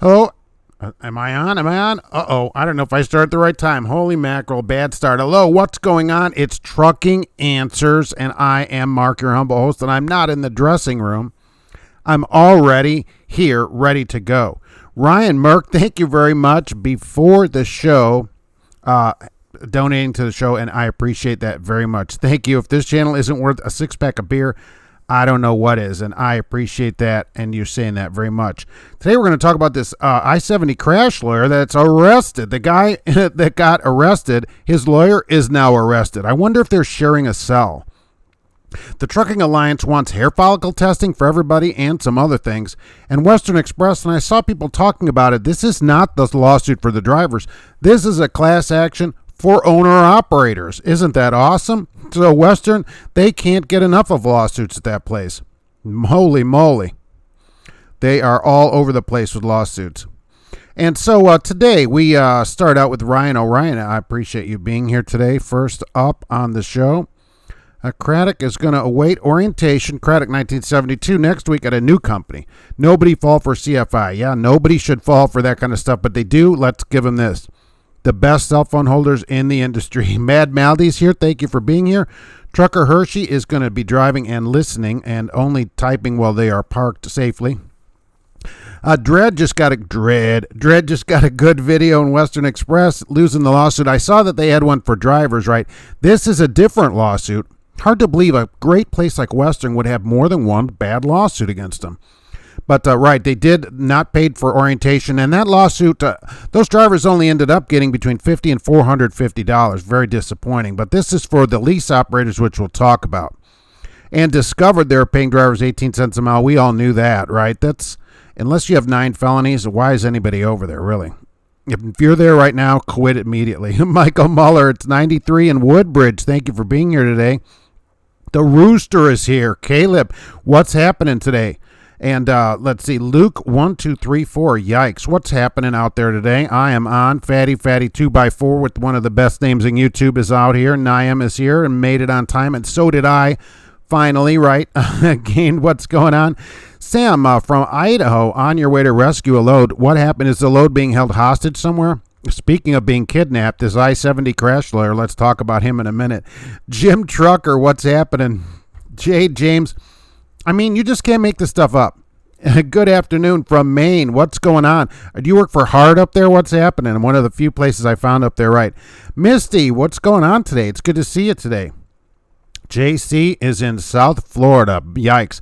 Oh, am I on? Am I on? Uh-oh. I don't know if I started at the right time. Holy mackerel, bad start. Hello, what's going on? It's Trucking Answers, and I am Mark, your humble host, and I'm not in the dressing room. I'm already here, ready to go. Ryan Merck, thank you very much before the show, donating to the show, and I appreciate that very much. Thank you. If this channel isn't worth a six-pack of beer, I don't know what is, and I appreciate that, and you're saying that very much. Today we're going to talk about this I-70 crash lawyer that's arrested. The guy that got arrested, his lawyer is now arrested. I wonder if they're sharing a cell. The Trucking Alliance wants hair follicle testing for everybody and some other things. And Western Express, and I saw people talking about it, this is not the lawsuit for the drivers. This is a class action for owner-operators. Isn't that awesome? So Western, they can't get enough of lawsuits at that place. Holy moly. They are all over the place with lawsuits. And so today we start out with Ryan O'Ryan. I appreciate you being here today. First up on the show, Craddock is going to await orientation. Craddock 1972 next week at a new company. Nobody fall for CFI. Yeah, nobody should fall for that kind of stuff, but they do. Let's give them this. The best cell phone holders in the industry. Mad Maldi's here. Thank you for being here. Trucker Hershey is going to be driving and listening and only typing while they are parked safely. Dredd just got a good video in Western Express losing the lawsuit. I saw that they had one for drivers, right? This is a different lawsuit. Hard to believe a great place like Western would have more than one bad lawsuit against them. But, right, they did not paid for orientation. And that lawsuit, those drivers only ended up getting between $50 and $450. Very disappointing. But this is for the lease operators, which we'll talk about. And discovered they were paying drivers 18 cents a mile. We all knew that, right? That's, unless you have 9 felonies, why is anybody over there, really? If you're there right now, quit immediately. Michael Muller, it's 93 in Woodbridge. Thank you for being here today. The Rooster is here. Caleb, what's happening today? And let's see, Luke 1234. Yikes, what's happening out there today? I am on Fatty 2x4 with one of the best names in YouTube is out here. Niam is here and made it on time, and so did I. Finally, right? Again, what's going on? Sam from Idaho, on your way to rescue a load. What happened? Is the load being held hostage somewhere? Speaking of being kidnapped, this I-70 crash lawyer, let's talk about him in a minute. Jim Trucker, what's happening? Jade James, I mean, you just can't make this stuff up. Good afternoon from Maine. What's going on? Do you work for Hard up there? What's happening? One of the few places I found up there, right? Misty, what's going on today? It's good to see you today. JC is in South Florida. Yikes.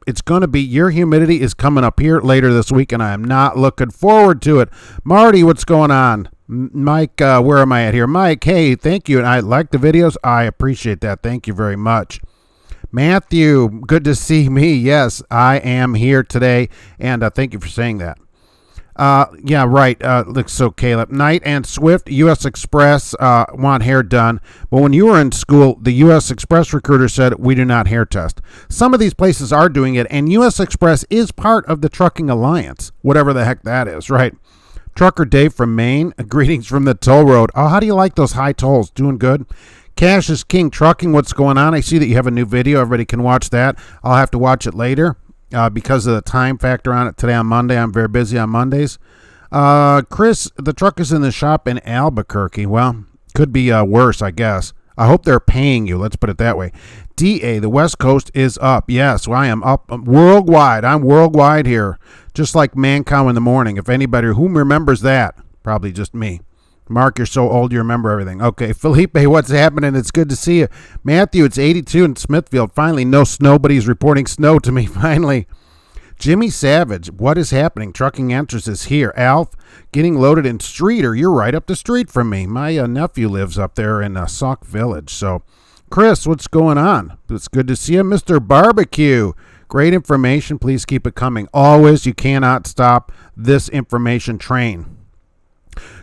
It's going to be, your humidity is coming up here later this week, and I am not looking forward to it. Marty, what's going on? Mike, where am I at here? Mike, hey, thank you. And I like the videos. I appreciate that. Thank you very much. Matthew, good to see me. Yes, I am here today, and thank you for saying that. Yeah, right. Looks so, Caleb. Knight and Swift, U.S. Express want hair done. But when you were in school, the U.S. Express recruiter said, we do not hair test. Some of these places are doing it, and U.S. Express is part of the Trucking Alliance, whatever the heck that is, right? Trucker Dave from Maine, greetings from the toll road. Oh, how do you like those high tolls? Doing good? Cash is King Trucking, what's going on? I see that you have a new video. Everybody can watch that. I'll have to watch it later. Because of the time factor on it today on Monday. I'm very busy on Mondays. Chris, the truck is in the shop in Albuquerque. Well, could be worse, I guess. I hope they're paying you. Let's put it that way. DA, the West Coast is up. Yes, well, I am up worldwide. I'm worldwide here. Just like Mancow in the morning. If anybody, who remembers that? Probably just me. Mark, you're so old you remember everything. Okay, Felipe, what's happening? It's good to see you. Matthew, it's 82 in Smithfield. Finally, no snow, but he's reporting snow to me, finally. Jimmy Savage, what is happening? Trucking Answers is here. Alf, getting loaded in Streeter. You're right up the street from me. My nephew lives up there in Sauk Village. So, Chris, what's going on? It's good to see you. Mr. Barbecue, great information. Please keep it coming. Always, you cannot stop this information train.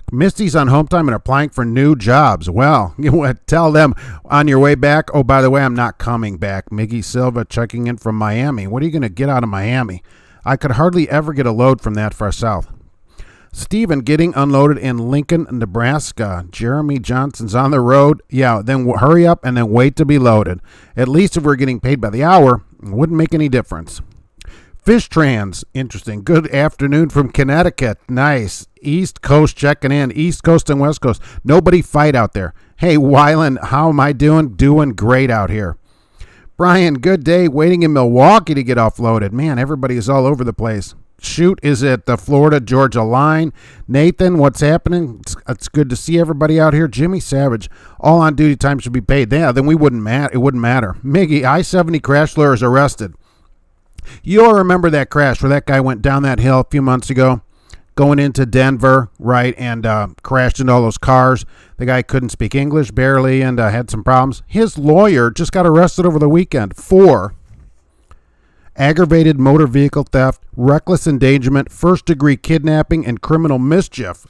Misty's on home time and applying for new jobs. Well, tell them on your way back. Oh, by the way, I'm not coming back. Miggy Silva checking in from Miami. What are you going to get out of Miami? I could hardly ever get a load from that far south. Stephen getting unloaded in Lincoln, Nebraska. Jeremy Johnson's on the road. Yeah, then hurry up and then wait to be loaded. At least if we're getting paid by the hour, it wouldn't make any difference. Fish Trans, interesting. Good afternoon from Connecticut. Nice. East Coast checking in. East Coast and West Coast. Nobody fight out there. Hey, Wyland, how am I doing? Doing great out here. Brian, good day. Waiting in Milwaukee to get offloaded. Man, everybody is all over the place. Shoot is at the Florida-Georgia line. Nathan, what's happening? It's good to see everybody out here. Jimmy Savage, all on duty time should be paid. Yeah, then it wouldn't matter. Miggy, I-70 crash lawyer is arrested. You'll remember that crash where that guy went down that hill a few months ago, going into Denver, right, and crashed into all those cars. The guy couldn't speak English barely and had some problems. His lawyer just got arrested over the weekend for aggravated motor vehicle theft, reckless endangerment, first-degree kidnapping, and criminal mischief.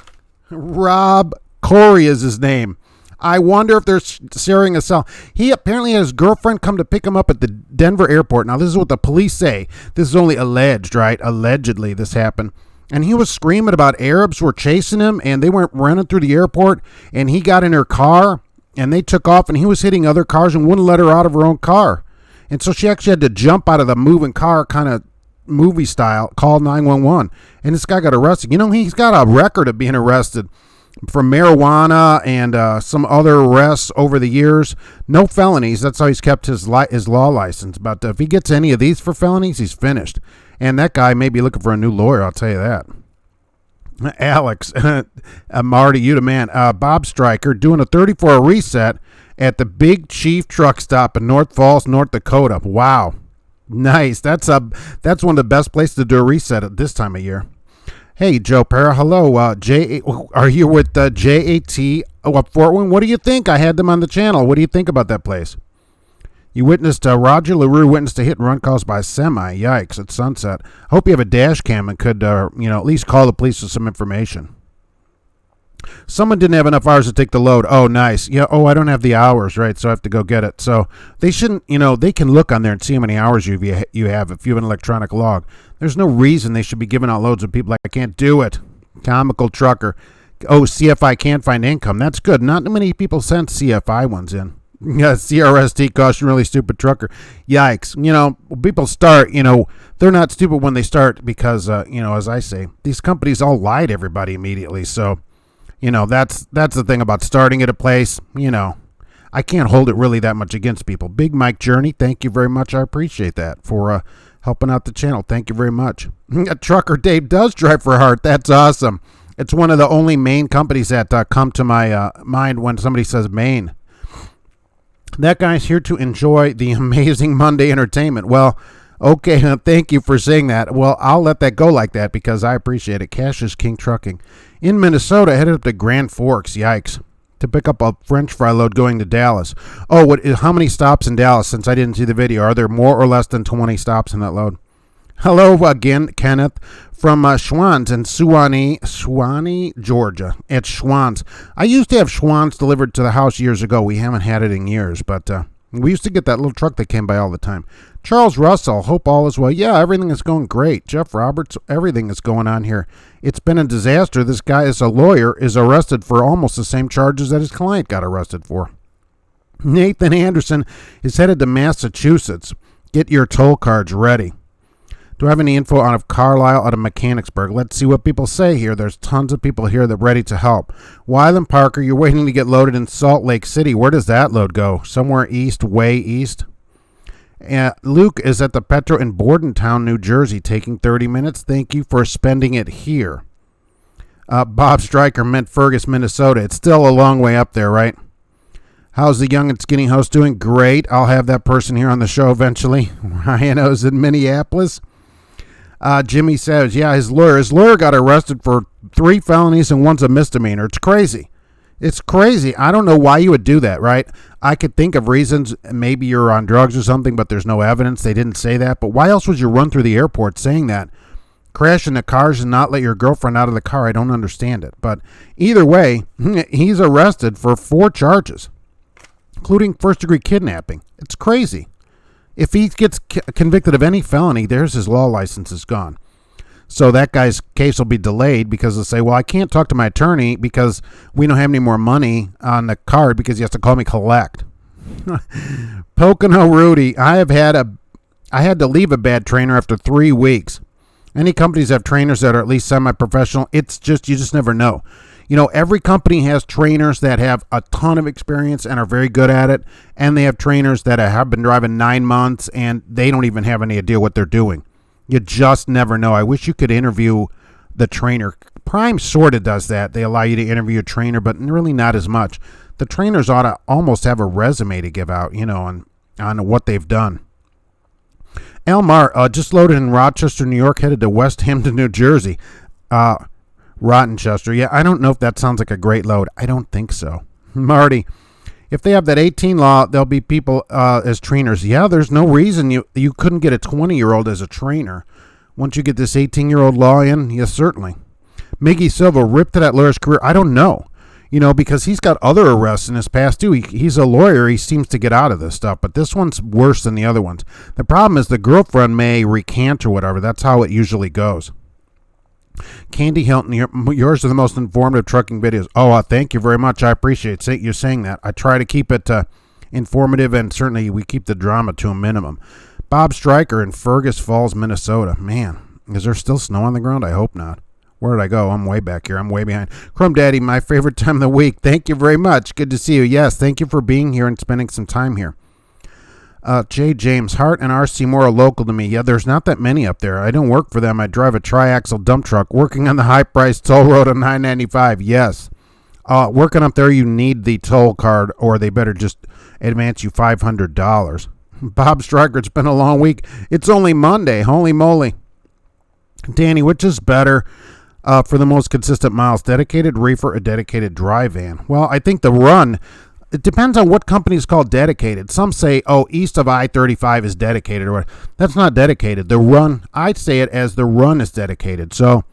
Rob Corry is his name. I wonder if they're sharing a cell. He apparently had his girlfriend come to pick him up at the Denver airport. Now, this is what the police say. This is only alleged, right? Allegedly, this happened. And he was screaming about Arabs were chasing him, and they went running through the airport, and he got in her car, and they took off, and he was hitting other cars and wouldn't let her out of her own car. And so she actually had to jump out of the moving car, kind of movie style, call 911. And this guy got arrested. You know, he's got a record of being arrested for marijuana and some other arrests over the years. No felonies. That's how he's kept his law license. But if he gets any of these for felonies, he's finished. And that guy may be looking for a new lawyer, I'll tell you that. Alex, Marty, you the man. Bob Stryker doing a 34 reset at the Big Chief truck stop in North Falls, North Dakota. Wow. Nice. That's one of the best places to do a reset at this time of year. Hey, Joe Para. Hello. Are you with JAT Fort Wayne? What do you think? I had them on the channel. What do you think about that place? You witnessed Roger LaRue witnessed a hit and run caused by a semi. Yikes, at sunset. I hope you have a dash cam and could, at least call the police with some information. Someone didn't have enough hours to take the load. Oh, nice. Yeah, I don't have the hours, right, so I have to go get it. So they shouldn't, they can look on there and see how many hours you have if you have an electronic log. There's no reason they should be giving out loads of people like, I can't do it. Comical trucker. Oh, CFI can't find income. That's good. Not many people sent CFI ones in. Yeah, CRST, caution, really stupid trucker. Yikes. People start, they're not stupid when they start because, as I say, these companies all lie to everybody immediately. So, that's the thing about starting at a place, I can't hold it really that much against people. Big Mike Journey, thank you very much. I appreciate that for helping out the channel. Thank you very much. Trucker Dave does drive for Heart. That's awesome. It's one of the only Maine companies that come to my mind when somebody says Maine. That guy's here to enjoy the amazing Monday entertainment. Well, okay, thank you for saying that. Well, I'll let that go like that because I appreciate it. Cash is King Trucking. In Minnesota, headed up to Grand Forks, yikes, to pick up a French fry load going to Dallas. Oh, how many stops in Dallas since I didn't see the video? Are there more or less than 20 stops in that load? Hello again, Kenneth, from Schwann's in Suwanee, Georgia, at Schwann's. I used to have Schwann's delivered to the house years ago. We haven't had it in years, but we used to get that little truck that came by all the time. Charles Russell, hope all is well. Yeah, everything is going great. Jeff Roberts, everything is going on here. It's been a disaster. This guy is a lawyer, is arrested for almost the same charges that his client got arrested for. Nathan Anderson is headed to Massachusetts. Get your toll cards ready. Do I have any info out of Carlisle, out of Mechanicsburg? Let's see what people say here. There's tons of people here that are ready to help. Wyland Parker, you're waiting to get loaded in Salt Lake City. Where does that load go? Somewhere east, way east? Luke is at the Petro in Bordentown, New Jersey, taking 30 minutes. Thank you for spending it here. Bob Stryker meant Fergus, Minnesota. It's still a long way up there, right? How's the young and skinny host doing? Great. I'll have that person here on the show eventually. Ryan O's in Minneapolis. Jimmy says, yeah, his lawyer got arrested for 3 felonies and one's a misdemeanor. It's crazy. It's crazy. I don't know why you would do that, right? I could think of reasons. Maybe you're on drugs or something, but there's no evidence. They didn't say that. But why else would you run through the airport saying that? Crash into cars and not let your girlfriend out of the car. I don't understand it. But either way, he's arrested for 4 charges, including first-degree kidnapping. It's crazy. If he gets convicted of any felony, there's his law license is gone. So that guy's case will be delayed because they'll say, well, I can't talk to my attorney because we don't have any more money on the card because he has to call me collect. Pocono Rudy, I have had I had to leave a bad trainer after 3 weeks. Any companies have trainers that are at least semi-professional. It's just, you just never know. Every company has trainers that have a ton of experience and are very good at it, and they have trainers that have been driving 9 months and they don't even have any idea what they're doing. You just never know. I wish you could interview the trainer. Prime sort of does that. They allow you to interview a trainer, but really not as much. The trainers ought to almost have a resume to give out, on what they've done. Elmar, just loaded in Rochester, New York, headed to West Hampton, New Jersey. Rottenchester. Yeah, I don't know if that sounds like a great load. I don't think so. Marty, if they have that 18 law, there'll be people as trainers. Yeah, there's no reason you couldn't get a 20-year-old as a trainer. Once you get this 18-year-old law in, yes, certainly. Miggy Silva, ripped to that lawyer's career. I don't know, because he's got other arrests in his past, too. He's a lawyer. He seems to get out of this stuff, but this one's worse than the other ones. The problem is the girlfriend may recant or whatever. That's how it usually goes. Candy Hilton, yours are the most informative trucking videos. Oh, thank you very much. I appreciate you saying that. I try to keep it informative, and certainly we keep the drama to a minimum. Bob Stryker in Fergus Falls, Minnesota. Man, is there still snow on the ground? I hope not. Where did I go? I'm way back here. I'm way behind. Chrome Daddy, my favorite time of the week. Thank you very much. Good to see you. Yes, thank you for being here and spending some time here. J. James, Hart and R.C. Moore are local to me. Yeah, there's not that many up there. I don't work for them. I drive a triaxle dump truck working on the high-priced toll road on 995. Yes. Working up there, you need the toll card, or they better just advance you $500. Bob Stryker, it's been a long week. It's only Monday. Holy moly. Danny, which is better for the most consistent miles, dedicated reefer or dedicated dry van? Well, I think the run... It depends on what company is called dedicated. Some say, east of I-35 is dedicated. Or that's not dedicated. The run, I'd say it as the run is dedicated. So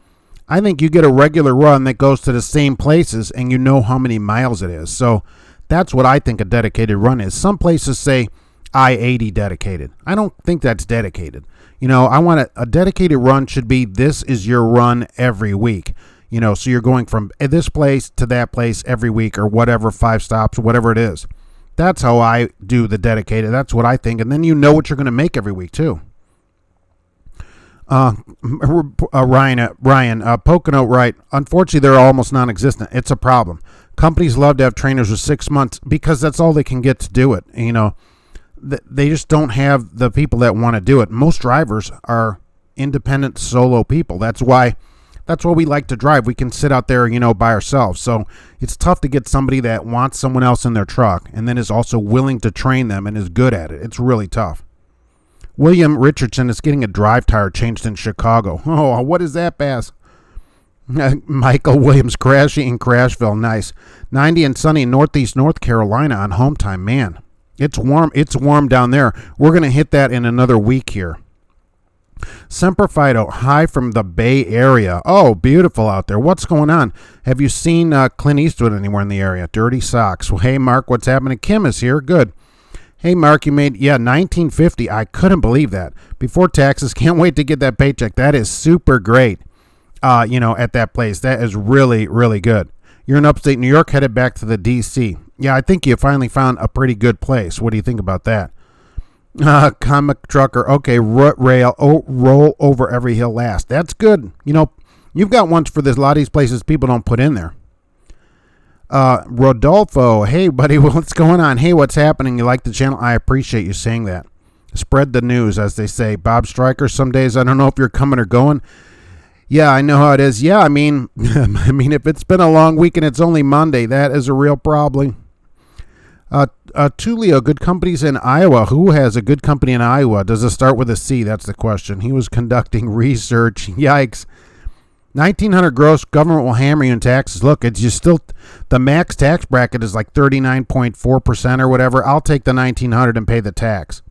I think you get a regular run that goes to the same places and you know how many miles it is. So that's what I think a dedicated run is. Some places say I-80 dedicated. I don't think that's dedicated. I want a dedicated run should be this is your run every week. So you're going from this place to that place every week or whatever, 5 stops, whatever it is. That's how I do the dedicated. That's what I think. And then you know what you're going to make every week, too. Ryan, Pocono, right. Unfortunately, they're almost non-existent. It's a problem. Companies love to have trainers with 6 months because that's all they can get to do it. They just don't have the people that want to do it. Most drivers are independent solo people. That's why we like to drive. We can sit out there, by ourselves. So it's tough to get somebody that wants someone else in their truck and then is also willing to train them and is good at it. It's really tough. William Richardson is getting a drive tire changed in Chicago. Oh, what is that, Bass? Michael Williams crashing in Crashville. Nice. 90 and sunny in northeast North Carolina on home time. Man, it's warm. It's warm down there. We're going to hit that in another week here. Semper Fido, hi from the Bay Area. Oh, beautiful out there. What's going on? Have you seen Clint Eastwood anywhere in the area? Dirty socks. Well, hey, Mark, what's happening? Kim is here. Good. Hey, Mark, you made, $19.50. I couldn't believe that. Before taxes, can't wait to get that paycheck. That is super great, at that place. That is really, really good. You're in upstate New York, headed back to the D.C. Yeah, I think you finally found a pretty good place. What do you think about that? Comic trucker. Okay, roll over every hill last. That's good. You've got ones for this. A lot of these places people don't put in there. Rodolfo. Hey, buddy, what's going on? Hey, what's happening? You like the channel? I appreciate you saying that. Spread the news, as they say. Bob Stryker, some days I don't know if you're coming or going. Yeah, I know how it is. Yeah, I mean, if it's been a long week and it's only Monday, that is a real problem. Tulio, good companies in Iowa. Who has a good company in Iowa? Does it start with a C? That's the question. He was conducting research. Yikes. $1,900 gross. Government will hammer you in taxes. Look, it's just still the max tax bracket is like 39.4% or whatever. I'll take the $1,900 and pay the tax.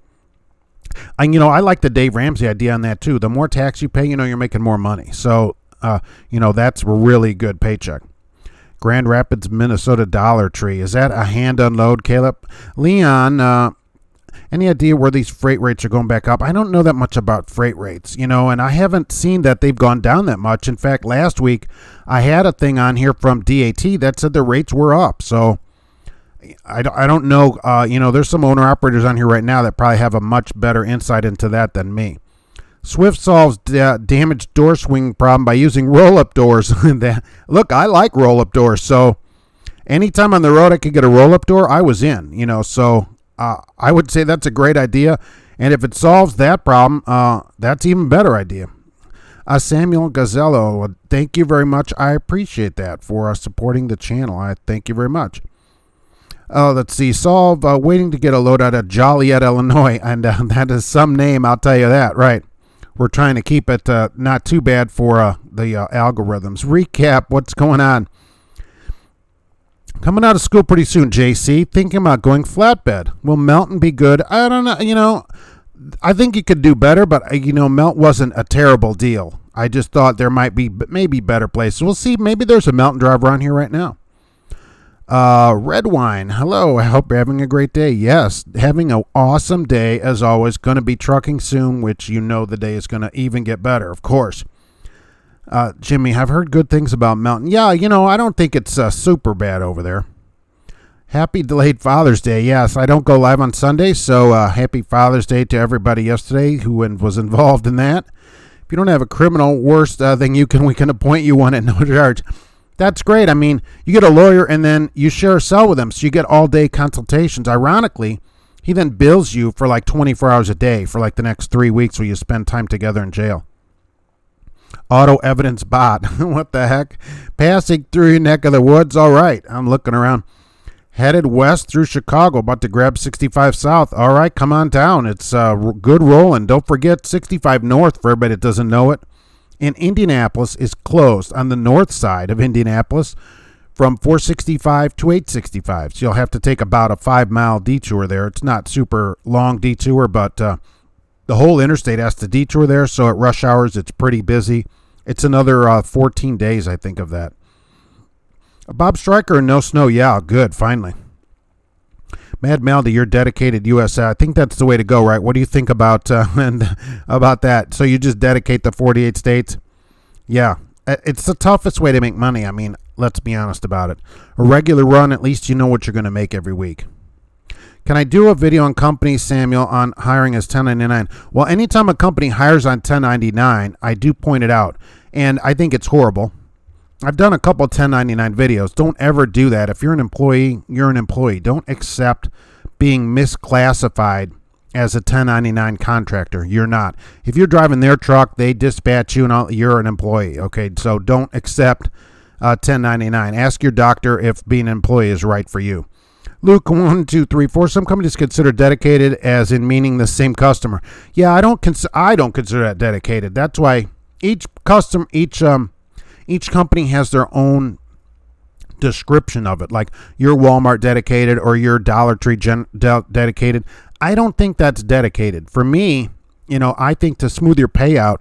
And I like the Dave Ramsey idea on that too. The more tax you pay, you're making more money. So, that's a really good paycheck. Grand Rapids, Minnesota Dollar Tree. Is that a hand unload, Caleb? Leon, any idea where these freight rates are going back up? I don't know that much about freight rates, and I haven't seen that they've gone down that much. In fact, last week I had a thing on here from DAT that said the rates were up. So I don't know. There's some owner operators on here right now that probably have a much better insight into that than me. Swift solves damaged door swing problem by using roll-up doors. Look, I like roll-up doors, so anytime on the road I could get a roll-up door, I was in. So I would say that's a great idea, and if it solves that problem, that's even better idea. Samuel Gazello, thank you very much. I appreciate that for supporting the channel. I thank you very much. Let's see. Solve waiting to get a load out of Joliet, Illinois, and that is some name. I'll tell you that. Right. We're trying to keep it not too bad for the algorithms. Recap. What's going on? Coming out of school pretty soon, JC. Thinking about going flatbed. Will Melton be good? I don't know. I think you could do better, but Melt wasn't a terrible deal. I just thought there might be maybe better places. We'll see. Maybe there's a Melton driver on here right now. Red Wine. Hello. I hope you're having a great day. Yes, having an awesome day as always. Going to be trucking soon, which the day is going to even get better, of course. Jimmy, I've heard good things about Melton. Yeah, I don't think it's super bad over there. Happy delayed Father's Day. Yes, I don't go live on Sunday, so happy Father's Day to everybody yesterday who was involved in that. If you don't have a criminal, worst thing we can appoint you one at no charge. That's great. I mean, you get a lawyer and then you share a cell with them, so you get all-day consultations. Ironically, he then bills you for like 24 hours a day for like the next 3 weeks where you spend time together in jail. Auto evidence bot. What the heck? Passing through your neck of the woods. All right. I'm looking around. Headed west through Chicago, about to grab 65 South. All right, come on down. It's good rolling. Don't forget 65 North for everybody that doesn't know it. And Indianapolis is closed on the north side of Indianapolis from 465 to 865. So you'll have to take about a 5-mile detour there. It's not super long detour, but the whole interstate has to detour there. So at rush hours, it's pretty busy. It's another 14 days, I think, of that. Bob Stryker and No Snow. Yeah, good, finally. Mad Melody, you're dedicated USA. I think that's the way to go, right? What do you think about about that? So you just dedicate the 48 states? Yeah, it's the toughest way to make money. I mean, let's be honest about it. A regular run, at least you know what you're going to make every week. Can I do a video on companies, Samuel, on hiring as 1099? Well, anytime a company hires on 1099, I do point it out, and I think it's horrible. I've done a couple 1099 videos. Don't ever do that. If you're an employee, you're an employee. Don't accept being misclassified as a 1099 contractor. You're not. If you're driving their truck, they dispatch you and you're an employee. Okay, so don't accept 1099. Ask your doctor if being an employee is right for you. Luke, 1, 2, 3, 4. Some companies consider dedicated as in meaning the same customer. Yeah, I don't consider that dedicated. That's why each company has their own description of it, like your Walmart dedicated or your Dollar Tree dedicated. I don't think that's dedicated. For me, I think to smooth your payout,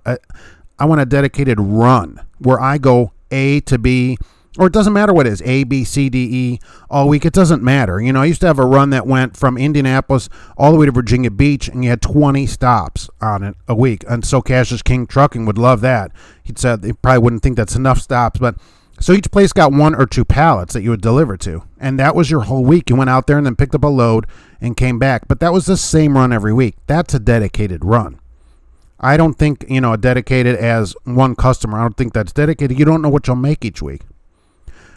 I want a dedicated run where I go A to B, or it doesn't matter what it is, A, B, C, D, E, all week. It doesn't matter. I used to have a run that went from Indianapolis all the way to Virginia Beach, and you had 20 stops on it a week. And so Cash's King Trucking would love that. He said they probably wouldn't think that's enough stops, but so each place got 1 or 2 pallets that you would deliver to, and that was your whole week. You went out there and then picked up a load and came back, but that was the same run every week. That's a dedicated run. I don't think, a dedicated as one customer. I don't think that's dedicated. You don't know what you'll make each week.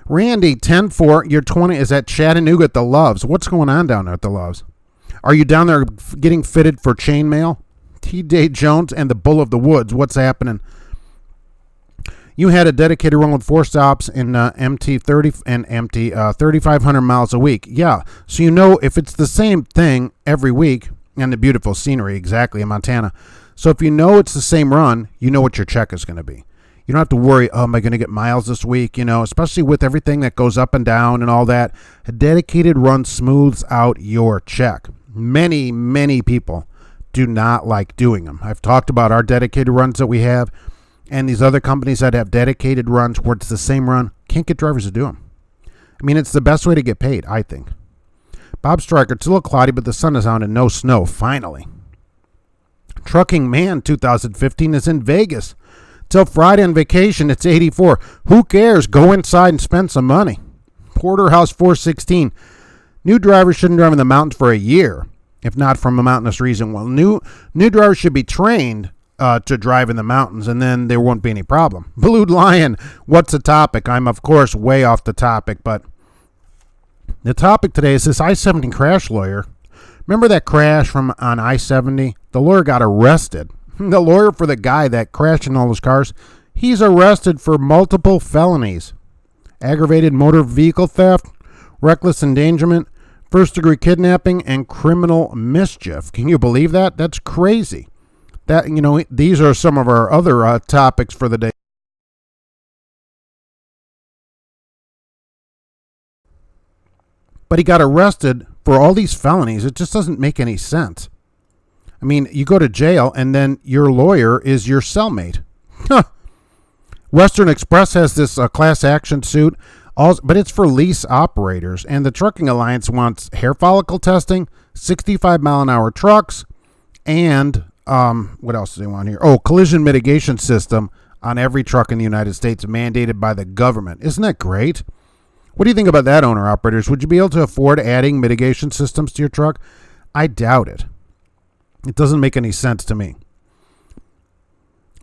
Randy, 10-4, you're 20, is at Chattanooga at the Loves. What's going on down there at the Loves? Are you down there getting fitted for chainmail? T.J. Jones and the Bull of the Woods, what's happening? You had a dedicated run with 4 stops in MT 3,500 miles a week. Yeah, so if it's the same thing every week, and the beautiful scenery, exactly, in Montana. So if it's the same run, you know what your check is going to be. You don't have to worry, am I going to get miles this week? Especially with everything that goes up and down and all that. A dedicated run smooths out your check. Many, many people do not like doing them. I've talked about our dedicated runs that we have, and these other companies that have dedicated runs where it's the same run can't get drivers to do them. I mean, it's the best way to get paid, I think. Bob Stryker, it's a little cloudy, but the sun is out and no snow, finally. Trucking Man 2015 is in Vegas. Till Friday on vacation, it's 84. Who cares? Go inside and spend some money. Porterhouse 416. New drivers shouldn't drive in the mountains for a year, if not from a mountainous reason. Well, new drivers should be trained to drive in the mountains, and then there won't be any problem. Blue Lion, what's the topic? I'm, of course, way off the topic, but the topic today is this I-70 crash lawyer. Remember that crash on I-70? The lawyer got arrested. The lawyer for the guy that crashed in all those cars, he's arrested for multiple felonies. Aggravated motor vehicle theft, reckless endangerment, first-degree kidnapping, and criminal mischief. Can you believe that? That's crazy. These are some of our other topics for the day. But he got arrested for all these felonies. It just doesn't make any sense. I mean, you go to jail and then your lawyer is your cellmate. Western Express has this class action suit, but it's for lease operators. And the Trucking Alliance wants hair follicle testing, 65-mile-an-hour trucks, and what else do they want here? Oh, collision mitigation system on every truck in the United States mandated by the government. Isn't that great? What do you think about that, owner-operators? Would you be able to afford adding mitigation systems to your truck? I doubt it. It doesn't make any sense to me.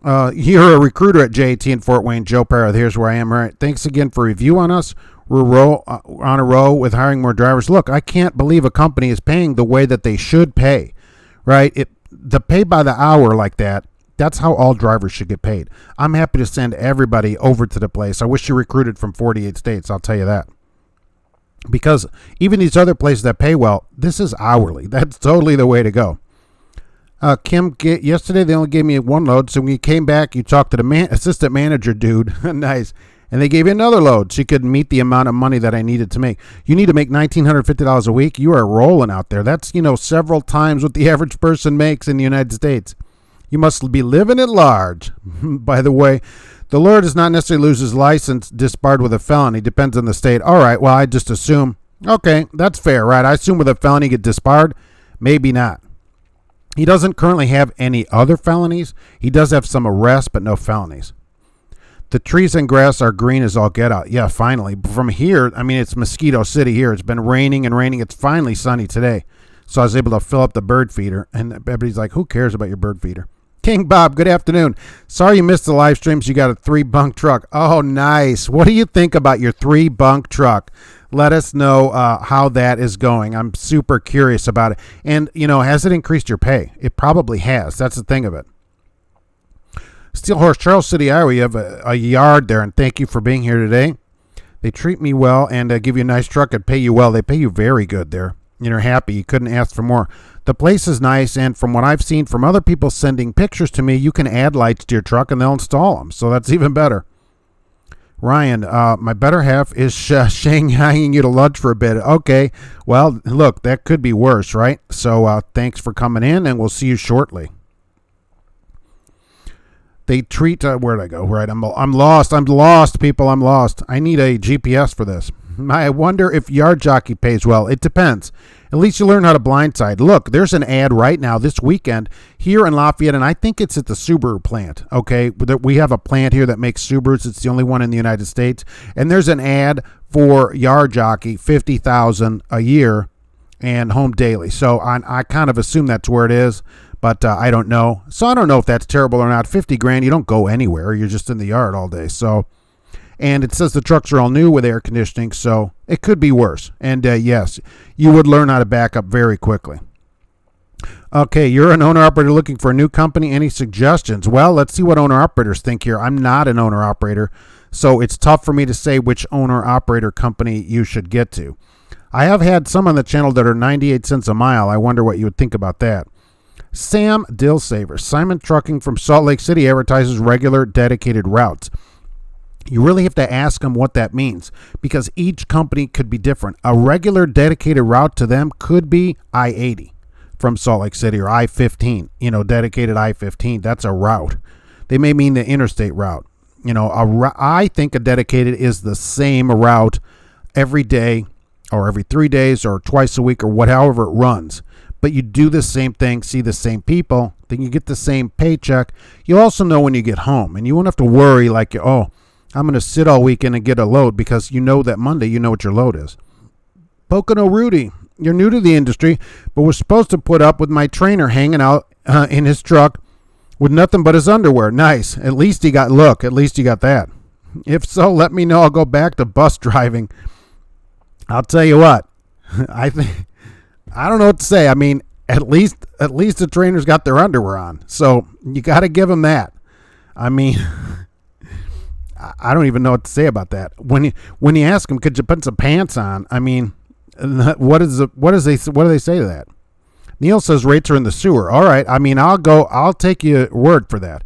You're a recruiter at JT in Fort Wayne, Joe Parra. Here's where I am. Right. Thanks again for review on us. We're on a row with hiring more drivers. Look, I can't believe a company is paying the way that they should pay. Right? The pay by the hour like that, that's how all drivers should get paid. I'm happy to send everybody over to the place. I wish you recruited from 48 states, I'll tell you that. Because even these other places that pay well, this is hourly. That's totally the way to go. Kim, yesterday they only gave me one load, so when you came back, you talked to the assistant manager dude. Nice. And they gave you another load so you could meet the amount of money that I needed to make. You need to make $1,950 a week. You are rolling out there. That's, several times what the average person makes in the United States. You must be living at large. By the way, the lawyer does not necessarily lose his license disbarred with a felony. Depends on the state. All right, well, I just assume. Okay, that's fair, right? I assume with a felony get disbarred. Maybe not. He doesn't currently have any other felonies. He does have some arrests, but no felonies. The trees and grass are green as all get out. Yeah, finally. From here, I mean, it's Mosquito City here. It's been raining and raining. It's finally sunny today. So I was able to fill up the bird feeder. And everybody's like, who cares about your bird feeder? King Bob, good afternoon. Sorry you missed the live streams. You got a 3-bunk truck. Oh, nice. What do you think about your 3-bunk truck? Let us know how that is going. I'm super curious about it. And, has it increased your pay? It probably has. That's the thing of it. Steel Horse, Charles City, Iowa. You have a yard there, and thank you for being here today. They treat me well and give you a nice truck and pay you well. They pay you very good there. You're happy. You couldn't ask for more. The place is nice, and from what I've seen from other people sending pictures to me, you can add lights to your truck, and they'll install them. So that's even better. Ryan, my better half is shanghaiing you to lunch for a bit. Okay, well, look, that could be worse, right? So thanks for coming in, and we'll see you shortly. They treat, where'd I go? Right, I'm lost, people, I'm lost. I need a GPS for this. I wonder if Yard Jockey pays well. It depends. At least you learn how to blindside. Look, there's an ad right now this weekend here in Lafayette, and I think it's at the Subaru plant, okay? We have a plant here that makes Subarus. It's the only one in the United States. And there's an ad for Yard Jockey, $50,000 a year, and Home Daily. So I kind of assume that's where it is, but I don't know. So I don't know if that's terrible or not. $50,000, you don't go anywhere. You're just in the yard all day. So... And it says the trucks are all new with air conditioning, so it could be worse. And yes, you would learn how to back up very quickly. Okay, you're an owner-operator looking for a new company. Any suggestions? Well, let's see what owner-operators think here. I'm not an owner-operator, so it's tough for me to say which owner-operator company you should get to. I have had some on the channel that are 98 cents a mile. I wonder what you would think about that. Sam Dillsaver. Simon Trucking from Salt Lake City advertises regular dedicated routes. You really have to ask them what that means because each company could be different. A regular dedicated route to them could be I-80 from Salt Lake City or I-15, dedicated I-15. That's a route. They may mean the interstate route. I think a dedicated is the same route every day or every 3 days or twice a week or however it runs. But you do the same thing, see the same people, then you get the same paycheck. You also know when you get home and you won't have to worry like, I'm going to sit all weekend and get a load because you know that Monday you know what your load is. Pocono Rudy, you're new to the industry, but was supposed to put up with my trainer hanging out in his truck with nothing but his underwear. Nice. At least he got that. If so, let me know. I'll go back to bus driving. I'll tell you what. I don't know what to say. I mean, at least the trainers got their underwear on. So you got to give them that. I mean, I don't even know what to say about that. When you ask them, could you put some pants on? I mean, what do they say to that? Neil says rates are in the sewer. All right. I mean, I'll take your word for that.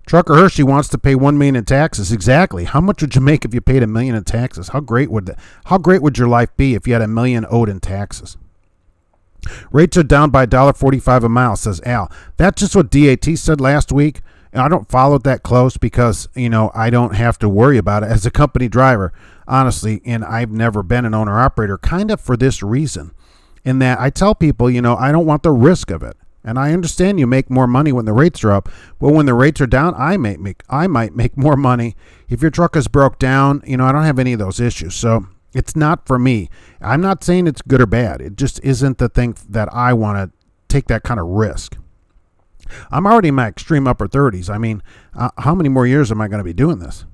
Trucker Hershey wants to pay $1 million in taxes. Exactly. How much would you make if you paid $1 million in taxes? How great would your life be if you had $1 million owed in taxes? Rates are down by $1.45 a mile, says Al. That's just what DAT said last week. I don't follow it that close because, I don't have to worry about it as a company driver, honestly, and I've never been an owner-operator, kind of for this reason, in that I tell people, I don't want the risk of it. And I understand you make more money when the rates are up, but when the rates are down, I might make more money. If your truck is broke down, I don't have any of those issues. So it's not for me. I'm not saying it's good or bad. It just isn't the thing that I want to take that kind of risk. I'm already in my extreme upper 30s. I mean, how many more years am I going to be doing this?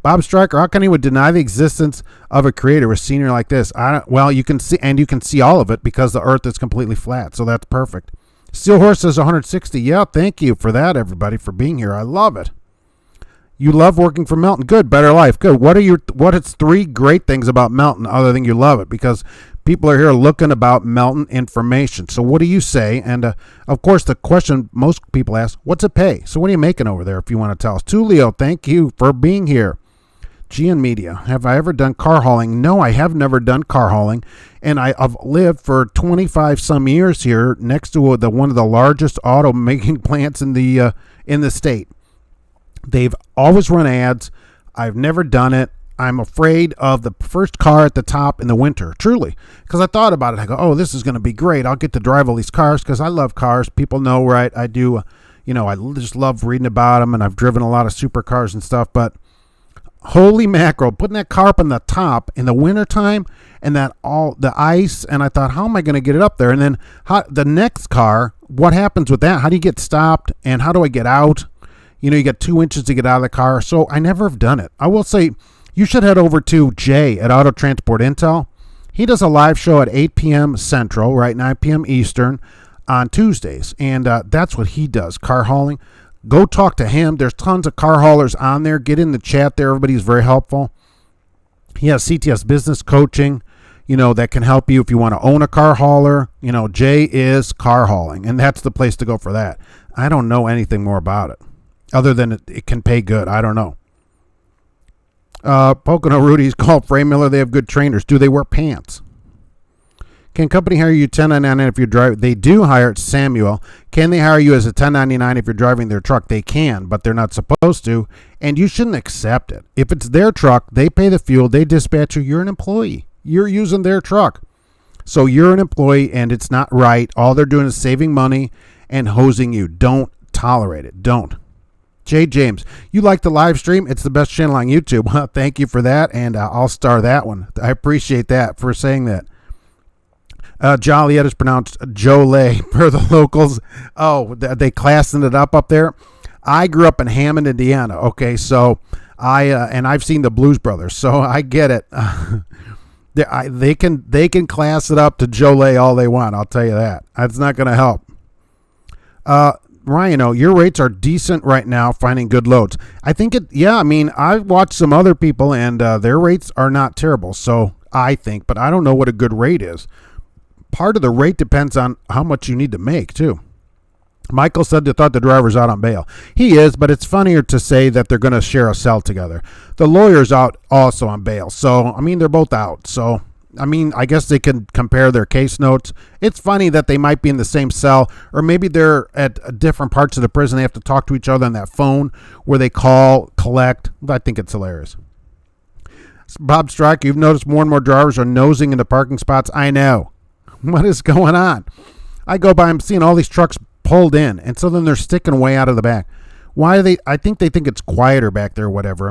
Bob Stryker, how can he would deny the existence of a creator, a senior like this? You can see all of it because the earth is completely flat. So that's perfect. Steel Horse says 160. Yeah, thank you for that, everybody, for being here. I love it. You love working for Melton. Good, better life. Good. What is 3 great things about Melton other than you love it? Because people are here looking about Melton information. So what do you say? And of course, the question most people ask, what's it pay? So what are you making over there if you want to tell us? Tulio, thank you for being here. GN Media, have I ever done car hauling? No, I have never done car hauling. And I've lived for 25 some years here next to one of the largest auto making plants in the state. They've always run ads. I've never done it. I'm afraid of the first car at the top in the winter, truly, because I thought about it. I go, oh, this is going to be great. I'll get to drive all these cars because I love cars. People know where I do, I just love reading about them, and I've driven a lot of supercars and stuff. But holy mackerel, putting that car up on the top in the wintertime and all the ice, and I thought, how am I going to get it up there? And then the next car, what happens with that? How do you get stopped, and how do I get out? You got 2 inches to get out of the car. So I never have done it. I will say, you should head over to Jay at Auto Transport Intel. He does a live show at 8 p.m. Central, right, 9 p.m. Eastern on Tuesdays. And that's what he does, car hauling. Go talk to him. There's tons of car haulers on there. Get in the chat there. Everybody's very helpful. He has CTS business coaching, that can help you if you want to own a car hauler. Jay is car hauling, and that's the place to go for that. I don't know anything more about it other than it can pay good. I don't know. Pocono Rudy's called Frame Miller. They have good trainers. Do they wear pants? Can company hire you 1099 if you're driving? They do hire Samuel. Can they hire you as a 1099 if you're driving their truck? They can, but they're not supposed to, and you shouldn't accept it. If it's their truck, they pay the fuel, they dispatch you. You're an employee. You're using their truck. So you're an employee, and it's not right. All they're doing is saving money and hosing you. Don't tolerate it. Don't. Jay James, you like the live stream? It's the best channel on YouTube. Well, thank you for that, and I'll star that one. I appreciate that for saying that. Joliet is pronounced Jolay per the locals. Oh, they classing it up there. I grew up in Hammond, Indiana. Okay, so I've seen the Blues Brothers, so I get it. They can class it up to Jolay all they want. I'll tell you that. That's not going to help. Ryan, your rates are decent right now, finding good loads. I think I've watched some other people, and their rates are not terrible. So I think, but I don't know what a good rate is. Part of the rate depends on how much you need to make, too. Michael said they thought the driver's out on bail. He is, but it's funnier to say that they're going to share a cell together. The lawyer's out also on bail. So, they're both out. So, I guess they can compare their case notes. It's funny that they might be in the same cell, or maybe they're at different parts of the prison. They have to talk to each other on that phone where they call, collect. I think it's hilarious. Bob Strike, you've noticed more and more drivers are nosing into parking spots. I know. What is going on? I go by, I'm seeing all these trucks pulled in, and so then they're sticking way out of the back. Why are they? I think they think it's quieter back there or whatever.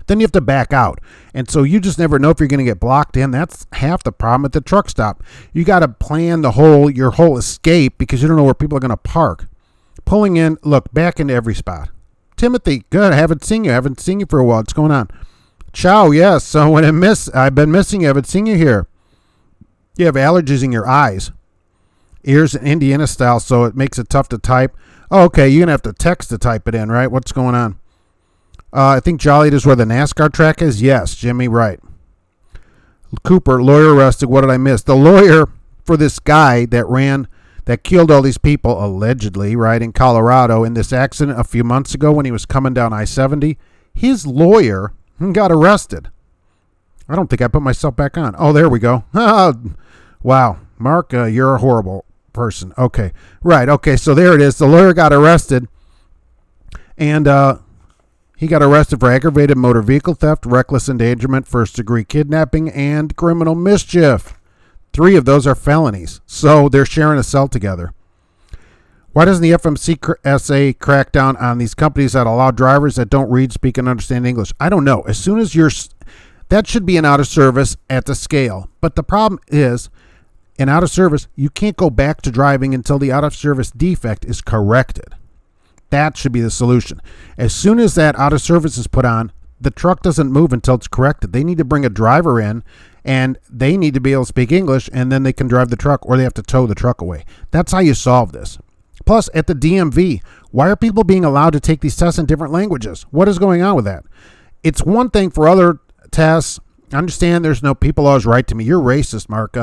then you have to back out. And so you just never know if you're going to get blocked in. That's half the problem at the truck stop. You got to plan your whole escape because you don't know where people are going to park. Pulling in, look, back into every spot. Timothy, good. I haven't seen you for a while. What's going on? Ciao, yes. So when I've been missing you. I haven't seen you here. You have allergies in your eyes. Ears in Indiana style, so it makes it tough to type. Oh, okay, you're going to have to text to type it in, right? What's going on? I think Joliet is where the NASCAR track is. Yes, Jimmy, right. Cooper, lawyer arrested. What did I miss? The lawyer for this guy that killed all these people, allegedly, right, in Colorado in this accident a few months ago when he was coming down I-70, his lawyer got arrested. I don't think I put myself back on. Oh, there we go. Wow. Mark, you're a horrible person. Okay. Right. Okay. So there it is. The lawyer got arrested, and he got arrested for aggravated motor vehicle theft, reckless endangerment, first-degree kidnapping, and criminal mischief. 3 of those are felonies. So they're sharing a cell together. Why doesn't the FMCSA crack down on these companies that allow drivers that don't read, speak, and understand English? I don't know. As soon as that should be an out of service at the scale. But the problem is, in out of service, you can't go back to driving until the out of service defect is corrected. That should be the solution. As soon as that out of service is put on, the truck doesn't move until it's corrected. They need to bring a driver in, and they need to be able to speak English, and then they can drive the truck, or they have to tow the truck away. That's how you solve this. Plus, at the DMV, why are people being allowed to take these tests in different languages? What is going on with that? It's one thing for other tests. I understand there's no people always write to me, you're racist, Mark.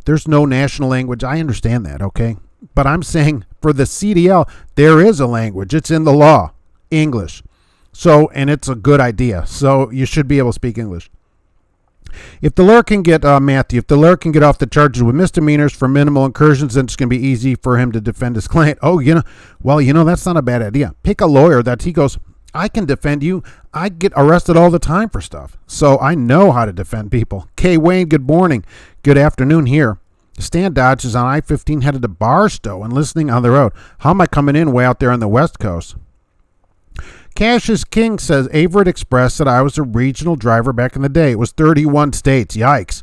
There's no national language. I understand that, okay? But I'm saying for the CDL, there is a language. It's in the law, English. So, and it's a good idea. So you should be able to speak English. If the lawyer can get, Matthew, if the lawyer can get off the charges with misdemeanors for minimal incursions, then it's going to be easy for him to defend his client. Oh, that's not a bad idea. Pick a lawyer that he goes, I can defend you. I get arrested all the time for stuff. So I know how to defend people. Kay Wayne, good morning. Good afternoon here. Stan Dodge is on I-15 headed to Barstow and listening on the road. How am I coming in way out there on the West Coast? Cash is King says, Averett Express said I was a regional driver back in the day. It was 31 states. Yikes.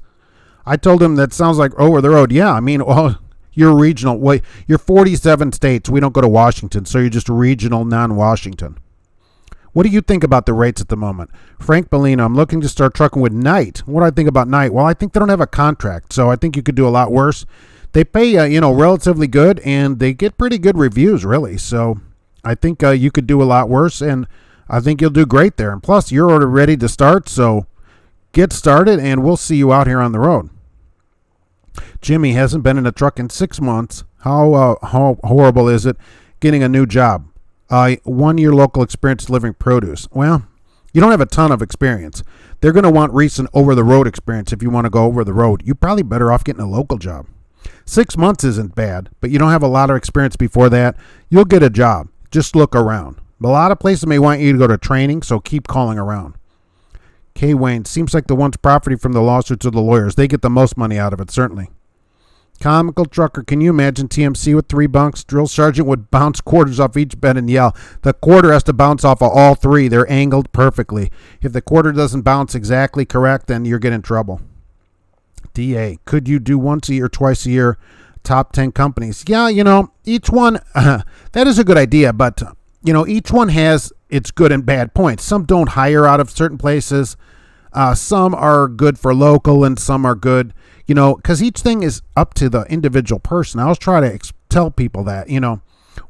I told him that sounds like over the road. Yeah, I mean, well, you're regional. Well, you're 47 states. We don't go to Washington, so you're just regional, non-Washington. What do you think about the rates at the moment? Frank Bellino, I'm looking to start trucking with Knight. What do I think about Knight? Well, I think they don't have a contract, so I think you could do a lot worse. They pay, relatively good, and they get pretty good reviews, really. So I think you could do a lot worse, and I think you'll do great there. And plus, you're already ready to start, so get started, and we'll see you out here on the road. Jimmy hasn't been in a truck in 6 months. How horrible is it getting a new job? 1 year local experience delivering produce. Well, you don't have a ton of experience. They're going to want recent over-the-road experience if you want to go over the road. You're probably better off getting a local job. 6 months isn't bad, but you don't have a lot of experience before that. You'll get a job. Just look around. A lot of places may want you to go to training, so keep calling around. Kay Wayne, seems like the one's property from the lawsuits of the lawyers. They get the most money out of it, certainly. Comical Trucker, can you imagine TMC with 3 bunks? Drill sergeant would bounce quarters off each bed and yell. The quarter has to bounce off of all 3. They're angled perfectly. If the quarter doesn't bounce exactly correct, then you're getting in trouble. DA, could you do once a year, twice a year, top 10 companies? Yeah, each one, that is a good idea, but, each one has its good and bad points. Some don't hire out of certain places. Some are good for local and some are good, because each thing is up to the individual person. I always try to tell people that,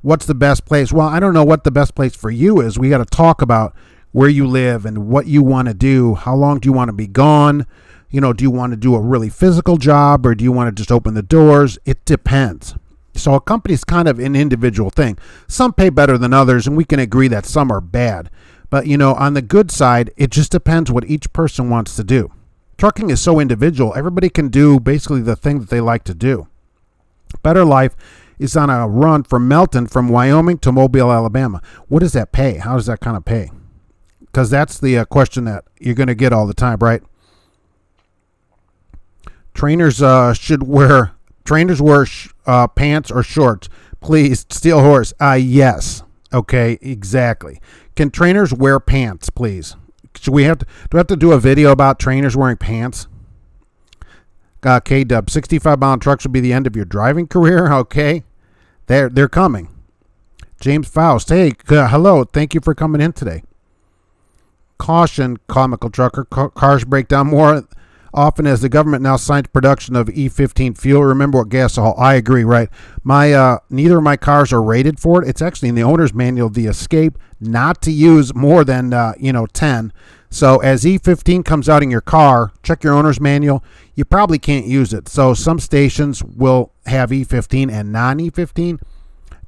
what's the best place? Well, I don't know what the best place for you is. We got to talk about where you live and what you want to do. How long do you want to be gone? Do you want to do a really physical job or do you want to just open the doors? It depends. So a company's kind of an individual thing. Some pay better than others, and we can agree that some are bad. But, on the good side, it just depends what each person wants to do. Trucking is so individual. Everybody can do basically the thing that they like to do. Better Life is on a run from Melton, from Wyoming to Mobile, Alabama. What does that pay? How does that kind of pay? Because that's the question that you're going to get all the time, right? Trainers wear pants or shorts. Please, Steel Horse. Yes. Okay, exactly. Can trainers wear pants, please? Should we have to, do we have to do a video about trainers wearing pants? K-Dub, 65-mile trucks will be the end of your driving career? Okay. They're coming. James Faust, hey, hello. Thank you for coming in today. Caution, comical trucker. Cars break down more often as the government now signs production of E15 fuel. Remember what gasohol? I agree, right? Neither of my cars are rated for it. It's actually in the owner's manual, the Escape, not to use more than 10. So as E15 comes out in your car, check your owner's manual. You probably can't use it. So some stations will have E15 and non-E15.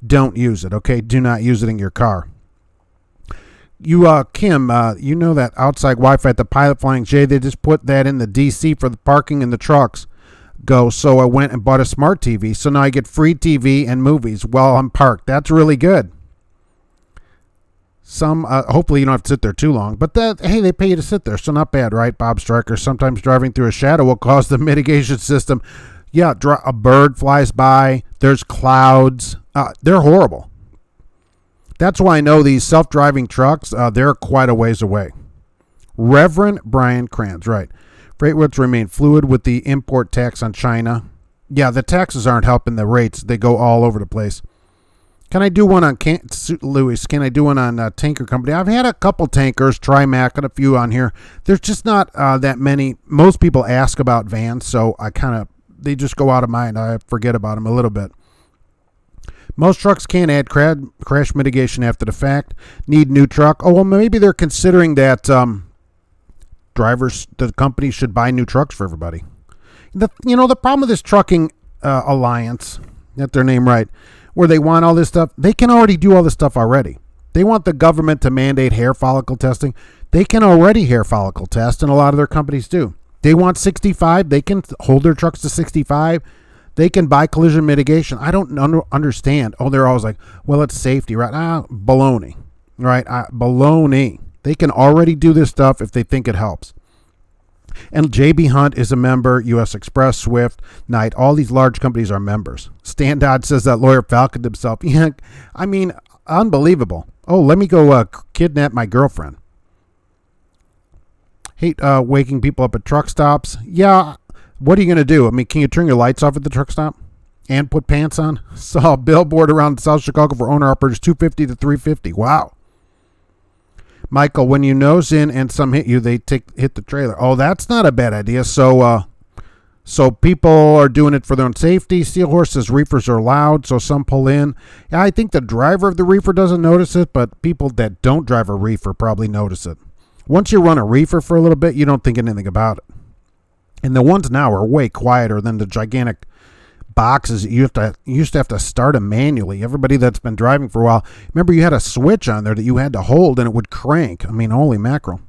Don't use it, okay? Do not use it in your car. Kim, you know that outside Wi-Fi at the Pilot Flying J, they just put that in the DC for the parking in the trucks. So I went and bought a smart TV. So now I get free TV and movies while I'm parked. That's really good. Hopefully you don't have to sit there too long. But hey, they pay you to sit there, so not bad, right, Bob Stryker? Sometimes driving through a shadow will cause the mitigation system. Yeah, a bird flies by. There's clouds. They're horrible. That's why I know these self-driving trucks, they're quite a ways away. Reverend Brian Kranz, right. Freight rates remain fluid with the import tax on China. Yeah, the taxes aren't helping the rates. They go all over the place. Can I do one on Louis? Can I do one on Tanker Company? I've had a couple tankers, Trimac, and a few on here. There's just not that many. Most people ask about vans, so they just go out of mind. I forget about them a little bit. Most trucks can't add crash mitigation after the fact. Need new truck. Oh, well, maybe they're considering that the company should buy new trucks for everybody. The problem with this trucking alliance, get their name right, where they want all this stuff, they can already do all this stuff already. They want the government to mandate hair follicle testing. They can already hair follicle test, and a lot of their companies do. They want 65. They can hold their trucks to 65. They can buy collision mitigation. I don't understand. Oh, they're always like, well, it's safety, right? Baloney, right? Baloney. They can already do this stuff if they think it helps. And JB Hunt is a member, US Xpress, Swift, Knight. All these large companies are members. Stan Dodd says that lawyer falconed himself. Yeah, I mean, unbelievable. Oh, let me go kidnap my girlfriend. Hate waking people up at truck stops. Yeah. What are you going to do? I mean, can you turn your lights off at the truck stop and put pants on? Saw a billboard around South Chicago for owner-operators, $250 to $350. Wow. Michael, when you nose in and some hit you, they hit the trailer. Oh, that's not a bad idea. So people are doing it for their own safety. Steel Horse says reefers are loud, so some pull in. Yeah, I think the driver of the reefer doesn't notice it, but people that don't drive a reefer probably notice it. Once you run a reefer for a little bit, you don't think anything about it. And the ones now are way quieter than the gigantic boxes. You used to have to start them manually. Everybody that's been driving for a while, remember you had a switch on there that you had to hold and it would crank. I mean, holy mackerel.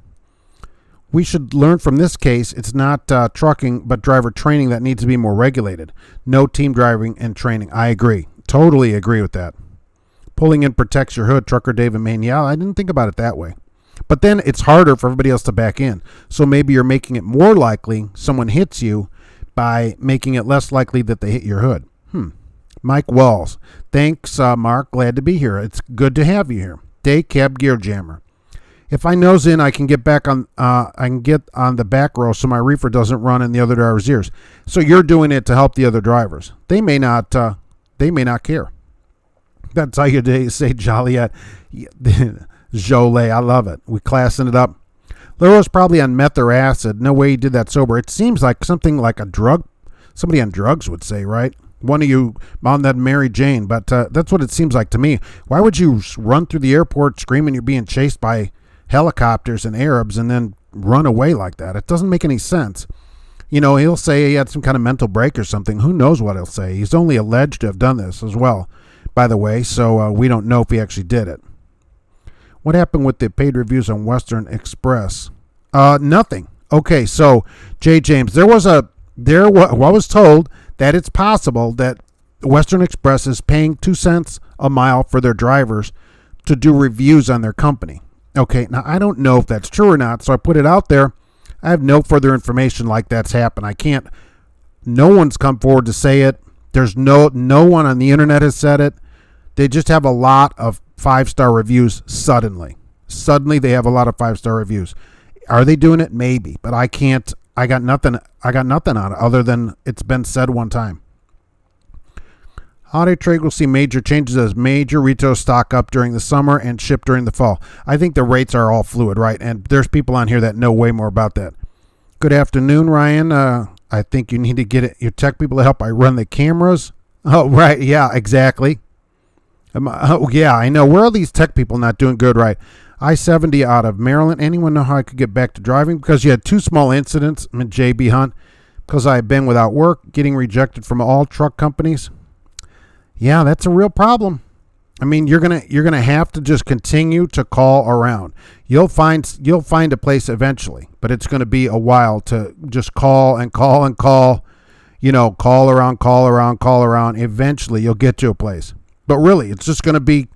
We should learn from this case. It's not trucking, but driver training that needs to be more regulated. No team driving and training. I agree. Totally agree with that. Pulling in protects your hood. Trucker David Main. Yeah, I didn't think about it that way. But then it's harder for everybody else to back in. So maybe you're making it more likely someone hits you by making it less likely that they hit your hood. Mike Walls. Thanks, Mark. Glad to be here. It's good to have you here. Day Cab Gear Jammer. If I nose in, I can get back on. I can get on the back row so my reefer doesn't run in the other driver's ears. So you're doing it to help the other drivers. They may not. They may not care. That's how you say Joliet. Jolie, I love it. We classing it up. Leroy's probably on meth or acid. No way he did that sober. It seems like something like a drug. Somebody on drugs would say, right? One of you on that Mary Jane. But that's what it seems like to me. Why would you run through the airport screaming you're being chased by helicopters and Arabs and then run away like that? It doesn't make any sense. You know, he'll say he had some kind of mental break or something. Who knows what he'll say? He's only alleged to have done this as well, by the way. So we don't know if he actually did it. What happened with the paid reviews on Western Express? Nothing. Okay, so Jay James, I was told that it's possible that Western Express is paying 2 cents a mile for their drivers to do reviews on their company. Okay, now I don't know if that's true or not, so I put it out there. I have no further information like that's happened. No one's come forward to say it. There's no one on the internet has said it. They just have a lot of 5-star reviews suddenly. Suddenly they have a lot of 5-star reviews. Are they doing it? Maybe, but I can't. I got nothing on it other than it's been said one time. Holiday trade will see major changes as major retail stock up during the summer and ship during the fall. I think the rates are all fluid, right? And there's people on here that know way more about that. Good afternoon, Ryan. I think you need to get your tech people to help I run the cameras. Oh, right. Yeah, exactly. Oh, yeah, I know. Where are these tech people not doing good, right? I-70 out of Maryland. Anyone know how I could get back to driving? Because you had 2 small incidents, JB Hunt, because I've been without work, getting rejected from all truck companies. Yeah, that's a real problem. I mean, you're gonna have to just continue to call around. You'll find a place eventually, but it's going to be a while to just call and call and call. Call around. Eventually, you'll get to a place. But really, it's just going to be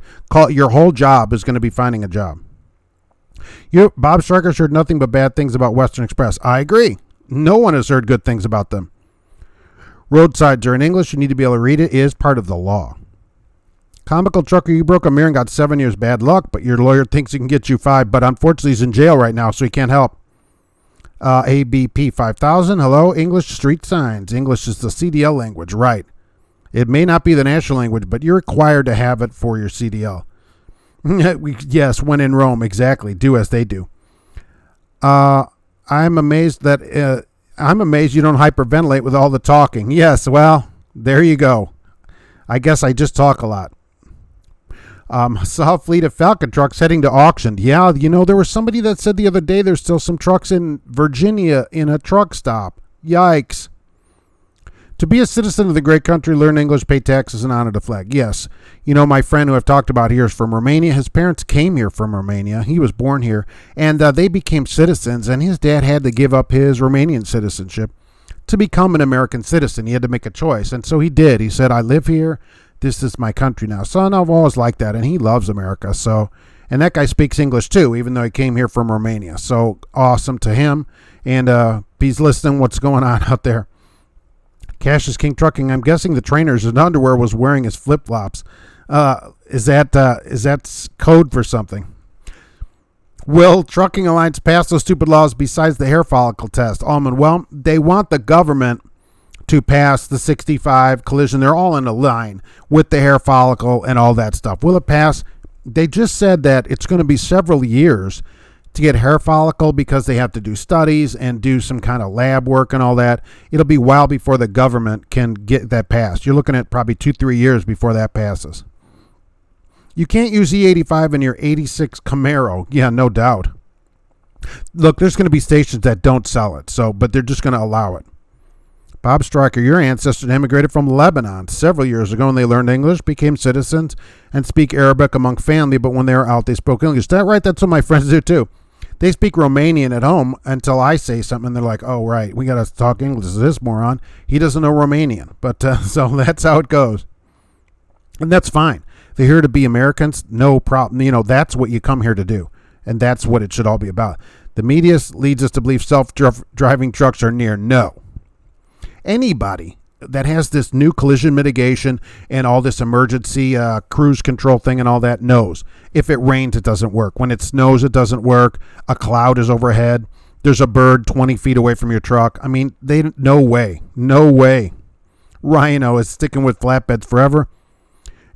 your whole job is going to be finding a job. Bob Stryker's heard nothing but bad things about Western Express. I agree. No one has heard good things about them. Roadsides are in English. You need to be able to read it. It is part of the law. Comical trucker, you broke a mirror and got 7 years bad luck, but your lawyer thinks he can get you 5, but unfortunately he's in jail right now, so he can't help. ABP 5000, hello, English street signs. English is the CDL language, right. It may not be the national language, but you're required to have it for your CDL. Yes, when in Rome, exactly. Do as they do. I'm amazed you don't hyperventilate with all the talking. Yes, well, there you go. I guess I just talk a lot. Saw a fleet of Falcon trucks heading to auction. Yeah, there was somebody that said the other day there's still some trucks in Virginia in a truck stop. Yikes. To be a citizen of the great country, learn English, pay taxes, and honor the flag. Yes. My friend who I've talked about here is from Romania. His parents came here from Romania. He was born here, and they became citizens, and his dad had to give up his Romanian citizenship to become an American citizen. He had to make a choice, and so he did. He said, I live here. This is my country now. Son, I've always liked that, and he loves America. And that guy speaks English too, even though he came here from Romania. So awesome to him, and he's listening what's going on out there. Cash is King Trucking. I'm guessing the trainers in underwear was wearing his flip-flops. Is that code for something? Will Trucking Alliance pass those stupid laws besides the hair follicle test? Almond, well, they want the government to pass the 65 collision. They're all in a line with the hair follicle and all that stuff. Will it pass? They just said that it's going to be several years to get hair follicle because they have to do studies and do some kind of lab work and all that. It'll be a while before the government can get that passed. You're looking at probably 2-3 years before that passes. You can't use E85 in your 86 Camaro. Yeah, no doubt. Look, there's going to be stations that don't sell it, but they're just going to allow it. Bob Stryker, your ancestors immigrated from Lebanon several years ago, and they learned English, became citizens, and speak Arabic among family, but when they were out, they spoke English. Is that right? That's what my friends do, too. They speak Romanian at home until I say something, and they're like, oh, right, we got to talk English. This moron, he doesn't know Romanian. But so that's how it goes. And that's fine. They're here to be Americans, no problem. That's what you come here to do, and that's what it should all be about. The media leads us to believe self-driving trucks are near. No. Anybody that has this new collision mitigation and all this emergency cruise control thing and all that knows. If it rains, it doesn't work. When it snows, it doesn't work. A cloud is overhead. There's a bird 20 feet away from your truck. I mean, no way. Rhino is sticking with flatbeds forever.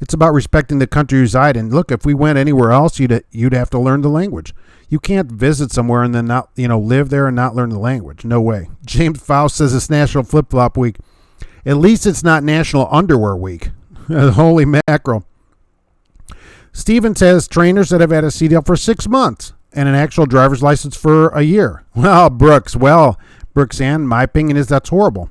It's about respecting the country you reside in. Look, if we went anywhere else, you'd have to learn the language. You can't visit somewhere and then not, live there and not learn the language. No way. James Faust says it's National Flip Flop Week. At least it's not National Underwear Week. Holy mackerel. Steven says trainers that have had a CDL for 6 months and an actual driver's license for a year. Well, Brooks, and my opinion is that's horrible.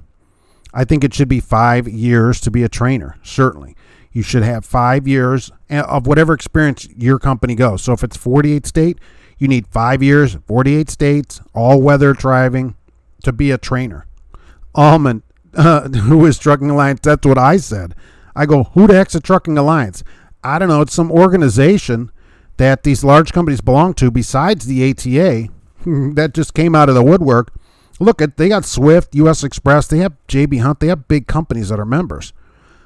I think it should be 5 years to be a trainer, certainly. You should have 5 years of whatever experience your company goes. So if it's 48 state, you need 5 years, 48 states, all-weather driving to be a trainer. Almond, who is Trucking Alliance? That's what I said. I go, who the heck's a Trucking Alliance? I don't know. It's some organization that these large companies belong to besides the ATA that just came out of the woodwork. Look, they got Swift, U.S. Xpress. They have JB Hunt. They have big companies that are members.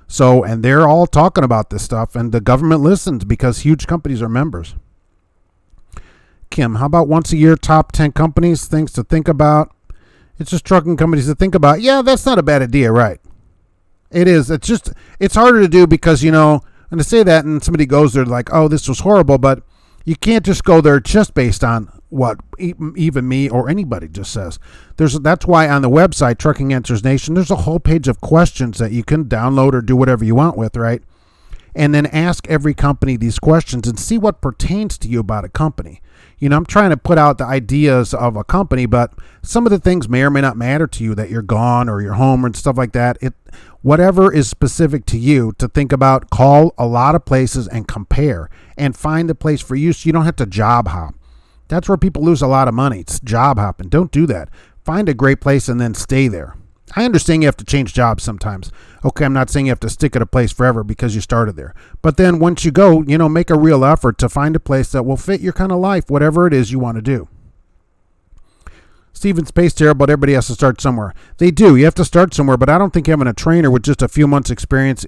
So, and they're all talking about this stuff, and the government listens because huge companies are members. Kim, how about once a year, top 10 companies, things to think about? It's just trucking companies to think about. Yeah, that's not a bad idea, right? It is. It's harder to do because, when I say that and somebody goes there like, oh, this was horrible, but you can't just go there just based on what even me or anybody just says. That's why on the website, Trucking Answers Nation, there's a whole page of questions that you can download or do whatever you want with, right? And then ask every company these questions and see what pertains to you about a company. I'm trying to put out the ideas of a company, but some of the things may or may not matter to you, that you're gone or you're home and stuff like that. Whatever is specific to you to think about, call a lot of places and compare and find the place for you so you don't have to job hop. That's where people lose a lot of money. It's job hopping. Don't do that. Find a great place and then stay there. I understand you have to change jobs sometimes. Okay, I'm not saying you have to stick at a place forever because you started there. But then once you go, make a real effort to find a place that will fit your kind of life, whatever it is you want to do. Steven Space terrible, but everybody has to start somewhere. They do. You have to start somewhere, but I don't think having a trainer with just a few months experience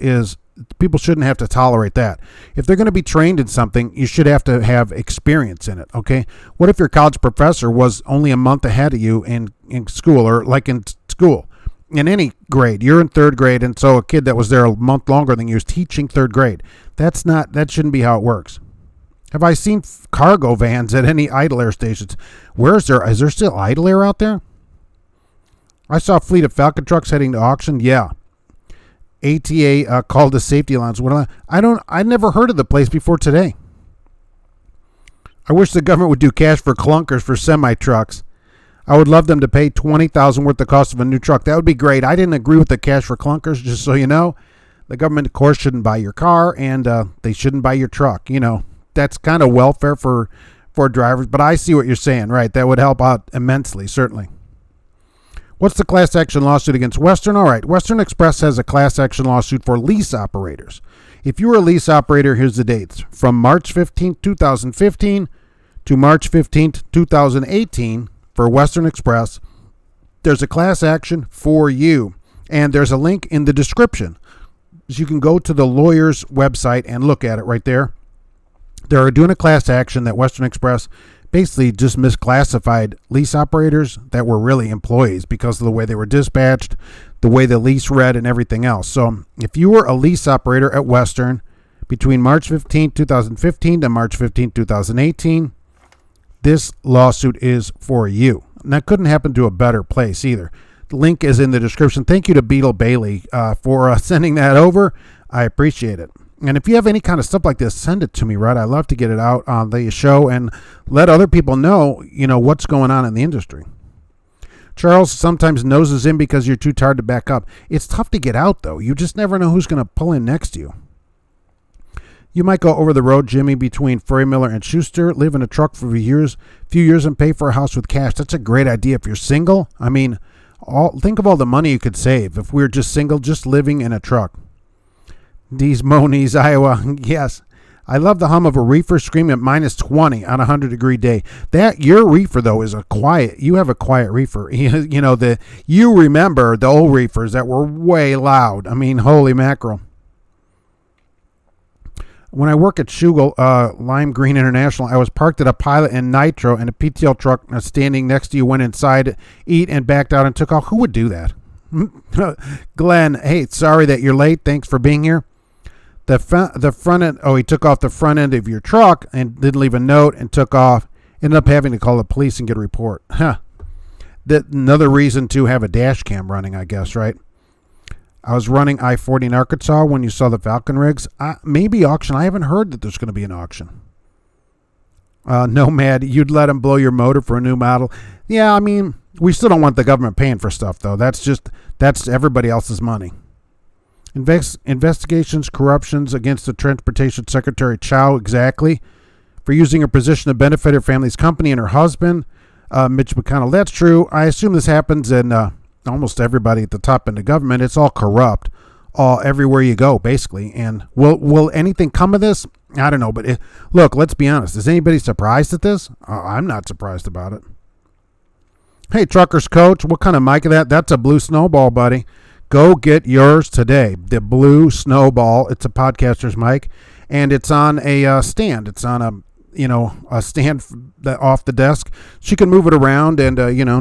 people shouldn't have to tolerate that. If they're going to be trained in something, you should have to have experience in it, okay? What if your college professor was only a month ahead of you in school, or like in school? In any grade, you're in third grade, and so a kid that was there a month longer than you is teaching third grade. That shouldn't be how it works. Have I seen cargo vans at any idle air stations? Is there still idle air out there? I saw a fleet of Falcon trucks heading to auction. Yeah. ATA called the safety allowance. I never heard of the place before today. I wish the government would do cash for clunkers for semi trucks. I would love them to pay $20,000 worth the cost of a new truck. That would be great. I didn't agree with the cash for clunkers, just so you know. The government, of course, shouldn't buy your car, and they shouldn't buy your truck. That's kind of welfare for drivers, but I see what you're saying, right? That would help out immensely, certainly. What's the class action lawsuit against Western? All right, Western Xpress has a class action lawsuit for lease operators. If you were a lease operator, here's the dates. From March 15, 2015 to March 15, 2018 for Western Express, there's a class action for you. And there's a link in the description. So you can go to the lawyer's website and look at it right there. They're doing a class action that Western Express basically just misclassified lease operators that were really employees because of the way they were dispatched, the way the lease read, and everything else. So if you were a lease operator at Western between March 15, 2015 to March 15, 2018, this lawsuit is for you. And that couldn't happen to a better place either. The link is in the description. Thank you to Beetle Bailey for sending that over. I appreciate it. And if you have any kind of stuff like this, send it to me, right? I love to get it out on the show and let other people know, what's going on in the industry. Charles sometimes noses in because you're too tired to back up. It's tough to get out, though. You just never know who's going to pull in next to you. You might go over the road, Jimmy, between Furry Miller and Schuster, live in a truck for few years and pay for a house with cash. That's a great idea if you're single. I mean, think of all the money you could save if we were just single, just living in a truck. These Monies, Iowa. Yes. I love the hum of a reefer screaming at minus 20 on a 100-degree day. Your reefer, though, is you have a quiet reefer. You remember the old reefers that were way loud. I mean, holy mackerel. When I work at Schugel, Lime Green International, I was parked at a Pilot and Nitro, and a PTL truck standing next to you went inside, eat, and backed out and took off. Who would do that? Glenn, hey, sorry that you're late. Thanks for being here. The front end, he took off the front end of your truck and didn't leave a note and took off. Ended up having to call the police and get a report. Another reason to have a dash cam running, I guess, right? I was running I-40 in Arkansas when you saw the Falcon rigs. Maybe auction. I haven't heard that there's going to be an auction. Nomad, you'd let them blow your motor for a new model. Yeah, I mean, we still don't want the government paying for stuff, though. That's everybody else's money. Investigations, corruptions against the Transportation Secretary Chow, exactly, for using her position to benefit her family's company and her husband, Mitch McConnell. That's true. I assume this happens in almost everybody at the top end of government. It's all corrupt, everywhere you go, basically. And will anything come of this? I don't know. But look, let's be honest. Is anybody surprised at this? I'm not surprised about it. Hey, Truckers Coach, what kind of mic is that? That's a blue snowball, buddy. Go get yours today. The blue snowball. It's a podcaster's mic, and it's on a stand. It's on stand off the desk. She can move it around and,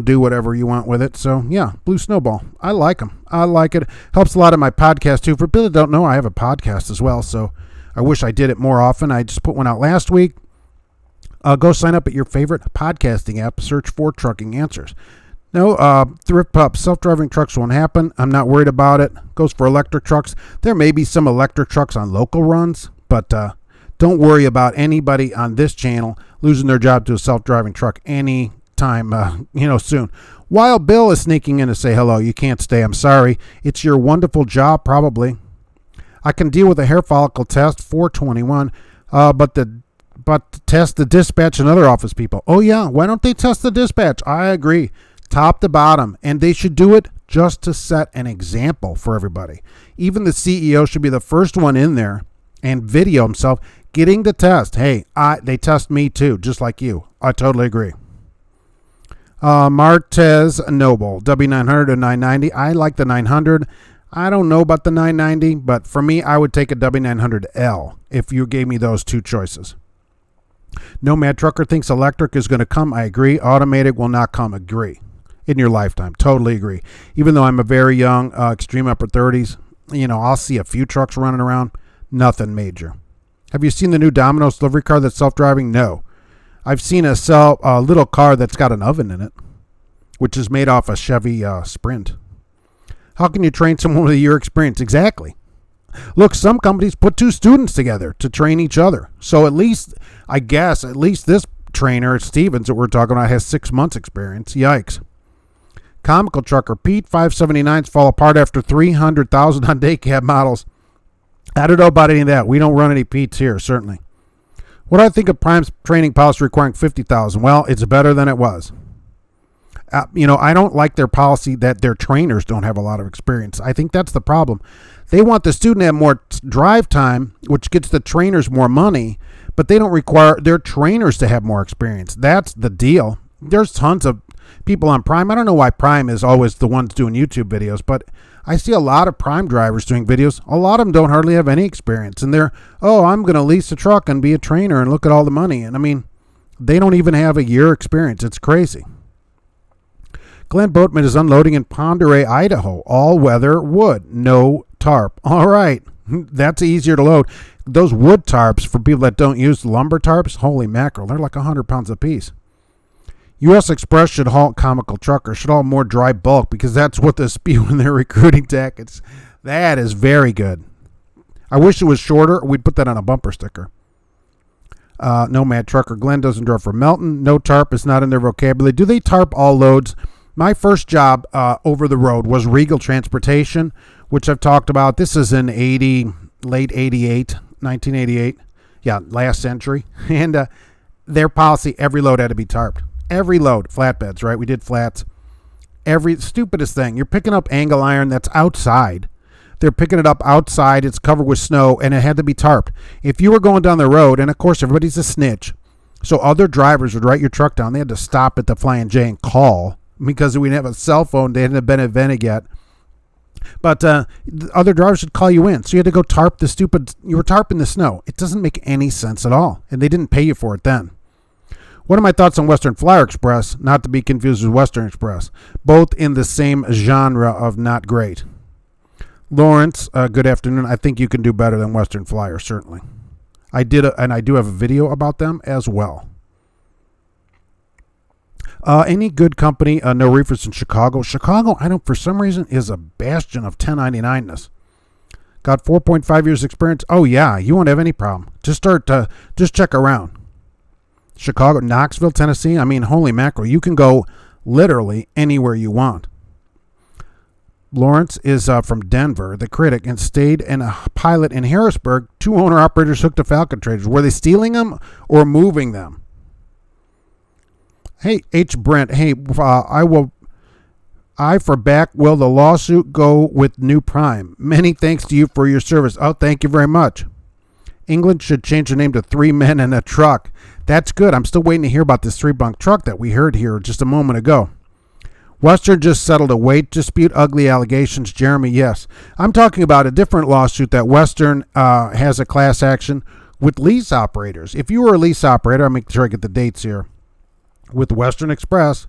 do whatever you want with it. So, yeah, Blue Snowball. I like them. I like it. Helps a lot in my podcast, too. For people that don't know, I have a podcast as well, so I wish I did it more often. I just put one out last week. Go sign up at your favorite podcasting app. Search for Trucking Answers. No, thrift pup, self-driving trucks won't happen. I'm not worried about it. Goes for electric trucks. There may be some electric trucks on local runs, but don't worry about anybody on this channel losing their job to a self-driving truck anytime, soon. Wild Bill is sneaking in to say hello. You can't stay. I'm sorry. It's your wonderful job, probably. I can deal with a hair follicle test, 421, but test the dispatch and other office people. Oh, yeah. Why don't they test the dispatch? I agree. Top to bottom. And they should do it just to set an example for everybody. Even the CEO should be the first one in there and video himself getting the test. Hey, they test me too, just like you. I totally agree. Martez Noble, W900 and 990. I like the 900. I don't know about the 990, but for me, I would take a W900L if you gave me those two choices. Nomad Trucker thinks electric is going to come. I agree. Automated will not come. Agree. In your lifetime. Totally agree. Even though I'm a very young, extreme upper 30s, I'll see a few trucks running around. Nothing major. Have you seen the new Domino's delivery car that's self-driving? No. I've seen a little car that's got an oven in it, which is made off a Chevy Sprint. How can you train someone with a year experience? Exactly. Look, some companies put two students together to train each other. So at least this trainer, Stevens, that we're talking about, has 6 months experience. Yikes. Comical Trucker Pete, 579s fall apart after 300,000 on day cab models. I don't know about any of that. We don't run any Pete's here, certainly. What do I think of Prime's training policy requiring 50,000? Well, it's better than it was. I don't like their policy that their trainers don't have a lot of experience. I think that's the problem. They want the student to have more drive time, which gets the trainers more money, but they don't require their trainers to have more experience. That's the deal. There's tons of people on Prime. I don't know why Prime is always the ones doing YouTube videos, but I see a lot of Prime drivers doing videos. A lot of them don't hardly have any experience, and I'm going to lease a truck and be a trainer and look at all the money. And they don't even have a year experience. It's crazy. Glenn Boatman is unloading in Ponderay, Idaho. All-weather wood, no tarp. All right, that's easier to load. Those wood tarps, for people that don't use lumber tarps, holy mackerel, they're like 100 pounds a piece. U.S. Xpress should haul comical truckers, should haul more dry bulk, because that's what they spew in their recruiting jackets. That is very good. I wish it was shorter. We'd put that on a bumper sticker. Nomad Trucker Glenn doesn't drive for Melton. No tarp is not in their vocabulary. Do they tarp all loads? My first job over the road was Regal Transportation, which I've talked about. This is in late 88, 1988. Yeah, last century. And their policy, every load had to be tarped. Every load. Flatbeds, right? We did flats. Every stupidest thing. You're picking up angle iron that's outside. They're picking it up outside. It's covered with snow, and it had to be tarped. If you were going down the road, and of course everybody's a snitch, so other drivers would write your truck down. They had to stop at the Flying J and call, because we didn't have a cell phone. They hadn't been invented yet. But other drivers would call you in. So you had to go tarp you were tarping the snow. It doesn't make any sense at all. And they didn't pay you for it then. What are my thoughts on Western Flyer Express? Not to be confused with Western Express. Both in the same genre of not great. Lawrence, good afternoon. I think you can do better than Western Flyer, certainly. I do have a video about them as well. Any good company, no reefers in Chicago. Chicago, for some reason, is a bastion of 1099-ness. Got 4.5 years experience. Oh, yeah, you won't have any problem. Just check around. Chicago, Knoxville, Tennessee. Holy mackerel. You can go literally anywhere you want. Lawrence is from Denver, the critic, and stayed in a pilot in Harrisburg. 2 owner-operators hooked to Falcon traders. Were they stealing them or moving them? Hey, H. Brent. Hey, for back. Will the lawsuit go with new Prime? Many thanks to you for your service. Oh, thank you very much. England should change the name to 3 Men in a Truck. That's good. I'm still waiting to hear about this 3-bunk truck that we heard here just a moment ago. Western just settled a weight dispute, ugly allegations. Jeremy, yes. I'm talking about a different lawsuit that Western has a class action. with lease operators. If you were a lease operator, I'll make sure I get the dates here, with Western Express,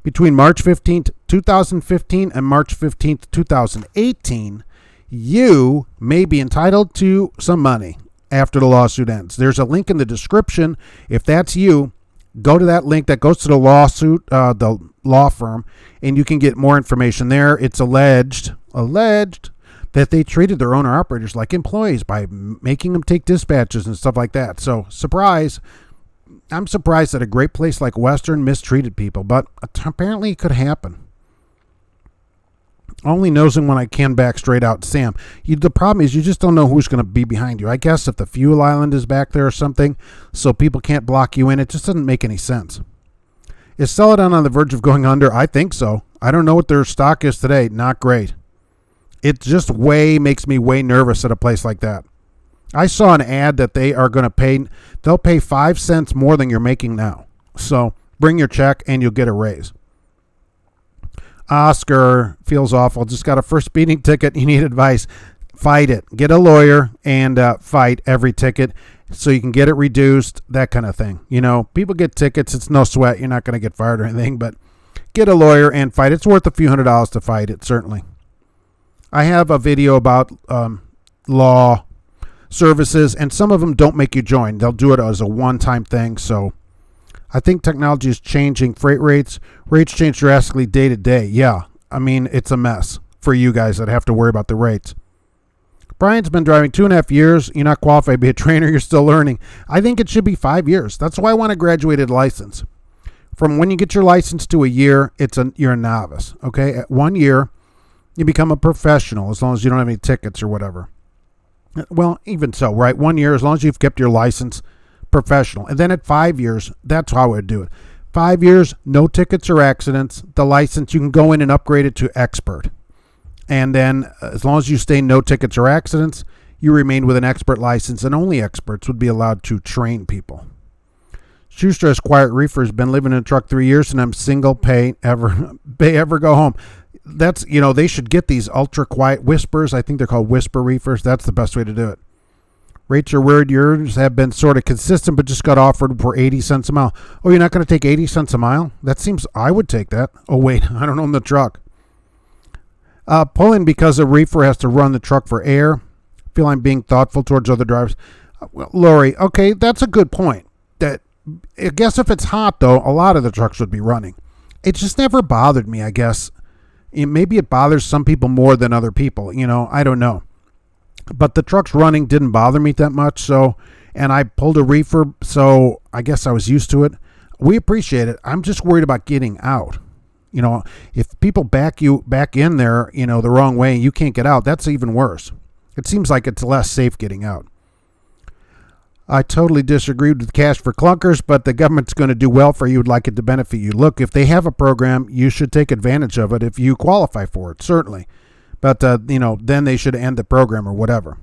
between March 15th, 2015 and March 15th, 2018, you may be entitled to some money after the lawsuit ends. There's a link in the description. If that's you, go to that link that goes to the lawsuit, the law firm, and you can get more information there. It's alleged that they treated their owner-operators like employees by making them take dispatches and stuff like that. So, surprise. I'm surprised that a great place like Western mistreated people, but apparently it could happen. Only nosing when I can back straight out, Sam. The problem is you just don't know who's going to be behind you. I guess if the fuel island is back there or something, so people can't block you in, it just doesn't make any sense. Is Celadon on the verge of going under? I think so. I don't know what their stock is today. Not great. It just makes me way nervous at a place like that. I saw an ad that they are going to they'll pay 5 cents more than you're making now. So bring your check and you'll get a raise. Oscar feels awful. Just got a first speeding ticket. You need advice. Fight it. Get a lawyer and fight every ticket so you can get it reduced, that kind of thing. You know, people get tickets. It's no sweat. You're not going to get fired or anything, but get a lawyer and fight. It's worth a few $100s to fight it, certainly. I have a video about law services, and some of them don't make you join. They'll do it as a one-time thing. So I think technology is changing freight rates. Rates change drastically day to day. Yeah, I mean, it's a mess for you guys that have to worry about the rates. Brian's been driving 2.5 years. You're not qualified to be a trainer. You're still learning. I think it should be 5 years. That's why I want a graduated license. From when you get your license to a year, you're a novice. Okay, at 1 year, you become a professional as long as you don't have any tickets or whatever. Well, even so, right? 1 year, as long as you've kept your license, professional. And then at 5 years, that's how I would do it. 5 years, no tickets or accidents. The license, you can go in and upgrade it to expert. And then as long as you stay no tickets or accidents, you remain with an expert license, and only experts would be allowed to train people. Schuster has quiet reefers, been living in a truck 3 years, and I'm single, pay ever go home. That's, they should get these ultra quiet whispers. I think they're called whisper reefers. That's the best way to do it. Rates are weird. Yours have been sort of consistent, but just got offered for 80 cents a mile. Oh, you're not going to take 80 cents a mile? That seems, I would take that. Oh, wait, I don't own the truck. Pulling because a reefer has to run the truck for air. Feel I'm being thoughtful towards other drivers. Well, Lori, okay, that's a good point. I guess if it's hot, though, a lot of the trucks would be running. It just never bothered me, I guess. Maybe it bothers some people more than other people. I don't know. But the trucks running didn't bother me that much. And I pulled a reefer, so I guess I was used to it. We appreciate it. I'm just worried about getting out. If people back you back in there, the wrong way, and you can't get out, that's even worse. It seems like it's less safe getting out. I totally disagreed with cash for clunkers, but the government's going to do well for you. Would like it to benefit you. Look, if they have a program, you should take advantage of it if you qualify for it, certainly. But, then they should end the program or whatever.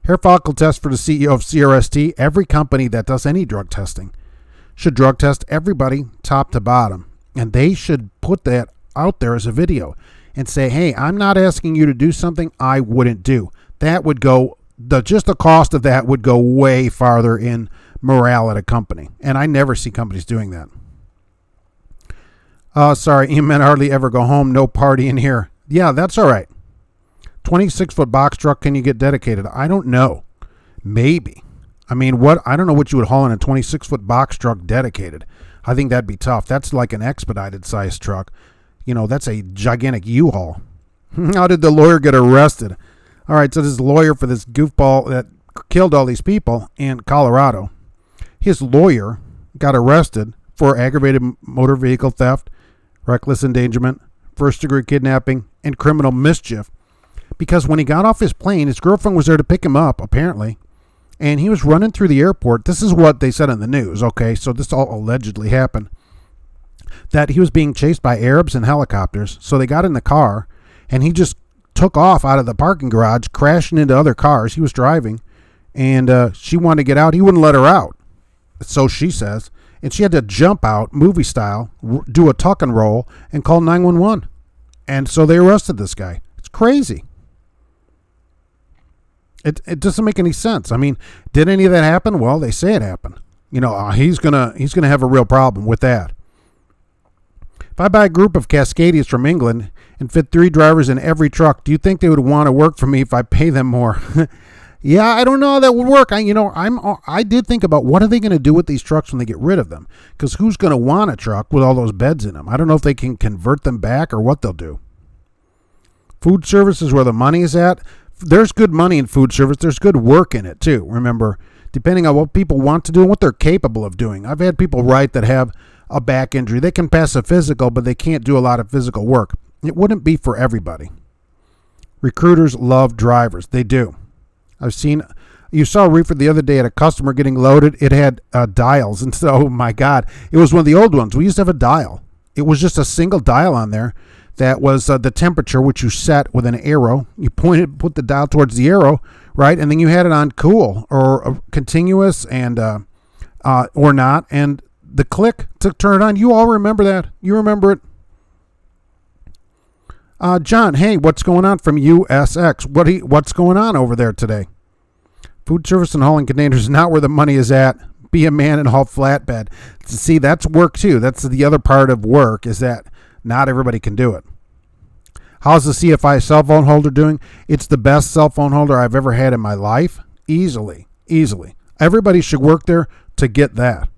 Hair follicle test for the CEO of CRST. Every company that does any drug testing should drug test everybody top to bottom. And they should put that out there as a video and say, hey, I'm not asking you to do something I wouldn't do. That would go... just the cost of that would go way farther in morale at a company. And I never see companies doing that. Sorry, you men hardly ever go home. No party in here. Yeah, that's all right. 26-foot box truck, can you get dedicated? I don't know. Maybe. I mean, I don't know what you would haul in a 26-foot box truck dedicated. I think that'd be tough. That's like an expedited size truck. That's a gigantic U-Haul. How did the lawyer get arrested? All right, so this lawyer for this goofball that killed all these people in Colorado, his lawyer got arrested for aggravated motor vehicle theft, reckless endangerment, first-degree kidnapping, and criminal mischief. Because when he got off his plane, his girlfriend was there to pick him up, apparently, and he was running through the airport. This is what they said in the news, okay? So this all allegedly happened. That he was being chased by Arabs and helicopters, so they got in the car, and he just took off out of the parking garage, crashing into other cars. He was driving, and she wanted to get out. He wouldn't let her out, so she says. And she had to jump out, movie style, do a tuck and roll, and call 911. And so they arrested this guy. It's crazy. It doesn't make any sense. I mean, did any of that happen? Well, they say it happened. He's gonna have a real problem with that. If I buy a group of Cascadians from England and fit 3 drivers in every truck, do you think they would want to work for me if I pay them more? Yeah, I don't know how that would work. I did think about what are they going to do with these trucks when they get rid of them? Because who's going to want a truck with all those beds in them? I don't know if they can convert them back or what they'll do. Food service is where the money is at. There's good money in food service. There's good work in it too. Remember, depending on what people want to do and what they're capable of doing. I've had people write that have a back injury. They can pass a physical, but they can't do a lot of physical work. It wouldn't be for everybody. Recruiters love drivers. They do. You saw a reefer the other day at a customer getting loaded. It had dials. And so, oh my God, it was one of the old ones. We used to have a dial. It was just a single dial on there that was the temperature, which you set with an arrow. You put the dial towards the arrow, right? And then you had it on cool or continuous and or not. And the click to turn it on. You all remember that? You remember it? John, hey, what's going on from USX? What's going on over there today? Food service and hauling containers is not where the money is at. Be a man and haul flatbed. See, that's work too. That's the other part of work is that not everybody can do it. How's the CFI cell phone holder doing? It's the best cell phone holder I've ever had in my life. Easily. Everybody should work there to get that.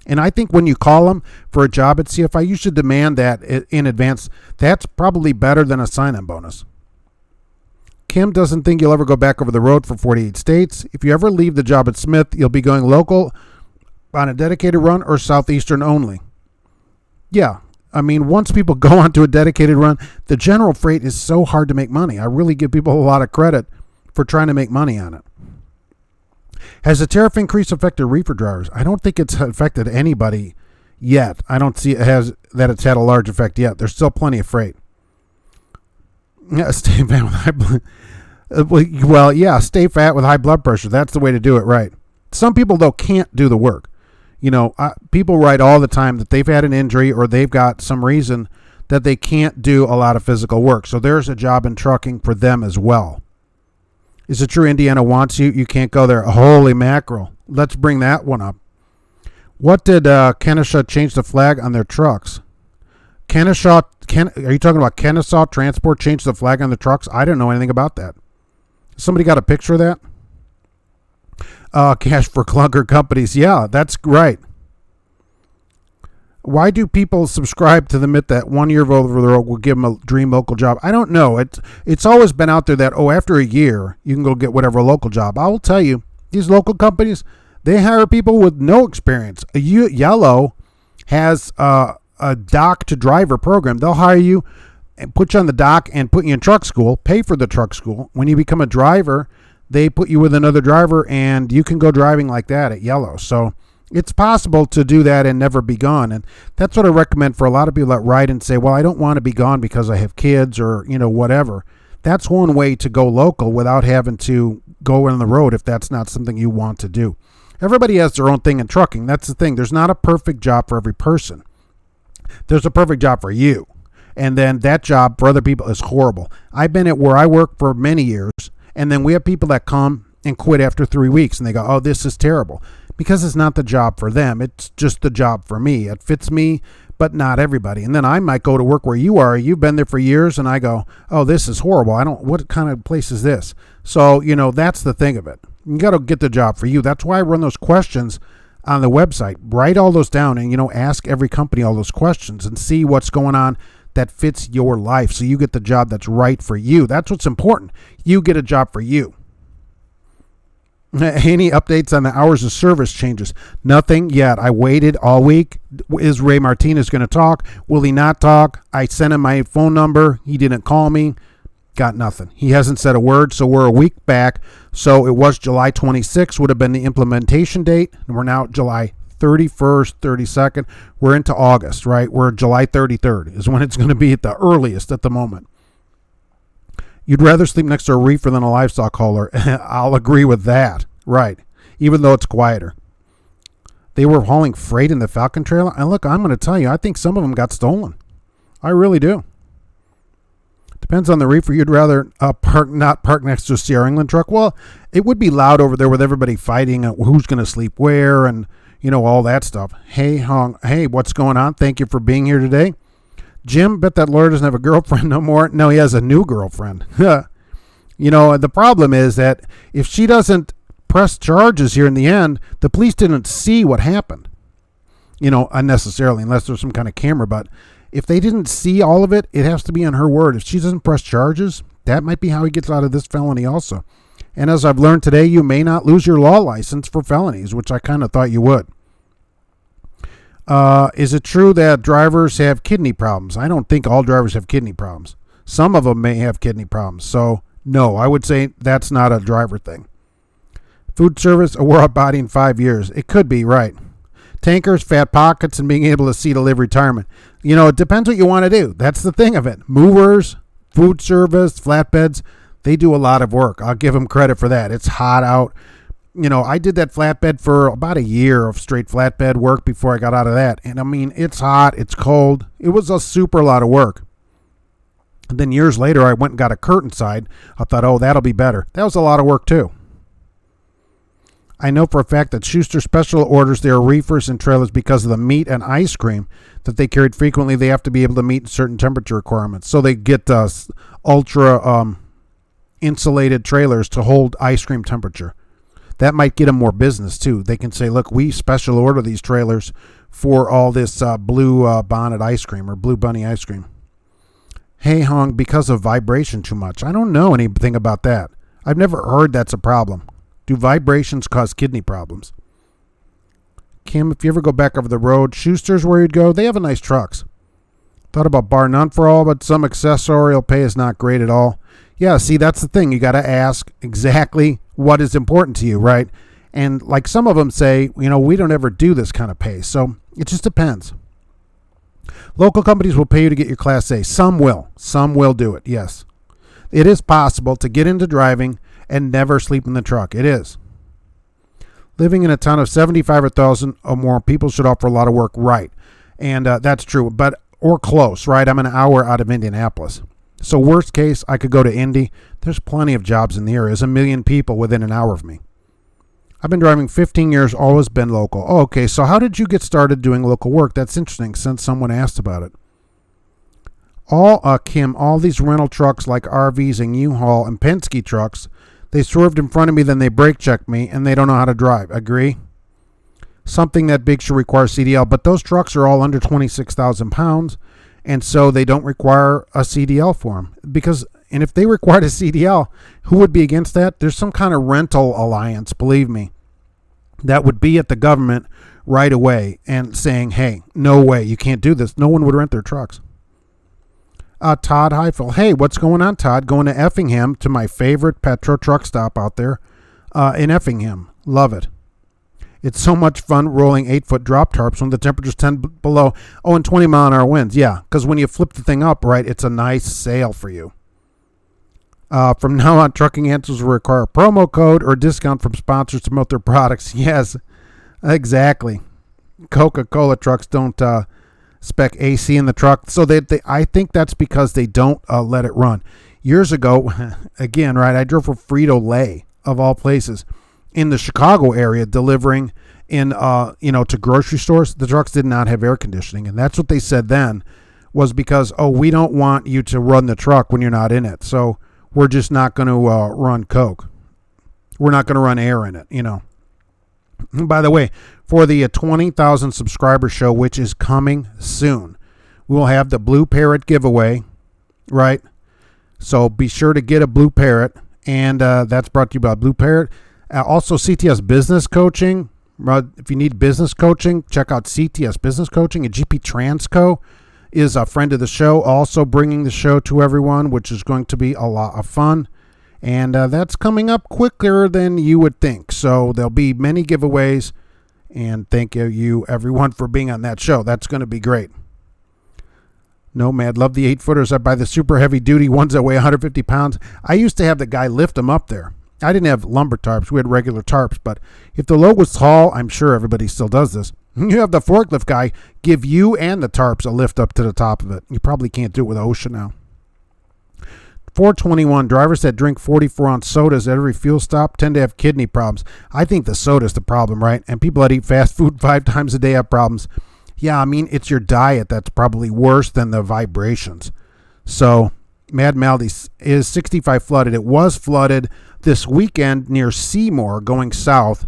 And I think when you call them for a job at CFI, you should demand that in advance. That's probably better than a sign-on bonus. Kim doesn't think you'll ever go back over the road for 48 states. If you ever leave the job at Smith, you'll be going local on a dedicated run or southeastern only. Yeah. I mean, once people go onto a dedicated run, the general freight is so hard to make money. I really give people a lot of credit for trying to make money on it. Has the tariff increase affected reefer drivers? I don't think it's affected anybody yet. I don't see it's had a large effect yet. There's still plenty of freight. Yeah, stay fat with high blood. Well, yeah, stay fat with high blood pressure. That's the way to do it, right? Some people though can't do the work. People write all the time that they've had an injury or they've got some reason that they can't do a lot of physical work. So there's a job in trucking for them as well. Is it true Indiana wants you? You can't go there. Holy mackerel. Let's bring that one up. What did Kennesaw change the flag on their trucks? Are you talking about Kennesaw Transport changed the flag on the trucks? I don't know anything about that. Somebody got a picture of that? Cash for clunker companies. Yeah, that's right. Why do people subscribe to the myth that 1 year of over the road will give them a dream local job? I don't know. It's always been out there that, after a year, you can go get whatever local job. I will tell you, these local companies, they hire people with no experience. Yellow has a dock to driver program. They'll hire you and put you on the dock and put you in truck school, pay for the truck school. When you become a driver, they put you with another driver and you can go driving like that at Yellow. So it's possible to do that and never be gone. And that's what I recommend for a lot of people that write and say, well, I don't want to be gone because I have kids or, whatever. That's one way to go local without having to go on the road if that's not something you want to do. Everybody has their own thing in trucking. That's the thing. There's not a perfect job for every person. There's a perfect job for you. And then that job for other people is horrible. I've been at where I work for many years, and then we have people that come and quit after 3 weeks, and they go, oh, this is terrible. Because it's not the job for them. It's just the job for me. It fits me, but not everybody. And then I might go to work where you are. You've been there for years, and I go, oh, this is horrible. What kind of place is this? So, that's the thing of it. You got to get the job for you. That's why I run those questions on the website. Write all those down and, ask every company all those questions and see what's going on that fits your life so you get the job that's right for you. That's what's important. You get a job for you. Any updates on the hours of service changes? Nothing yet. I waited all week. Is Ray Martinez going to talk? Will he not talk? I sent him my phone number. He didn't call me. Got nothing. He hasn't said a word, so we're a week back. So it was July 26th would have been the implementation date, and we're now July 31st, 32nd. We're into August, right? We're July 33rd is when it's going to be at the earliest at the moment. You'd rather sleep next to a reefer than a livestock hauler. I'll agree with that. Right. Even though it's quieter. They were hauling freight in the Falcon trailer. And look, I'm going to tell you, I think some of them got stolen. I really do. Depends on the reefer. You'd rather not park next to a Sierra England truck. Well, it would be loud over there with everybody fighting who's going to sleep where and, all that stuff. Hey, Hong. Hey, what's going on? Thank you for being here today. Jim, bet that lawyer doesn't have a girlfriend no more. No, he has a new girlfriend. The problem is that if she doesn't press charges here in the end, the police didn't see what happened, unnecessarily, unless there's some kind of camera. But if they didn't see all of it, it has to be on her word. If she doesn't press charges, that might be how he gets out of this felony also. And as I've learned today, you may not lose your law license for felonies, which I kind of thought you would. Is it true that drivers have kidney problems? I don't think all drivers have kidney problems. Some of them may have kidney problems. So, no, I would say that's not a driver thing. Food service, a war body in 5 years. It could be, right. Tankers, fat pockets, and being able to see to live retirement. It depends what you want to do. That's the thing of it. Movers, food service, flatbeds, they do a lot of work. I'll give them credit for that. It's hot out. I did that flatbed for about a year of straight flatbed work before I got out of that. And it's hot, it's cold. It was a super lot of work. And then years later, I went and got a curtain side. I thought, oh, that'll be better. That was a lot of work too. I know for a fact that Schuster special orders their reefers and trailers because of the meat and ice cream that they carried frequently. They have to be able to meet certain temperature requirements. So they get ultra insulated trailers to hold ice cream temperature. That might get them more business too. They can say, look, we special order these trailers for all this blue bonnet ice cream or blue bunny ice cream. Hey, Hong, because of vibration too much. I don't know anything about that. I've never heard that's a problem. Do vibrations cause kidney problems? Kim, if you ever go back over the road, Schuster's where you'd go. They have nice trucks. Thought about bar none for all, but some accessorial pay is not great at all. Yeah, see, that's the thing. You got to ask exactly what is important to you, right? And like some of them say, we don't ever do this kind of pay. So it just depends. Local companies will pay you to get your Class A. Some will. Some will do it, yes. It is possible to get into driving and never sleep in the truck. It is. Living in a town of 75,000 or more people should offer a lot of work, right? And that's true, or close, right? I'm an hour out of Indianapolis. So worst case, I could go to Indy. There's plenty of jobs in the area. There's 1 million people within an hour of me. I've been driving 15 years, always been local. Oh, okay, so how did you get started doing local work? That's interesting since someone asked about it. Kim, all these rental trucks like RVs and U-Haul and Penske trucks, they swerved in front of me, then they brake checked me, and they don't know how to drive. Agree? Something that big should require CDL, but those trucks are all under 26,000 pounds, and so they don't require a CDL for them. And if they required a CDL, who would be against that? There's some kind of rental alliance, believe me, that would be at the government right away and saying, hey, no way, you can't do this. No one would rent their trucks. Todd Heifel. Hey, what's going on, Todd? Going to Effingham to my favorite Petro truck stop out there in Effingham. Love it. It's so much fun rolling 8-foot drop tarps when the temperature's 10 below. Oh, and 20-mile-an-hour winds. Yeah, because when you flip the thing up, right, it's a nice sail for you. From now on, trucking answers will require a promo code or discount from sponsors to promote their products. Yes, exactly. Coca-Cola trucks don't spec AC in the truck. So I think that's because they don't let it run. Years ago, again, right, I drove for Frito-Lay, of all places, in the Chicago area, delivering in, to grocery stores. The trucks did not have air conditioning. And that's what they said then was because, we don't want you to run the truck when you're not in it. So we're just not going to run Coke. We're not going to run air in it, By the way, for the 20,000 subscriber show, which is coming soon, we will have the Blue Parrot giveaway, right? So be sure to get a Blue Parrot, and that's brought to you by Blue Parrot. Also, CTS Business Coaching. If you need business coaching, check out CTS Business Coaching. And GP Transco is a friend of the show, also bringing the show to everyone, which is going to be a lot of fun. And that's coming up quicker than you would think. So there'll be many giveaways. And thank you, everyone, for being on that show. That's going to be great. Nomad, love the 8-footers. I buy the super heavy-duty ones that weigh 150 pounds. I used to have the guy lift them up there. I didn't have lumber tarps. We had regular tarps. But if the load was tall, I'm sure everybody still does this. You have the forklift guy give you and the tarps a lift up to the top of it. You probably can't do it with OSHA now. 421, drivers that drink 44-ounce sodas at every fuel stop tend to have kidney problems. I think the soda's the problem, right? And people that eat fast food 5 times a day have problems. Yeah, I mean, it's your diet that's probably worse than the vibrations. So, Mad Maldy is 65 flooded. It was flooded this weekend near Seymour going south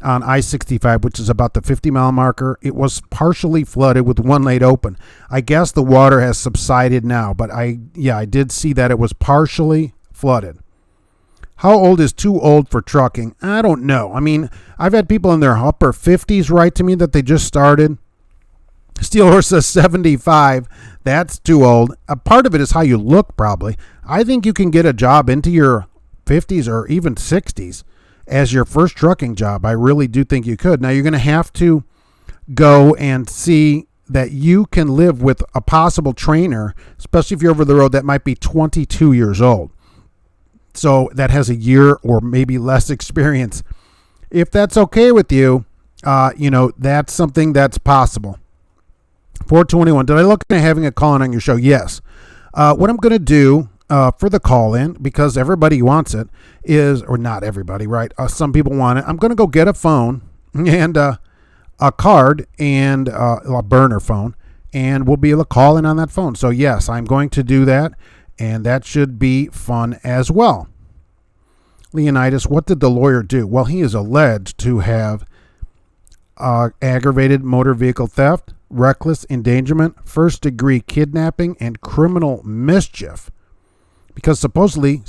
on I-65, which is about the 50-mile marker. It was partially flooded with one lane open. I guess the water has subsided now, but I did see that it was partially flooded. How old is too old for trucking? I don't know. I mean, I've had people in their upper 50s write to me that they just started. Steel Horse says 75. That's too old. A part of it is how you look, probably. I think you can get a job into your 50s or even 60s as your first trucking job. I really do think you could. Now, you're going to have to go and see that you can live with a possible trainer, especially if you're over the road, that might be 22 years old. So that has a year or maybe less experience. If that's okay with you, that's something that's possible. 421, did I look at having a call-in on your show? Yes. What I'm going to do for the call-in, because everybody wants it, is, or not everybody, right? Some people want it. I'm going to go get a phone and a card and a burner phone, and we'll be able to call in on that phone. So, yes, I'm going to do that, and that should be fun as well. Leonidas, what did the lawyer do? Well, he is alleged to have aggravated motor vehicle theft, reckless endangerment, first-degree kidnapping, and criminal mischief. Because supposedly,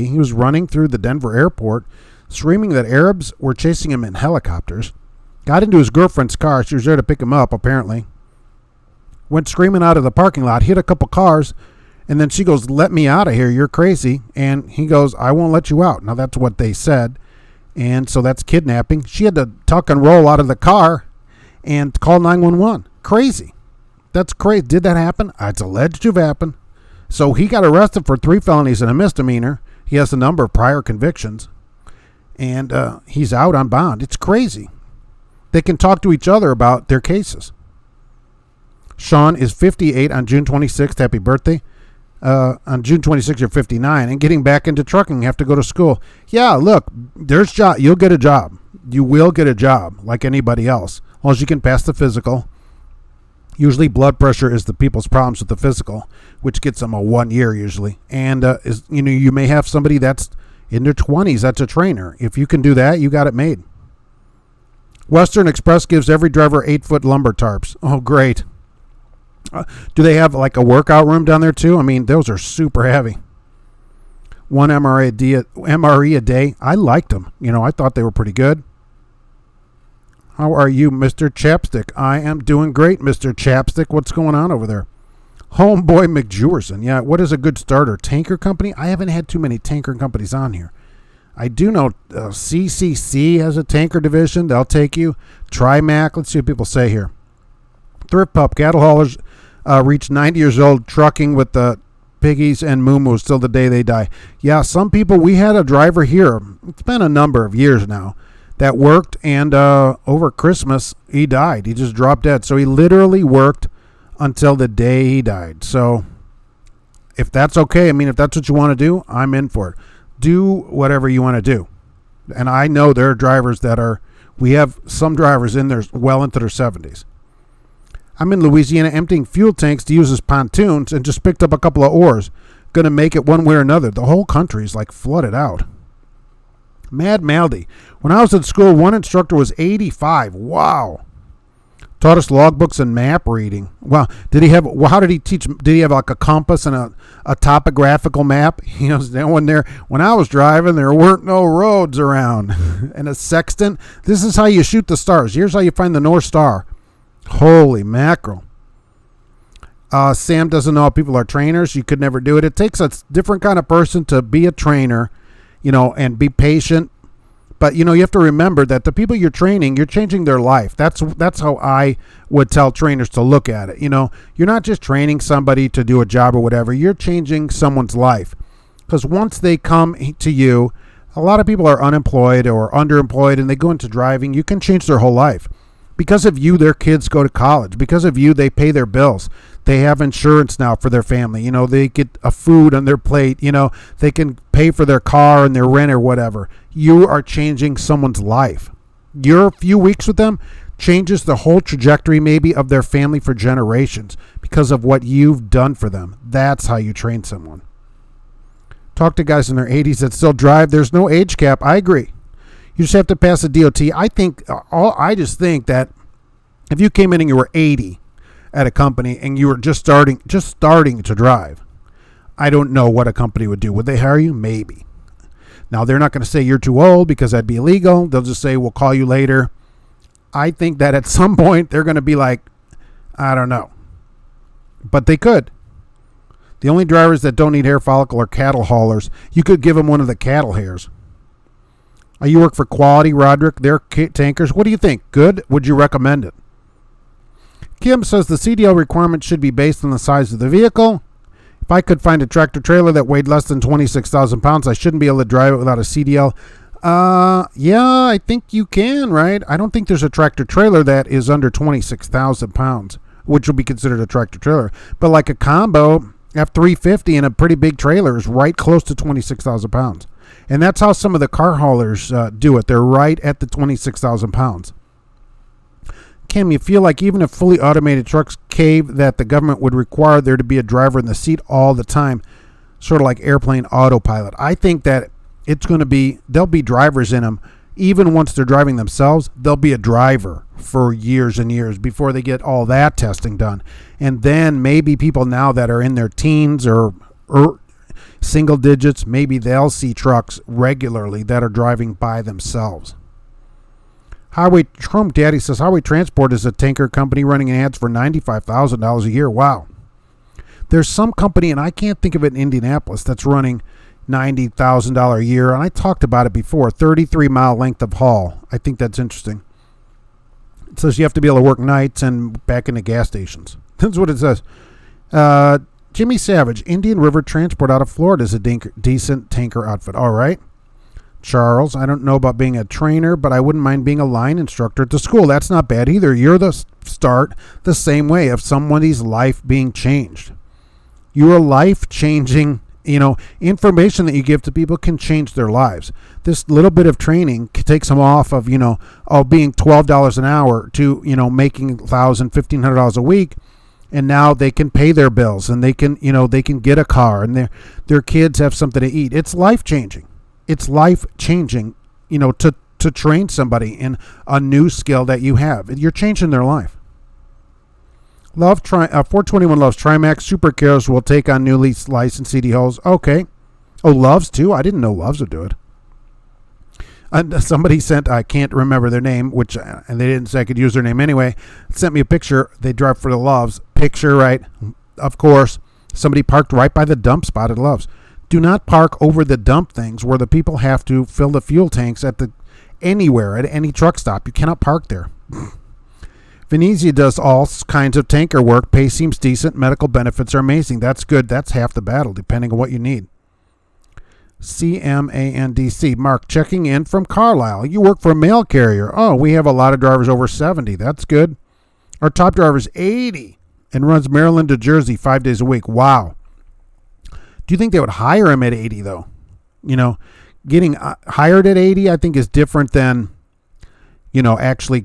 he was running through the Denver airport, screaming that Arabs were chasing him in helicopters. Got into his girlfriend's car. She was there to pick him up, apparently. Went screaming out of the parking lot, hit a couple cars, and then she goes, "Let me out of here, you're crazy." And he goes, "I won't let you out." Now, that's what they said. And so that's kidnapping. She had to tuck and roll out of the car and call 911. Crazy. That's crazy. Did that happen? It's alleged to have happened. So he got arrested for 3 felonies and a misdemeanor. He has a number of prior convictions. And he's out on bond. It's crazy. They can talk to each other about their cases. Sean is 58 on June 26th. Happy birthday. On June 26th, you're 59. And getting back into trucking, you have to go to school. Yeah, look, there's job. You'll get a job. You will get a job like anybody else. As long as you can pass the physical. Usually blood pressure is the people's problems with the physical, which gets them a 1 year usually. And you may have somebody that's in their 20s that's a trainer. If you can do that, you got it made. Western Express gives every driver 8-foot lumber tarps. Oh, great. Do they have like a workout room down there too? I mean, those are super heavy. 1 MRE a day. I liked them. I thought they were pretty good. How are you, Mr. Chapstick? I am doing great, Mr. Chapstick. What's going on over there? Homeboy McJewerson. Yeah, what is a good starter? Tanker company? I haven't had too many tanker companies on here. I do know CCC has a tanker division. They'll take you. Trimac. Let's see what people say here. Thrift Pup. Cattle haulers reach 90 years old trucking with the piggies and moo-moos till the day they die. Yeah, some people, we had a driver here. It's been a number of years now. That worked, and over Christmas, he died. He just dropped dead. So he literally worked until the day he died. So if that's okay, if that's what you want to do, I'm in for it. Do whatever you want to do. And I know there are drivers we have some drivers in there well into their 70s. I'm in Louisiana emptying fuel tanks to use as pontoons and just picked up a couple of oars. Going to make it one way or another. The whole country is like flooded out. Mad Maldy. When I was at school, one instructor was 85. Wow. Taught us logbooks and map reading. Wow. How did he teach? Did he have like a compass and a topographical map? When I was driving, there weren't no roads around. And a sextant. This is how you shoot the stars. Here's how you find the North Star. Holy mackerel. Sam doesn't know how people are trainers. You could never do it. It takes a different kind of person to be a trainer. And be patient. But, you have to remember that the people you're training, you're changing their life. That's how I would tell trainers to look at it. You're not just training somebody to do a job or whatever. You're changing someone's life. Because once they come to you, a lot of people are unemployed or underemployed and they go into driving. You can change their whole life. Because of you, their kids go to college. Because of you, they pay their bills. They have insurance now for their family. You know, they get a food on their plate. You know, they can pay for their car and their rent or whatever. You are changing someone's life. Your few weeks with them changes the whole trajectory maybe of their family for generations because of what you've done for them. That's how you train someone. Talk to guys in their 80s that still drive. There's no age cap. I agree. You just have to pass the DOT. I just think that if you came in and you were 80 at a company and you were just starting to drive, I don't know what a company would do. Would they hire you? Maybe. Now, they're not going to say you're too old because that'd be illegal. They'll just say, we'll call you later. I think that at some point they're going to be like, I don't know. But they could. The only drivers that don't need hair follicle are cattle haulers. You could give them one of the cattle hairs. You work for Quality, Roderick. They're tankers. What do you think? Good? Would you recommend it? Kim says the CDL requirement should be based on the size of the vehicle. If I could find a tractor trailer that weighed less than 26,000 pounds, I shouldn't be able to drive it without a CDL. Yeah, I think you can, right? I don't think there's a tractor trailer that is under 26,000 pounds, which will be considered a tractor trailer. But like a combo F-350 and a pretty big trailer is right close to 26,000 pounds. And that's how some of the car haulers do it. They're right at the 26,000 pounds. Kim, you feel like even if fully automated trucks cave, that the government would require there to be a driver in the seat all the time, sort of like airplane autopilot. I think that there'll be drivers in them. Even once they're driving themselves, there'll be a driver for years and years before they get all that testing done. And then maybe people now that are in their teens or single digits, maybe they'll see trucks regularly that are driving by themselves. Trump Daddy says Highway Transport is a tanker company running ads for $95,000 a year. Wow. There's some company, and I can't think of it in Indianapolis, that's running $90,000 a year. And I talked about it before, 33-mile length of haul. I think that's interesting. It says you have to be able to work nights and back into gas stations. That's what it says. Jimmy Savage, Indian River Transport out of Florida is a decent tanker outfit. All right. Charles, I don't know about being a trainer, but I wouldn't mind being a line instructor at the school. That's not bad either. You're the start the same way of somebody's life being changed. Your life-changing, information that you give to people can change their lives. This little bit of training takes them off of, being $12 an hour to, making $1,000, $1,500 a week. And now they can pay their bills and they can get a car and their kids have something to eat. It's life-changing. It's life-changing, to train somebody in a new skill that you have. You're changing their life. 421 loves Trimax. Supercares will take on newly licensed CD holes. Okay. Oh, Loves too? I didn't know Loves would do it. Somebody sent, I can't remember their name, and they didn't say I could use their name anyway, sent me a picture. They drive for the Loves. Picture, right? Of course, somebody parked right by the dump spot at Loves. Do not park over the dump things where the people have to fill the fuel tanks anywhere, at any truck stop. You cannot park there. Venezia does all kinds of tanker work. Pay seems decent. Medical benefits are amazing. That's good. That's half the battle, depending on what you need. CMANDC. Mark, checking in from Carlisle. You work for a mail carrier. Oh, we have a lot of drivers over 70. That's good. Our top driver is 80 and runs Maryland to Jersey 5 days a week. Wow. Do you think they would hire him at 80, though? Getting hired at 80, I think, is different than, actually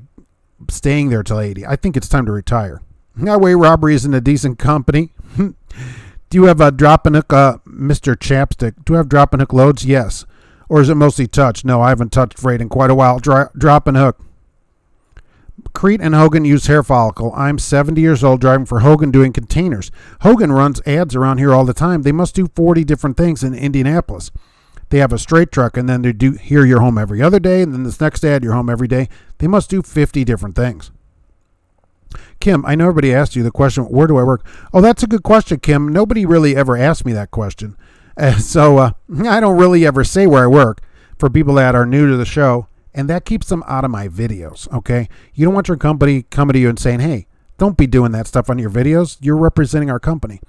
staying there till 80. I think it's time to retire. Highway Robbery isn't a decent company. Do you have a drop and hook, Mr. Chapstick? Do you have drop and hook loads? Yes. Or is it mostly touch? No, I haven't touched freight in quite a while. Drop and hook. Crete and Hogan use hair follicle. I'm 70 years old driving for Hogan doing containers. Hogan runs ads around here all the time. They must do 40 different things in Indianapolis. They have a straight truck, and then they do here you're home every other day, and then this next ad you're home every day. They must do 50 different things. Kim, I know everybody asked you the question, where do I work? Oh, that's a good question, Kim. Nobody really ever asked me that question. So I don't really ever say where I work for people that are new to the show. And that keeps them out of my videos, okay? You don't want your company coming to you and saying, hey, don't be doing that stuff on your videos. You're representing our company.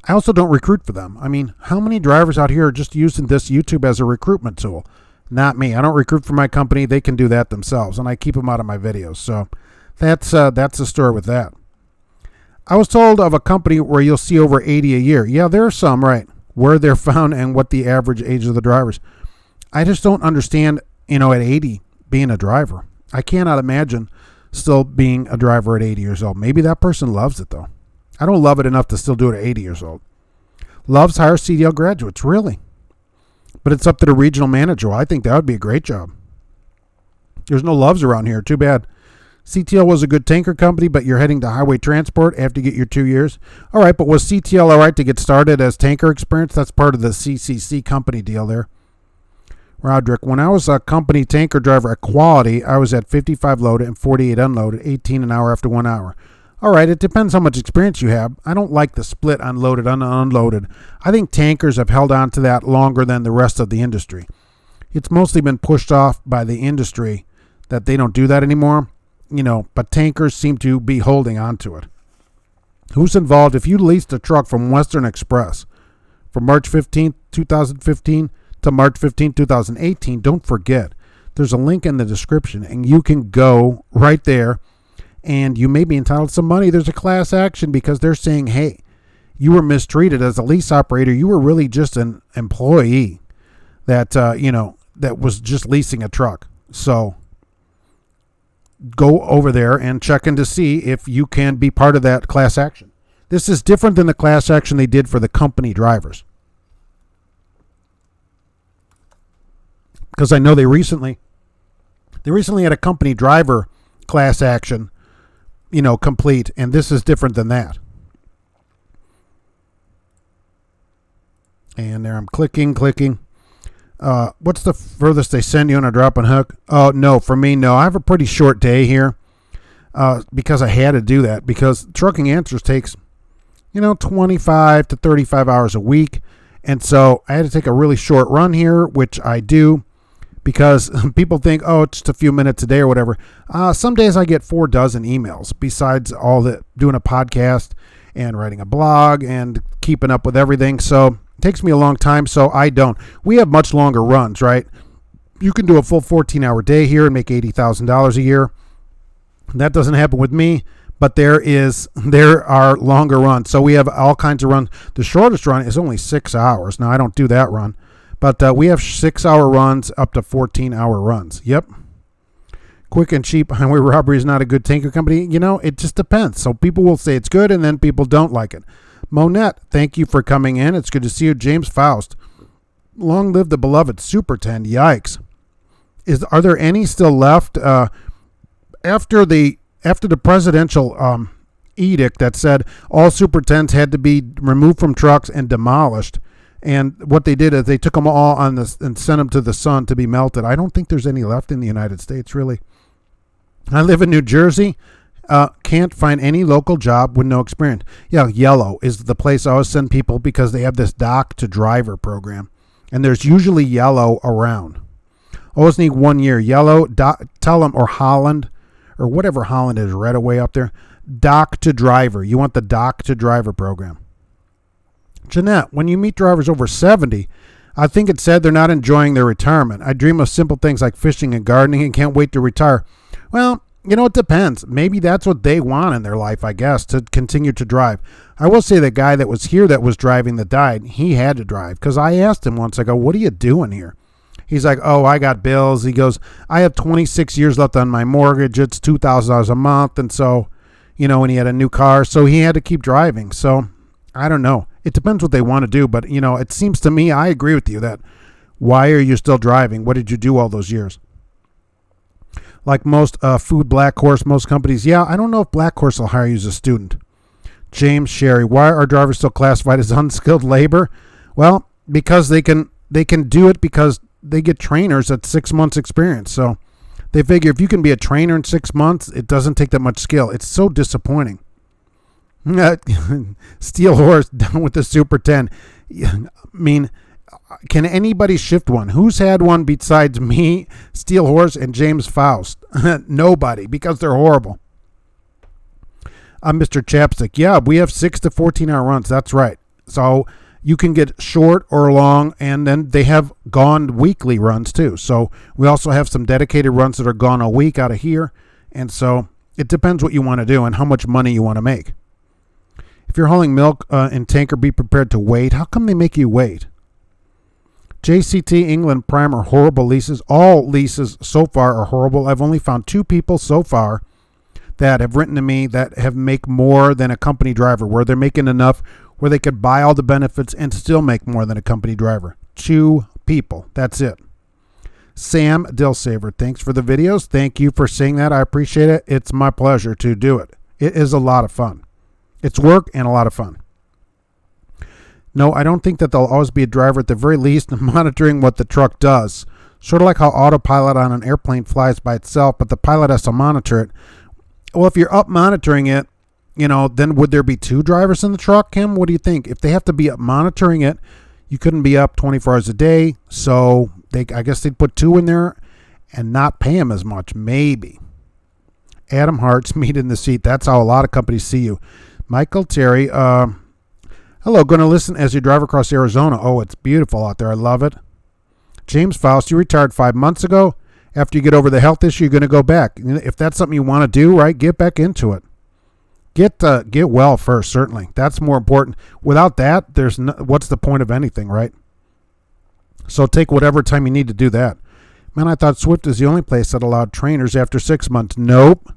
I also don't recruit for them. I mean, how many drivers out here are just using this YouTube as a recruitment tool? Not me. I don't recruit for my company. They can do that themselves, and I keep them out of my videos. So that's the story with that. I was told of a company where you'll see over 80 a year. Yeah, there are some, right, where they're found and what the average age of the drivers. I just don't understand, at 80 being a driver. I cannot imagine still being a driver at 80 years old. Maybe that person loves it, though. I don't love it enough to still do it at 80 years old. Loves hire CDL graduates, really. But it's up to the regional manager. Well, I think that would be a great job. There's no Loves around here. Too bad. CTL was a good tanker company, but you're heading to highway transport after you get your 2 years. All right, but was CTL all right to get started as tanker experience? That's part of the CCC company deal there. Roderick, when I was a company tanker driver at Quality, I was at 55 loaded and 48 unloaded, 18 an hour after 1 hour. All right, it depends how much experience you have. I don't like the split unloaded, unloaded. I think tankers have held on to that longer than the rest of the industry. It's mostly been pushed off by the industry that they don't do that anymore, but tankers seem to be holding on to it. Who's involved? If you leased a truck from Western Express from March 15th, 2015 to March 15th, 2018, don't forget, there's a link in the description, and you can go right there, and you may be entitled to some money. There's a class action because they're saying, hey, you were mistreated as a lease operator. You were really just an employee that, that was just leasing a truck. So go over there and check in to see if you can be part of that class action. This is different than the class action they did for the company drivers. Because I know they recently had a company driver class action, complete, and this is different than that. And there I'm clicking. What's the furthest they send you on a drop and hook? Oh, no, for me, no. I have a pretty short day here because I had to do that because Trucking Answers takes, 25 to 35 hours a week. And so I had to take a really short run here, which I do because people think, oh, it's just a few minutes a day or whatever. Some days I get 4 dozen emails besides all the doing a podcast and writing a blog and keeping up with everything. So it takes me a long time, so I don't. We have much longer runs, right? You can do a full 14-hour day here and make $80,000 a year. That doesn't happen with me, but there are longer runs. So we have all kinds of runs. The shortest run is only 6 hours. Now, I don't do that run, but we have 6-hour runs up to 14-hour runs. Yep. Quick and cheap highway robbery is not a good tanker company. It just depends. So people will say it's good, and then people don't like it. Monette, thank you for coming in. It's good to see you. James Faust, long live the beloved Super 10. Yikes. Are there any still left? After the presidential edict that said all Super 10s had to be removed from trucks and demolished, and what they did is they took them all and sent them to the sun to be melted. I don't think there's any left in the United States, really. I live in New Jersey. Can't find any local job with no experience. Yeah, Yellow is the place I always send people because they have this dock to driver program, and there's usually Yellow around. Always need 1 year. Yellow, tell them, or Holland, or whatever Holland is, right away up there. Dock to driver. You want the dock to driver program. Jeanette, when you meet drivers over 70, I think it said they're not enjoying their retirement. I dream of simple things like fishing and gardening and can't wait to retire. Well, it depends. Maybe that's what they want in their life, I guess, to continue to drive. I will say the guy that was here that was driving that died, he had to drive. Because I asked him once, I go, what are you doing here? He's like, oh, I got bills. He goes, I have 26 years left on my mortgage. It's $2,000 a month. And so, and he had a new car. So he had to keep driving. So I don't know. It depends what they want to do. But, it seems to me, I agree with you that why are you still driving? What did you do all those years? Like most food Black Horse, most companies. Yeah, I don't know if Black Horse will hire you as a student. James Sherry, why are drivers still classified as unskilled labor? Well, because they can do it because they get trainers at 6 months experience. So they figure if you can be a trainer in 6 months, it doesn't take that much skill. It's so disappointing. Steel Horse down with the Super 10. I mean, can anybody shift one? Who's had one besides me, Steel Horse, and James Faust? Nobody, because they're horrible. I'm Mr. Chapstick. Yeah, we have 6 to 14-hour runs. That's right. So you can get short or long, and then they have gone weekly runs too. So we also have some dedicated runs that are gone a week out of here. And so it depends what you want to do and how much money you want to make. If you're hauling milk in tanker, be prepared to wait. How come they make you wait? JCT England Prime are horrible leases. All leases so far are horrible. I've only found 2 people so far that have written to me that have make more than a company driver, where they're making enough where they could buy all the benefits and still make more than a company driver. 2 people. That's it. Sam Dillsaver, thanks for the videos. Thank you for saying that. I appreciate it. It's my pleasure to do it. It is a lot of fun. It's work and a lot of fun. No, I don't think that there'll always be a driver, at the very least, monitoring what the truck does. Sort of like how autopilot on an airplane flies by itself, but the pilot has to monitor it. Well, if you're up monitoring it, then would there be 2 drivers in the truck, Kim? What do you think? If they have to be up monitoring it, you couldn't be up 24 hours a day, so I guess they'd put 2 in there and not pay them as much, maybe. Adam Hart's meat in the seat. That's how a lot of companies see you. Michael Terry, hello, going to listen as you drive across Arizona. Oh, it's beautiful out there. I love it. James Faust, you retired 5 months ago. After you get over the health issue, you're going to go back. If that's something you want to do, right, get back into it. Get well first, certainly. That's more important. Without that, what's the point of anything, right? So take whatever time you need to do that. Man, I thought Swift is the only place that allowed trainers after 6 months. Nope.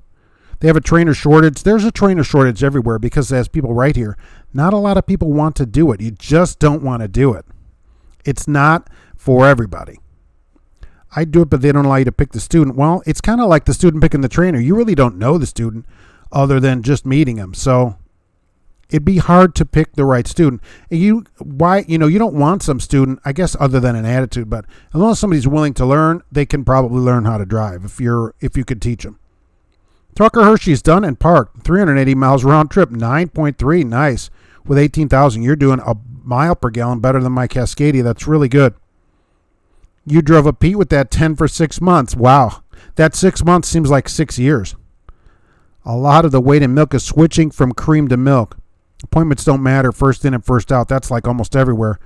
They have a trainer shortage. There's a trainer shortage everywhere because, as people write here, not a lot of people want to do it. You just don't want to do it. It's not for everybody. I do it, but they don't allow you to pick the student. Well, it's kind of like the student picking the trainer. You really don't know the student other than just meeting him. So it'd be hard to pick the right student. You don't want some student, I guess, other than an attitude, but as long as somebody's willing to learn, they can probably learn how to drive if you could teach them. Trucker Hershey's done and parked. 380 miles round trip, 9.3, nice. With 18,000, you're doing a mile per gallon better than my Cascadia. That's really good. You drove a Pete with that 10 for 6 months. Wow. That 6 months seems like 6 years. A lot of the weight in milk is switching from cream to milk. Appointments don't matter. First in and first out. That's like almost everywhere.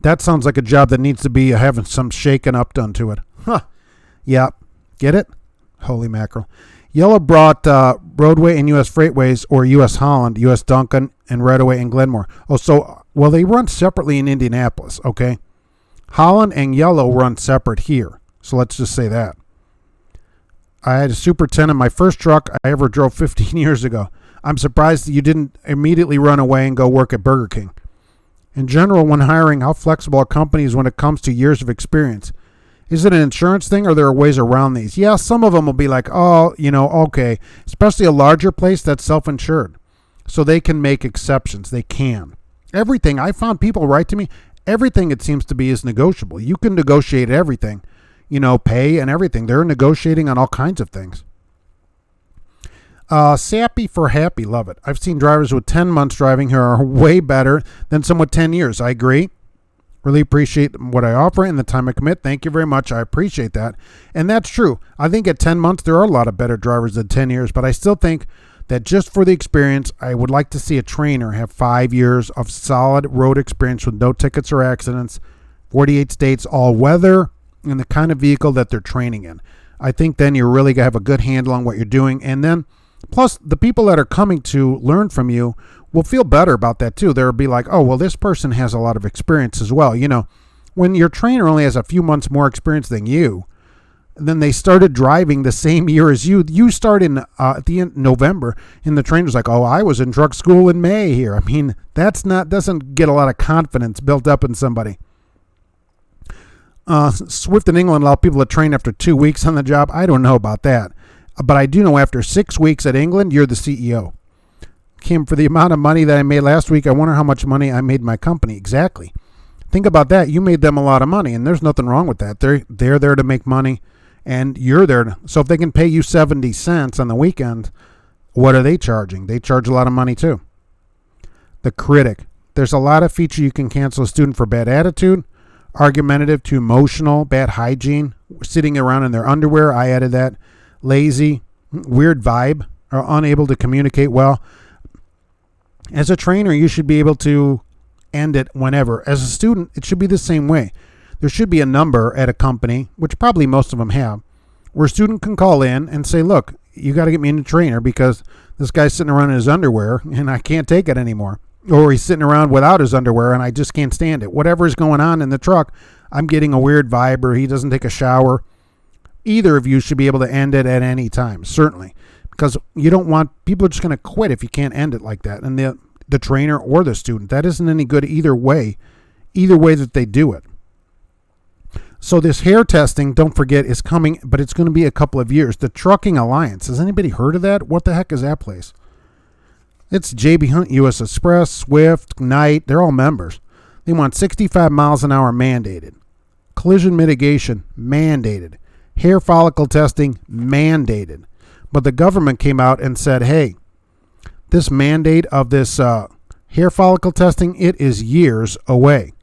That sounds like a job that needs to be having some shaking up done to it. Huh. Yeah. Get it? Holy mackerel. Yellow brought Roadway and U.S. Freightways, or U.S. Holland, U.S. Duncan, and Redaway and Glenmore. Well, they run separately in Indianapolis, okay? Holland and Yellow run separate here. So let's just say that. I had a Super 10 in my first truck I ever drove 15 years ago. I'm surprised that you didn't immediately run away and go work at Burger King. In general, when hiring, how flexible are companies when it comes to years of experience? Is it an insurance thing, or there are ways around these? Yeah, some of them will be like, okay. Especially a larger place that's self-insured. So they can make exceptions. They can. Everything, I found people write to me, everything it seems to be is negotiable. You can negotiate everything. Pay and everything. They're negotiating on all kinds of things. Sappy for happy, love it. I've seen drivers with 10 months driving who are way better than some with 10 years. I agree. Really appreciate what I offer and the time I commit. Thank you very much. I appreciate that. And that's true. I think at 10 months, there are a lot of better drivers than 10 years, but I still think that just for the experience, I would like to see a trainer have 5 years of solid road experience with no tickets or accidents, 48 states, all weather, and the kind of vehicle that they're training in. I think then you're really going to have a good handle on what you're doing. And then, plus, the people that are coming to learn from you will feel better about that too. They'll be like, oh, well, this person has a lot of experience as well. When your trainer only has a few months more experience than you, then they started driving the same year as you. You start in at the end November, and the trainer's like, oh, I was in truck school in May here. I mean, doesn't get a lot of confidence built up in somebody. Swift in England allow people to train after 2 weeks on the job. I don't know about that. But I do know after 6 weeks at England, you're the CEO. Kim, for the amount of money that I made last week, I wonder how much money I made my company. Exactly. Think about that. You made them a lot of money, and there's nothing wrong with that. They're there to make money, and you're there. So if they can pay you 70 cents on the weekend, what are they charging? They charge a lot of money too. The critic. There's a lot of feature you can cancel a student for bad attitude, argumentative to emotional, bad hygiene, sitting around in their underwear. I added that. Lazy, weird vibe, or unable to communicate well. As a trainer, you should be able to end it whenever. As a student, it should be the same way. There should be a number at a company, which probably most of them have, where a student can call in and say, look, you got to get me into trainer because This guy's sitting around in his underwear, and I can't take it anymore. Or he's sitting around without his underwear, and I just can't stand it. Whatever's going on in the truck, I'm getting a weird vibe, or he doesn't take a shower. Either of you should be able to end it at any time, certainly. Because you don't want, people are just going to quit if you can't end it like that. And the trainer or the student, that isn't any good either way that they do it. So this hair testing, don't forget, is coming, but it's going to be a couple of years. The Trucking Alliance, has anybody heard of that? What the heck is that place? It's J.B. Hunt, U.S. Xpress, Swift, Knight, they're all members. They want 65 miles an hour mandated. Collision mitigation, mandated. Hair follicle testing, mandated. But the government came out and said, hey, this mandate of this hair follicle testing, it is years away.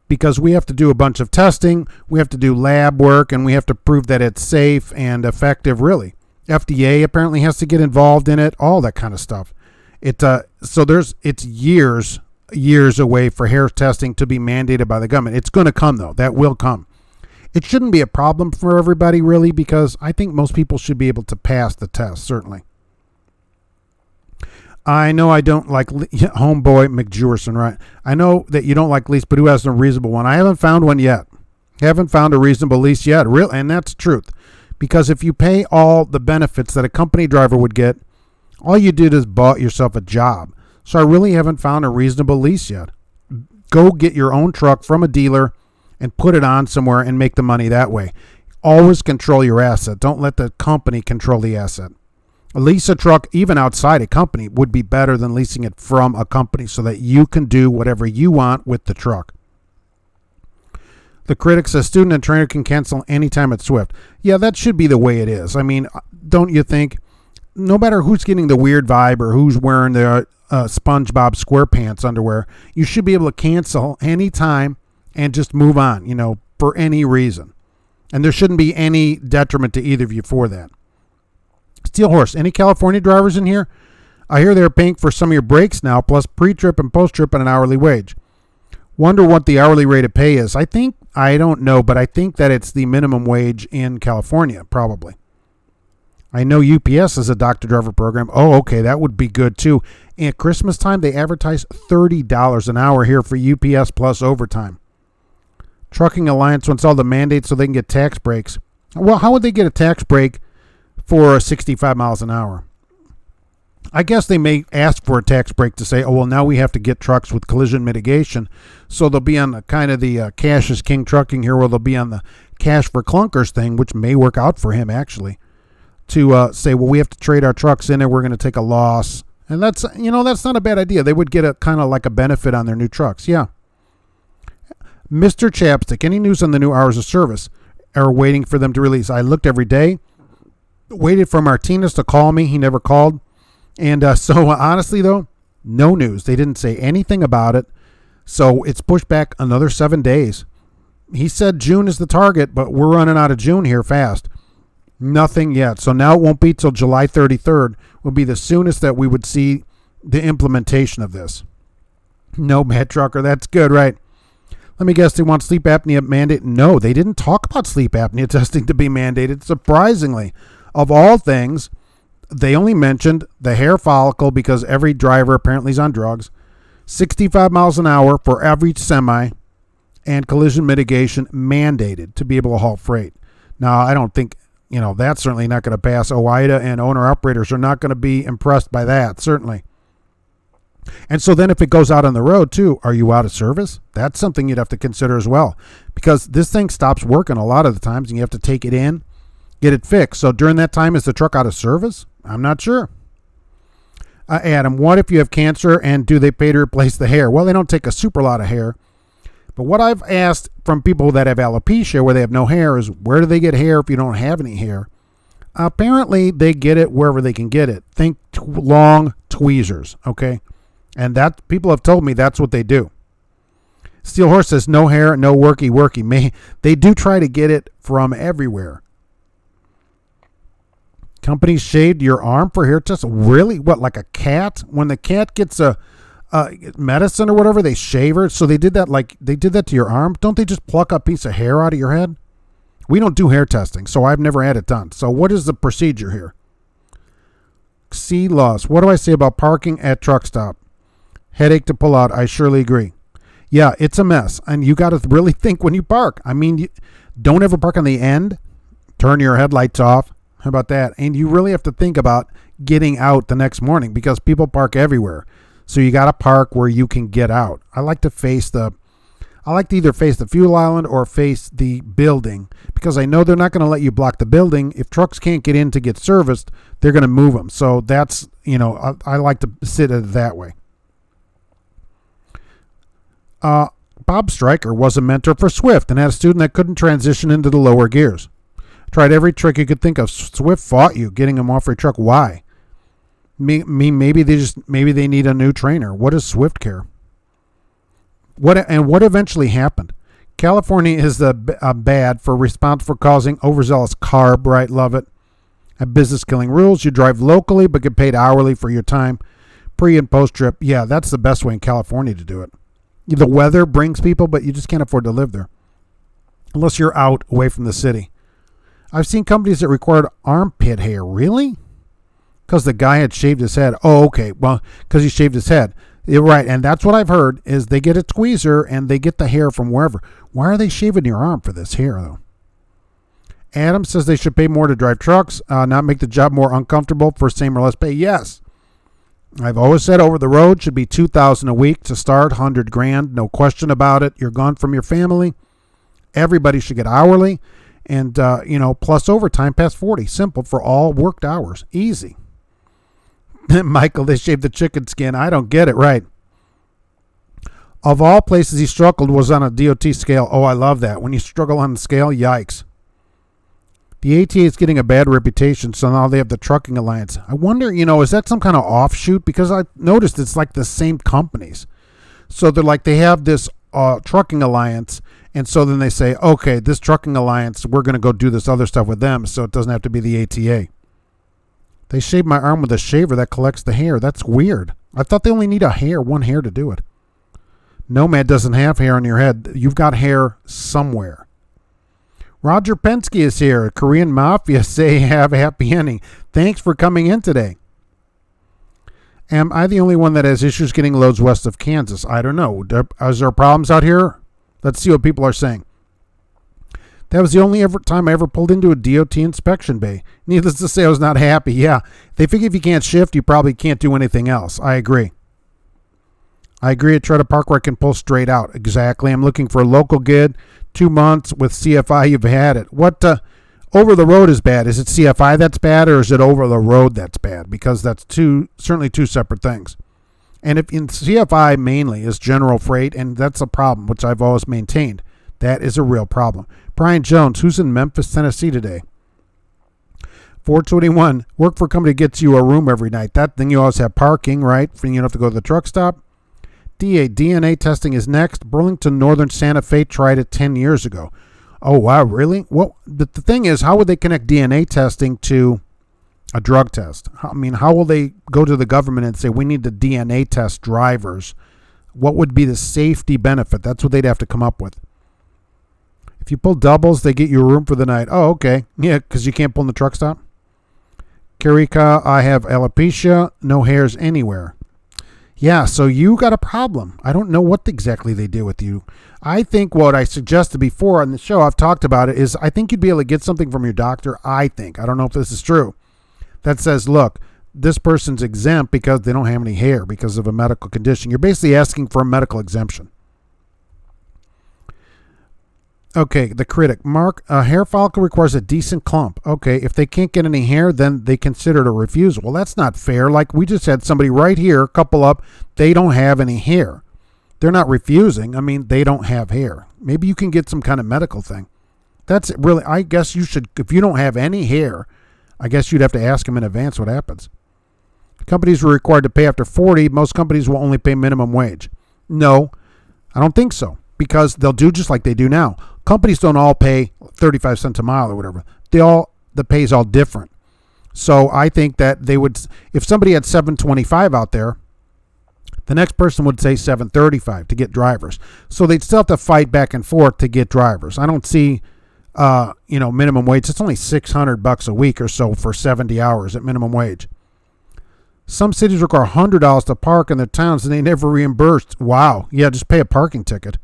Because we have to do a bunch of testing, we have to do lab work, and we have to prove that it's safe and effective, really. FDA apparently has to get involved in it, all that kind of stuff. It's years away for hair testing to be mandated by the government. It's going to come, though. That will come. It shouldn't be a problem for everybody, really, because I think most people should be able to pass the test, certainly. I know I don't like homeboy McJewerson, right? I know that you don't like lease, but who has a reasonable one? I haven't found one yet. Haven't found a reasonable lease yet, real, and that's the truth. Because if you pay all the benefits that a company driver would get, all you did is bought yourself a job. So I really haven't found a reasonable lease yet. Go get your own truck from a dealer and put it on somewhere and make the money that way. Always control your asset. Don't let the company control the asset. Lease a truck, even outside a company, would be better than leasing it from a company so that you can do whatever you want with the truck. The critic says student and trainer can cancel anytime at Swift. Yeah, that should be the way it is. I mean, don't you think? No matter who's getting the weird vibe or who's wearing the SpongeBob SquarePants underwear, you should be able to cancel anytime and just move on, for any reason. And there shouldn't be any detriment to either of you for that. Steel Horse, any California drivers in here? I hear they're paying for some of your breaks now, plus pre-trip and post-trip and an hourly wage. Wonder what the hourly rate of pay is. I don't know, but I think that it's the minimum wage in California, probably. I know UPS is a doctor-driver program. Oh, okay, that would be good, too. At Christmas time, they advertise $30 an hour here for UPS plus overtime. Trucking Alliance wants all the mandates so they can get tax breaks. Well, how would they get a tax break for 65 miles an hour? I guess they may ask for a tax break to say, oh, well, now we have to get trucks with collision mitigation. So they'll be on the cash is king trucking here, where they'll be on the cash for clunkers thing, which may work out for him, actually, to say, well, we have to trade our trucks in and we're going to take a loss. And that's not a bad idea. They would get a kind of like a benefit on their new trucks. Yeah. Mr. Chapstick, any news on the new hours of service? Are waiting for them to release. I looked every day. Waited for Martinez to call me. He never called. And so honestly, though, no news. They didn't say anything about it. So it's pushed back another 7 days. He said June is the target, but we're running out of June here fast. Nothing yet. So now it won't be till July 33rd will be the soonest that we would see the implementation of this. No, Mad Trucker, that's good, right? Let me guess, they want sleep apnea mandate? No, they didn't talk about sleep apnea testing to be mandated. Surprisingly, of all things, they only mentioned the hair follicle because every driver apparently is on drugs, 65 miles an hour for every semi, and collision mitigation mandated to be able to haul freight. Now, I don't think, that's certainly not going to pass. OIDA and owner-operators are not going to be impressed by that, certainly. And so then if it goes out on the road, too, are you out of service? That's something you'd have to consider as well, because this thing stops working a lot of the times, and you have to take it in, get it fixed. So during that time, is the truck out of service? I'm not sure. Adam, what if you have cancer and do they pay to replace the hair? Well, they don't take a super lot of hair. But what I've asked from people that have alopecia, where they have no hair, is where do they get hair if you don't have any hair? Apparently, they get it wherever they can get it. Think long tweezers, okay? And that people have told me that's what they do. Steel Horse says no hair, no worky. They do try to get it from everywhere. Companies shaved your arm for hair tests? Really? What, like a cat? When the cat gets a medicine or whatever, they shave her. So they did that to your arm. Don't they just pluck a piece of hair out of your head? We don't do hair testing, so I've never had it done. So what is the procedure here? C laws. What do I say about parking at truck stop? Headache to pull out. I surely agree. Yeah, it's a mess, and you got to really think when you park. I mean, don't ever park on the end. Turn your headlights off. How about that? And you really have to think about getting out the next morning because people park everywhere. So you got to park where you can get out. I like to either face the fuel island or face the building because I know they're not going to let you block the building. If trucks can't get in to get serviced, they're going to move them. So that's, I like to sit it that way. Bob Stryker was a mentor for Swift and had a student that couldn't transition into the lower gears. Tried every trick you could think of. Swift fought you, getting him off your truck. Why? Maybe they need a new trainer. What does Swift care? What eventually happened? California is bad for responsible for causing overzealous carb. Right, love it. Have business killing rules. You drive locally but get paid hourly for your time, pre and post trip. Yeah, that's the best way in California to do it. The weather brings people, but you just can't afford to live there unless you're out away from the city. I've seen companies that required armpit hair. Really? Because the guy had shaved his head. Oh, okay. Well, because he shaved his head. You're right. And that's what I've heard is they get a tweezer and they get the hair from wherever. Why are they shaving your arm for this hair, though? Adam says they should pay more to drive trucks, not make the job more uncomfortable for same or less pay. Yes. I've always said over the road should be $2,000 a week to start, $100,000, no question about it. You're gone from your family. Everybody should get hourly, and plus overtime past 40. Simple for all worked hours, easy. Michael, they shaved the chicken skin. I don't get it right. Of all places he struggled was on a DOT scale. Oh, I love that. When you struggle on the scale, yikes. The ATA is getting a bad reputation, so now they have the Trucking Alliance. I wonder, is that some kind of offshoot? Because I noticed it's like the same companies. So they have this Trucking Alliance, and so then they say, okay, this Trucking Alliance, we're going to go do this other stuff with them, so it doesn't have to be the ATA. They shaved my arm with a shaver that collects the hair. That's weird. I thought they only need one hair to do it. Nomad doesn't have hair on your head. You've got hair somewhere. Roger Penske is here. Korean Mafia say have a happy ending. Thanks for coming in today. Am I the only one that has issues getting loads west of Kansas? I don't know. Is there problems out here? Let's see what people are saying. That was the only time I ever pulled into a DOT inspection bay. Needless to say, I was not happy. Yeah, they figure if you can't shift, you probably can't do anything else. I agree. I try to park where I can pull straight out. Exactly. I'm looking for a local gig. 2 months with CFI, you've had it. What over the road is bad? Is it CFI that's bad, or is it over the road that's bad? Because that's certainly two separate things. And if in CFI mainly is general freight, and that's a problem, which I've always maintained. That is a real problem. Brian Jones, who's in Memphis, Tennessee today? 421, work for a company gets you a room every night. That thing you always have parking, right? You don't have to go to the truck stop. DNA testing is next. Burlington Northern Santa Fe tried it 10 years ago. Oh, wow, really? Well, the thing is, how would they connect DNA testing to a drug test? I mean, how will they go to the government and say, we need to DNA test drivers? What would be the safety benefit? That's what they'd have to come up with. If you pull doubles, they get you a room for the night. Oh, okay. Yeah, because you can't pull in the truck stop. Karika, I have alopecia, no hairs anywhere. Yeah, so you got a problem. I don't know what exactly they do with you. I think what I suggested before on the show, I've talked about it, is I think you'd be able to get something from your doctor, I think. I don't know if this is true. That says, look, this person's exempt because they don't have any hair because of a medical condition. You're basically asking for a medical exemption. Okay, the critic. Mark, a hair follicle requires a decent clump. Okay, if they can't get any hair, then they consider it a refusal. Well, that's not fair. Like we just had somebody right here, couple up, they don't have any hair. They're not refusing. I mean, they don't have hair. Maybe you can get some kind of medical thing. That's really, I guess you should, if you don't have any hair, I guess you'd have to ask them in advance what happens. Companies were required to pay after 40. Most companies will only pay minimum wage. No, I don't think so. Because they'll do just like they do now. Companies don't all pay 35 cents a mile or whatever. The pay is all different. So I think that they would, if somebody had $7.25 out there, the next person would say $7.35 to get drivers. So they'd still have to fight back and forth to get drivers. I don't see minimum wage. It's only $600 a week or so for 70 hours at minimum wage. Some cities require $100 to park in their towns and they never reimbursed. Wow. Yeah, just pay a parking ticket.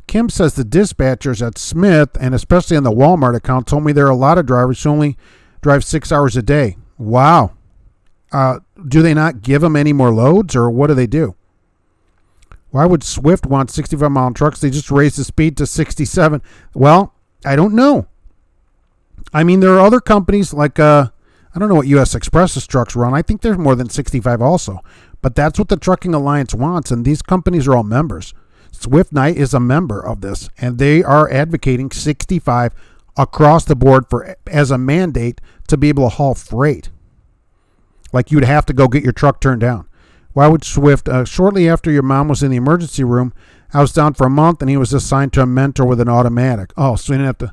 Kim says the dispatchers at Smith and especially in the Walmart account told me there are a lot of drivers who only drive 6 hours a day. Wow. Do they not give them any more loads or what do they do? Why would Swift want 65-mile trucks? They just raised the speed to 67. Well, I don't know. I mean, there are other companies like, I don't know what U.S. Xpress's trucks run. I think they're more than 65 also. But that's what the Trucking Alliance wants, and these companies are all members. Swift Knight is a member of this, and they are advocating 65 across the board as a mandate to be able to haul freight. Like you'd have to go get your truck turned down. Why would Swift? Shortly after your mom was in the emergency room, I was down for a month, and he was assigned to a mentor with an automatic. Oh, so you didn't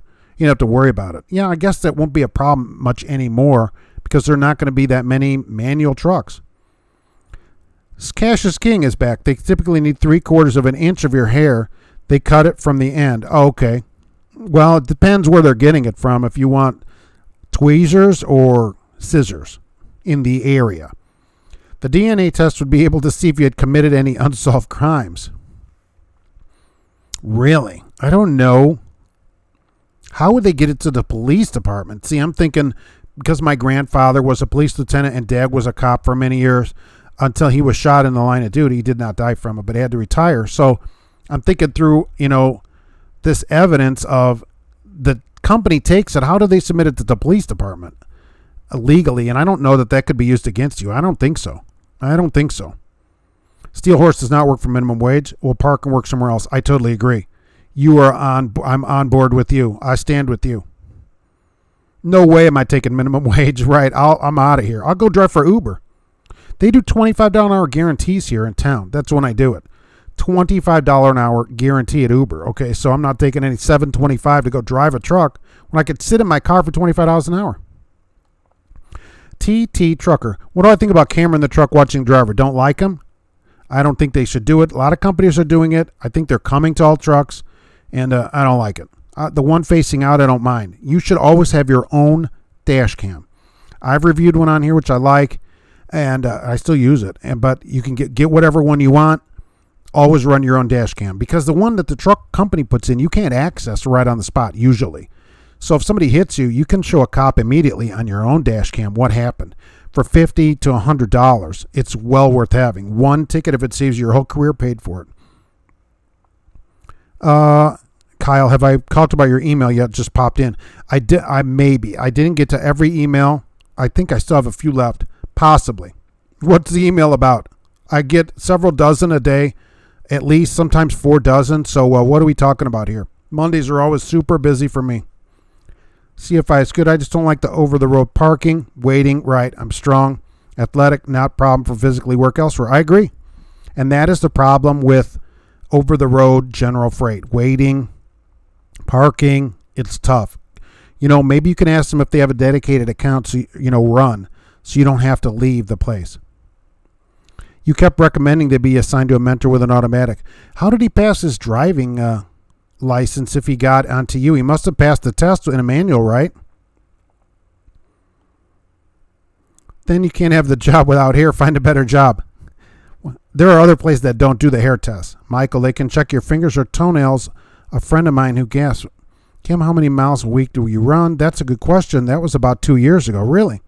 have to worry about it. Yeah, I guess that won't be a problem much anymore because there are not going to be that many manual trucks. Cash is King is back. They typically need 3/4 of an inch of your hair. They cut it from the end. Oh, okay. Well, it depends where they're getting it from. If you want tweezers or scissors in the area. The DNA test would be able to see if you had committed any unsolved crimes. Really? I don't know. How would they get it to the police department? See, I'm thinking because my grandfather was a police lieutenant and dad was a cop for many years until he was shot in the line of duty. He did not die from it, but he had to retire. So I'm thinking through, this evidence of the company takes it. How do they submit it to the police department legally? And I don't know that could be used against you. I don't think so. Steel Horse does not work for minimum wage. We'll park and work somewhere else. I totally agree. I'm on board with you. I stand with you. No way am I taking minimum wage. Right. I'm out of here. I'll go drive for Uber. They do $25 an hour guarantees here in town. That's when I do it. $25 an hour guarantee at Uber. Okay, so I'm not taking any $7.25 to go drive a truck when I could sit in my car for $25 an hour. TT Trucker. What do I think about camera in the truck watching driver? Don't like him? I don't think they should do it. A lot of companies are doing it. I think they're coming to all trucks, and I don't like it. The one facing out, I don't mind. You should always have your own dash cam. I've reviewed one on here, which I like, and I still use it. But you can get whatever one you want. Always run your own dash cam because the one that the truck company puts in, you can't access right on the spot usually. So if somebody hits you, you can show a cop immediately on your own dash cam what happened. For $50 to $100, it's well worth having. One ticket, if it saves your whole career, paid for it. Kyle, have I talked about your email yet? Just popped in. I didn't get to every email. I think I still have a few left. Possibly. What's the email about? I get several dozen a day, at least, sometimes 4 dozen. So what are we talking about here? Mondays are always super busy for me. CFI is good. I just don't like the over-the-road parking, waiting. Right, I'm strong, athletic, not problem for physically work elsewhere. I agree. And that is the problem with over-the-road general freight. Waiting, parking, it's tough. Maybe you can ask them if they have a dedicated account, so run, so you don't have to leave the place. You kept recommending they be assigned to a mentor with an automatic. How did he pass his driving license if he got onto you? He must have passed the test in a manual, right? Then you can't have the job without hair. Find a better job. There are other places that don't do the hair test. Michael, they can check your fingers or toenails. A friend of mine who gasped, Kim, how many miles a week do you run? That's a good question. That was about 2 years ago. Really?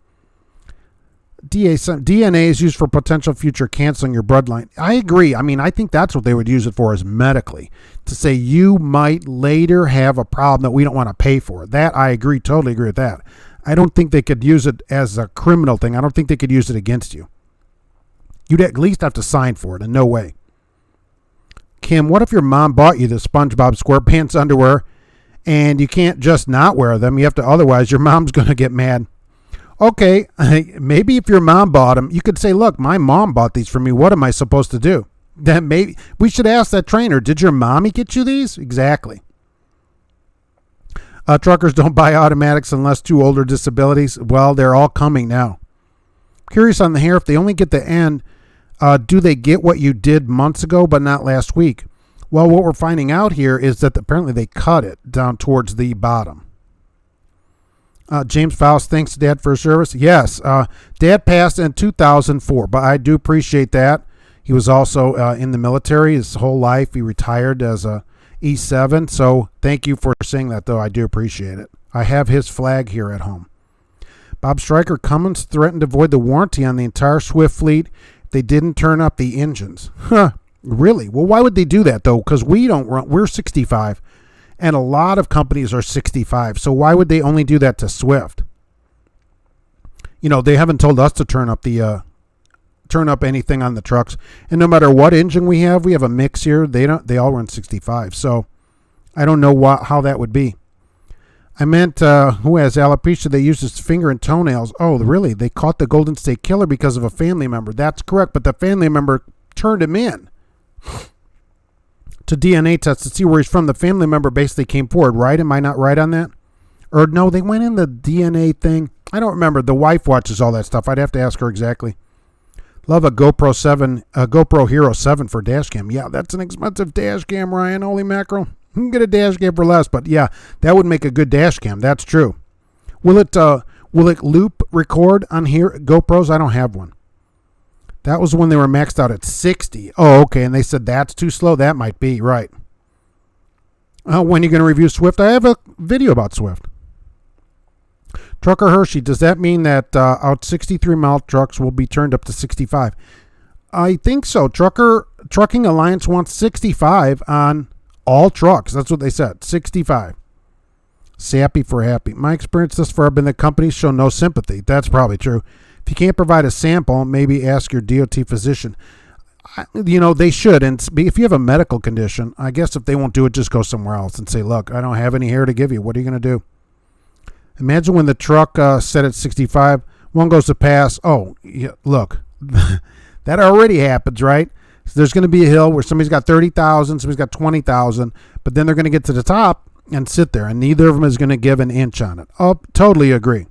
DNA is used for potential future canceling your bloodline. I agree. I mean, I think that's what they would use it for, is medically, to say you might later have a problem that we don't want to pay for. That I agree, totally agree with that. I don't think they could use it as a criminal thing. I don't think they could use it against you. You'd at least have to sign for it, and no way. Kim, what if your mom bought you the SpongeBob SquarePants underwear and you can't just not wear them? You have to, otherwise your mom's going to get mad. Okay, maybe if your mom bought them, you could say, look, my mom bought these for me. What am I supposed to do? Then maybe we should ask that trainer, did your mommy get you these? Exactly. Truckers don't buy automatics unless too older disabilities. Well, they're all coming now. Curious on the hair, if they only get the end, do they get what you did months ago but not last week? Well, what we're finding out here is that apparently they cut it down towards the bottom. James Faust, thanks Dad for his service. Yes, Dad passed in 2004, but I do appreciate that. He was also in the military his whole life. He retired as a E7, so thank you for saying that, though. I do appreciate it. I have his flag here at home. Bob Stryker, Cummins threatened to void the warranty on the entire Swift fleet if they didn't turn up the engines. Huh, really? Well, why would they do that, though? Because we don't run. We're 65. And a lot of companies are 65. So why would they only do that to Swift? They haven't told us to turn up anything on the trucks. And no matter what engine we have a mix here. They all run 65. So I don't know how that would be. I meant who has alopecia? They used his finger and toenails. Oh, really? They caught the Golden State Killer because of a family member. That's correct. But the family member turned him in to DNA test to see where he's from. The family member basically came forward, right? Am I not right on that? Or no, they went in the DNA thing. I don't remember. The wife watches all that stuff. I'd have to ask her exactly. Love a GoPro Hero 7 for dash cam. Yeah, that's an expensive dash cam, Ryan. Holy mackerel. You can get a dash cam for less, but yeah, that would make a good dash cam. That's true. Will it loop record on here GoPros? I don't have one. That was when they were maxed out at 60. Oh, okay. And they said that's too slow. That might be, right. When are you going to review Swift? I have a video about Swift. Trucker Hershey, does that mean that out 63-mile trucks will be turned up to 65? I think so. Trucking Alliance wants 65 on all trucks. That's what they said, 65. Sappy for happy. My experience thus far have been that companies show no sympathy. That's probably true. If you can't provide a sample, maybe ask your DOT physician. They should. And if you have a medical condition, I guess if they won't do it, just go somewhere else and say, look, I don't have any hair to give you. What are you going to do? Imagine when the truck set at 65, one goes to pass. Oh, yeah, look, that already happens, right? So there's going to be a hill where somebody's got 30,000, somebody's got 20,000, but then they're going to get to the top and sit there, and neither of them is going to give an inch on it. Oh, totally agree.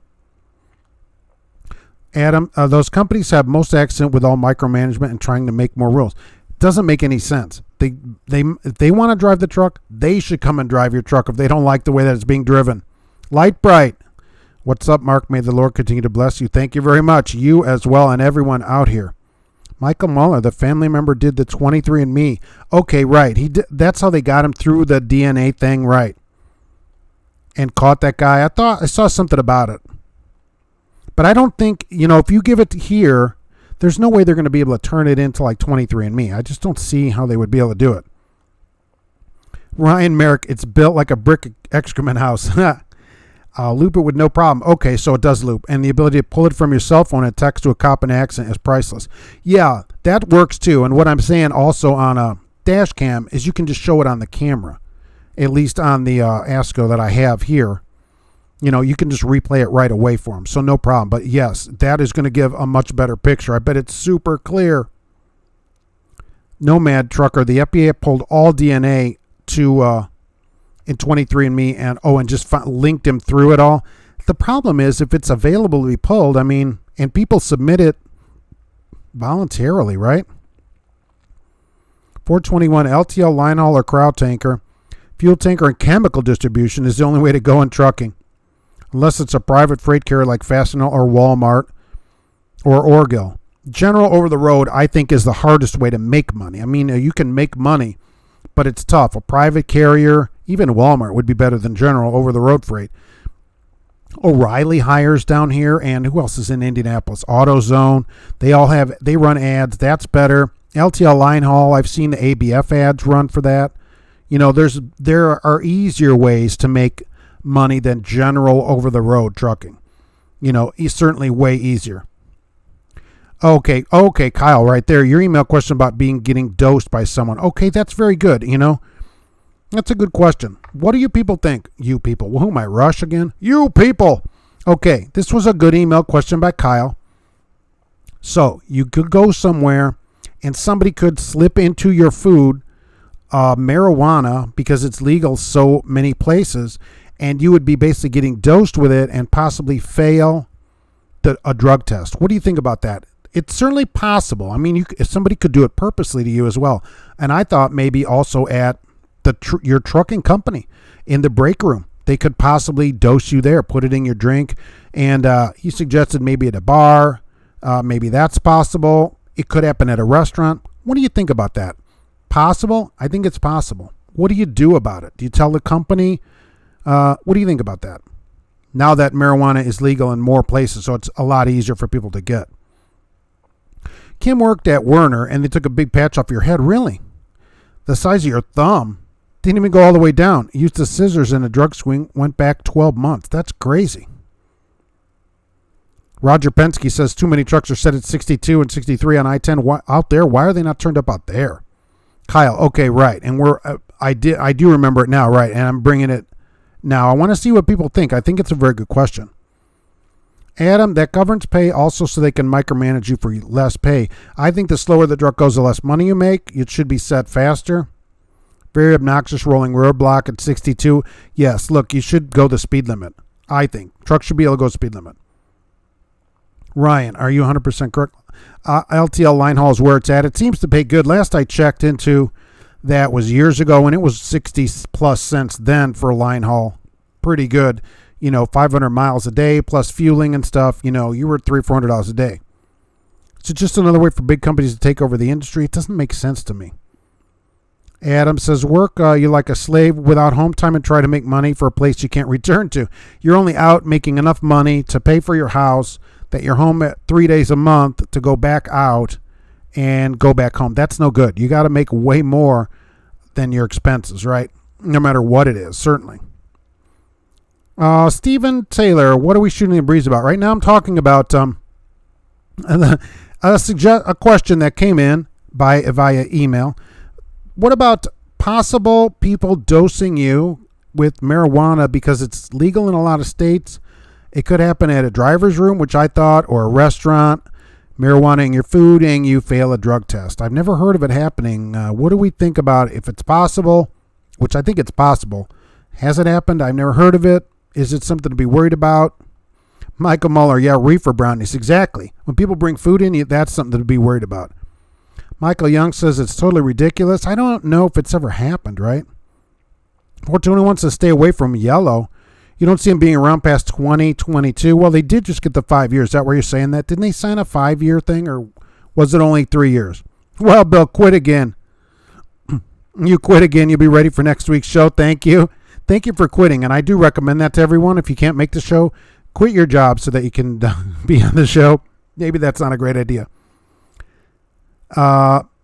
Adam, those companies have most accident with all micromanagement and trying to make more rules. Doesn't make any sense. If they want to drive the truck, they should come and drive your truck if they don't like the way that it's being driven. Light Bright. What's up, Mark? May the Lord continue to bless you. Thank you very much. You as well and everyone out here. Michael Muller, the family member did the 23andMe. Okay, right. That's how they got him through the DNA thing, right. And caught that guy. I saw something about it. But I don't think, if you give it here, there's no way they're going to be able to turn it into like 23andMe. I just don't see how they would be able to do it. Ryan Merrick, it's built like a brick excrement house. Loop it with no problem. Okay, so it does loop. And the ability to pull it from your cell phone and text to a cop in accident is priceless. Yeah, that works too. And what I'm saying also on a dash cam is you can just show it on the camera. At least on the ASCO that I have here. You can just replay it right away for them. So no problem. But yes, that is going to give a much better picture. I bet it's super clear. Nomad Trucker, the FDA pulled all DNA to in 23andMe and just linked him through it all. The problem is if it's available to be pulled, and people submit it voluntarily, right? 421 LTL line haul or crowd tanker, fuel tanker and chemical distribution is the only way to go in trucking. Unless it's a private freight carrier like Fastenal or Walmart or Orgill. General over the road, I think, is the hardest way to make money. You can make money, but it's tough. A private carrier, even Walmart, would be better than general over the road freight. O'Reilly hires down here, and who else is in Indianapolis? AutoZone. They run ads. That's better. LTL line haul, I've seen the ABF ads run for that. There are easier ways to make money than general over the road trucking. It's certainly way easier. Okay, Kyle, right there. Your email question about getting dosed by someone. Okay, that's very good. That's a good question. What do you people think? You people. Well, who am I, Rush again? You people. Okay, this was a good email question by Kyle. So you could go somewhere and somebody could slip into your food marijuana because it's legal so many places, and you would be basically getting dosed with it and possibly fail a drug test. What do you think about that? It's certainly possible. I mean, if somebody could do it purposely to you as well. And I thought maybe also at your trucking company in the break room, they could possibly dose you there, put it in your drink. And he suggested maybe at a bar. Maybe that's possible. It could happen at a restaurant. What do you think about that? Possible? I think it's possible. What do you do about it? Do you tell the company? What do you think about that? Now that marijuana is legal in more places, so it's a lot easier for people to get. Kim worked at Werner, and they took a big patch off your head. Really? The size of your thumb. Didn't even go all the way down. Used the scissors in a drug swing, went back 12 months. That's crazy. Roger Penske says too many trucks are set at 62 and 63 on I-10 out there. Why are they not turned up out there? Kyle, okay, right. And I do remember it now, right? And I'm bringing it now. I want to see what people think. I think it's a very good question. Adam, that governs pay also so they can micromanage you for less pay. I think the slower the truck goes, the less money you make. It should be set faster. Very obnoxious rolling roadblock at 62. Yes, look, you should go the speed limit. I think. Trucks should be able to go speed limit. Ryan, are you 100% correct? LTL line haul is where it's at. It seems to pay good. Last I checked into that was years ago, and it was 60 plus cents then for a line haul. Pretty good. 500 miles a day plus fueling and stuff. You were at $300-$400 a day. So just another way for big companies to take over the industry. It doesn't make sense to me. Adam says, work you like a slave without home time and try to make money for a place you can't return to. You're only out making enough money to pay for your house, that you're home at 3 days a month to go back out and go back home. That's no good. You got to make way more than your expenses, right? No matter what it is, certainly. Stephen Taylor, what are we shooting the breeze about? Right now I'm talking about a question that came in via email. What about possible people dosing you with marijuana because it's legal in a lot of states? It could happen at a driver's room, which I thought, or a restaurant, marijuana in your food, and you fail a drug test. I've never heard of it happening. What do we think about if it's possible, which I think it's possible? Has it happened? I've never heard of it. Is it something to be worried about? Michael Muller, yeah, reefer brownies, exactly. When people bring food in, that's something to be worried about. Michael Young says it's totally ridiculous. I don't know if it's ever happened, right? 420 wants to stay away from yellow. You don't see them being around past 2022. Well, they did just get the 5 years. Is that where you're saying that? Didn't they sign a 5-year thing, or was it only 3 years? Well, Bill, quit again. You quit again. You'll be ready for next week's show. Thank you. Thank you for quitting. And I do recommend that to everyone. If you can't make the show, quit your job so that you can be on the show. Maybe that's not a great idea.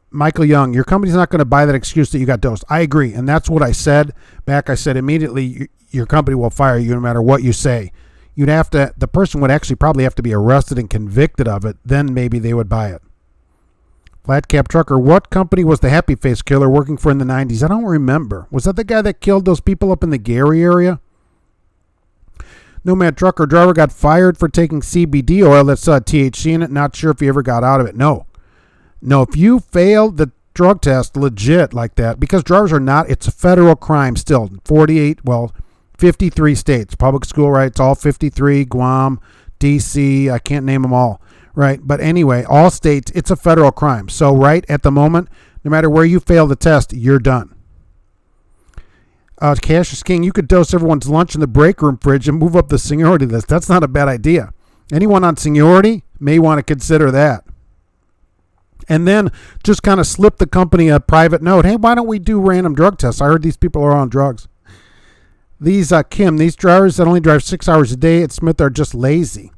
Michael Young, your company's not going to buy that excuse that you got dosed. I agree. And that's what I said back. I said immediately your company will fire you no matter what you say. The person would actually probably have to be arrested and convicted of it. Then maybe they would buy it. Flat Cap Trucker, what company was the Happy Face Killer working for in the 90s? I don't remember. Was that the guy that killed those people up in the Gary area? Nomad Trucker driver got fired for taking CBD oil that saw THC in it. Not sure if he ever got out of it. No, if you failed the drug test legit like that, because drivers are not, it's a federal crime still. 53 states. Public school rights, all 53, Guam, D.C., I can't name them all. Right, but anyway, all states, it's a federal crime. So right at the moment, no matter where you fail the test, you're done. Cash is King, you could dose everyone's lunch in the break room fridge and move up the seniority list. That's not a bad idea. Anyone on seniority may want to consider that. And then just kind of slip the company a private note. Hey, why don't we do random drug tests? I heard these people are on drugs. These these drivers that only drive 6 hours a day at Smith are just lazy.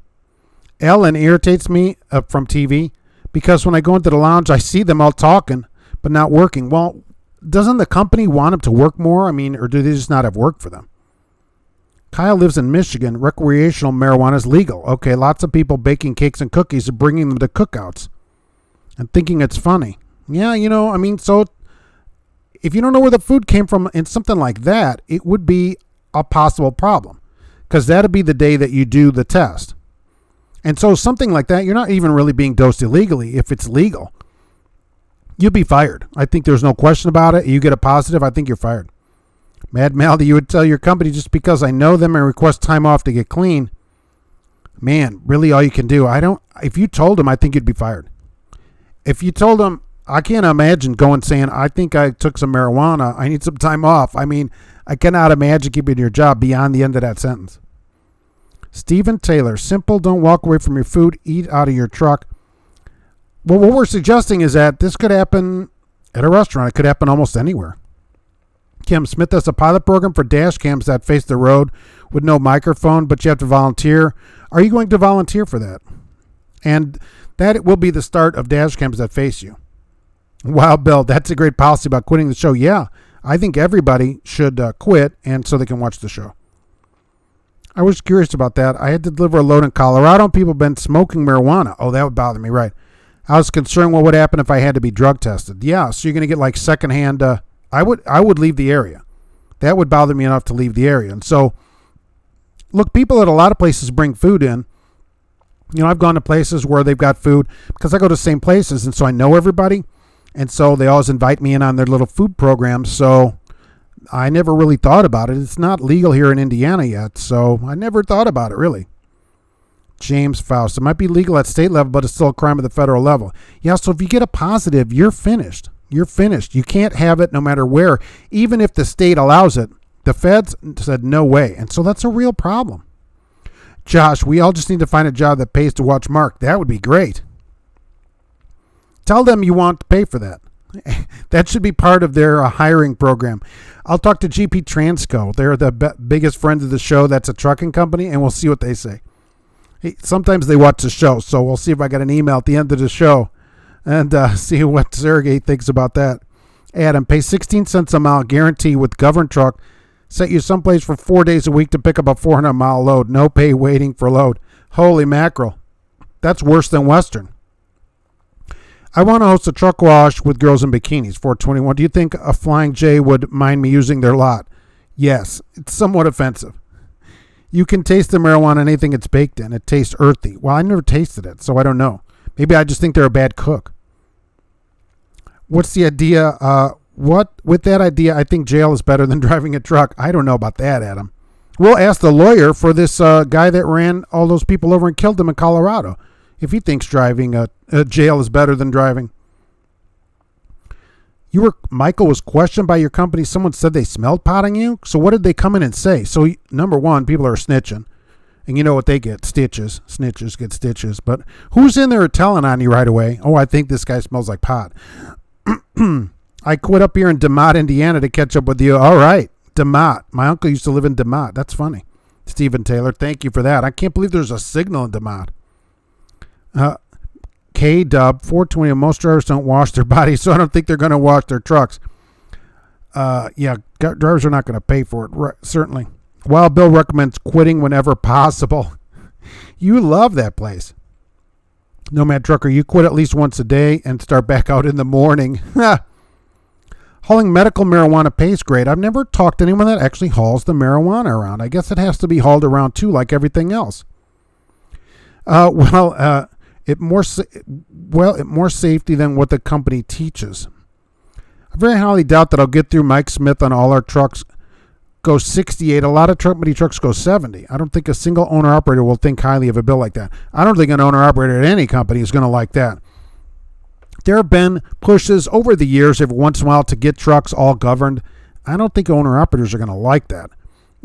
Ellen irritates me from TV because when I go into the lounge, I see them all talking but not working. Well, doesn't the company want them to work more? I mean, or do they just not have work for them? Kyle lives in Michigan. Recreational marijuana is legal. Okay, lots of people baking cakes and cookies and bringing them to cookouts and thinking it's funny. Yeah, so if you don't know where the food came from and something like that, it would be a possible problem because that'd be the day that you do the test. And so something like that, you're not even really being dosed illegally if it's legal. You'd be fired. I think there's no question about it. You get a positive, I think you're fired. Mad Maldy, you would tell your company just because I know them and request time off to get clean. Man, really all you can do. If you told him, I think you'd be fired. If you told him, I can't imagine going saying, I think I took some marijuana, I need some time off. I mean, I cannot imagine keeping your job beyond the end of that sentence. Stephen Taylor, simple, don't walk away from your food, eat out of your truck. Well, what we're suggesting is that this could happen at a restaurant. It could happen almost anywhere. Kim Smith has a pilot program for dash cams that face the road with no microphone, but you have to volunteer. Are you going to volunteer for that? And that will be the start of dash cams that face you. Wow, Bill, that's a great policy about quitting the show. Yeah, I think everybody should quit and so they can watch the show. I was curious about that. I had to deliver a load in Colorado and people have been smoking marijuana. Oh, that would bother me, right. I was concerned what would happen if I had to be drug tested. Yeah, so you're going to get like secondhand. I would leave the area. That would bother me enough to leave the area. And so, look, people at a lot of places bring food in. You know, I've gone to places where they've got food because I go to the same places, and so I know everybody. And so they always invite me in on their little food programs. So I never really thought about it. It's not legal here in Indiana yet, so I never thought about it, really. James Faust. It might be legal at state level, but it's still a crime at the federal level. Yeah, so if you get a positive, you're finished. You're finished. You can't have it no matter where. Even if the state allows it, the feds said no way. And so that's a real problem. Josh, we all just need to find a job that pays to watch Mark. That would be great. Tell them you want to pay for that. That should be part of their hiring program. I'll talk to GP Transco. They're the biggest friends of the show. That's a trucking company, and we'll see what they say. Sometimes they watch the show, so we'll see if I got an email at the end of the show and see what Sergey thinks about that. Adam, pay 16 cents a mile guarantee with governed truck. Set you someplace for 4 days a week to pick up a 400-mile load. No pay waiting for load. Holy mackerel. That's worse than Western. I want to host a truck wash with girls in bikinis, 421. Do you think a Flying J would mind me using their lot? Yes. It's somewhat offensive. You can taste the marijuana in anything it's baked in. It tastes earthy. Well, I never tasted it, so I don't know. Maybe I just think they're a bad cook. What's the idea? With that idea, I think jail is better than driving a truck. I don't know about that, Adam. We'll ask the lawyer for this guy that ran all those people over and killed them in Colorado if he thinks driving a jail is better than driving. Michael was questioned by your company. Someone said they smelled pot on you. So what did they come in and say? So number one, people are snitching. And you know what they get? Stitches. Snitches get stitches. But who's in there telling on you right away? Oh, I think this guy smells like pot. I quit up here in DeMott, Indiana to catch up with you. All right. DeMott. My uncle used to live in DeMott. That's funny. Stephen Taylor, thank you for that. I can't believe there's a signal in DeMott. K-Dub, 420, most drivers don't wash their bodies, so I don't think they're going to wash their trucks. Yeah, drivers are not going to pay for it, right, certainly. Wild Bill recommends quitting whenever possible. You love that place. Nomad Trucker, you quit at least once a day and start back out in the morning. Hauling medical marijuana pays great. I've never talked to anyone that actually hauls the marijuana around. I guess it has to be hauled around too, like everything else. It more safety than what the company teaches. I very highly doubt that I'll get through Mike Smith on all our trucks. Go 68. A lot of company trucks go 70. I don't think a single owner operator will think highly of a bill like that. I don't think an owner operator at any company is going to like that. There have been pushes over the years every once in a while to get trucks all governed. I don't think owner operators are going to like that.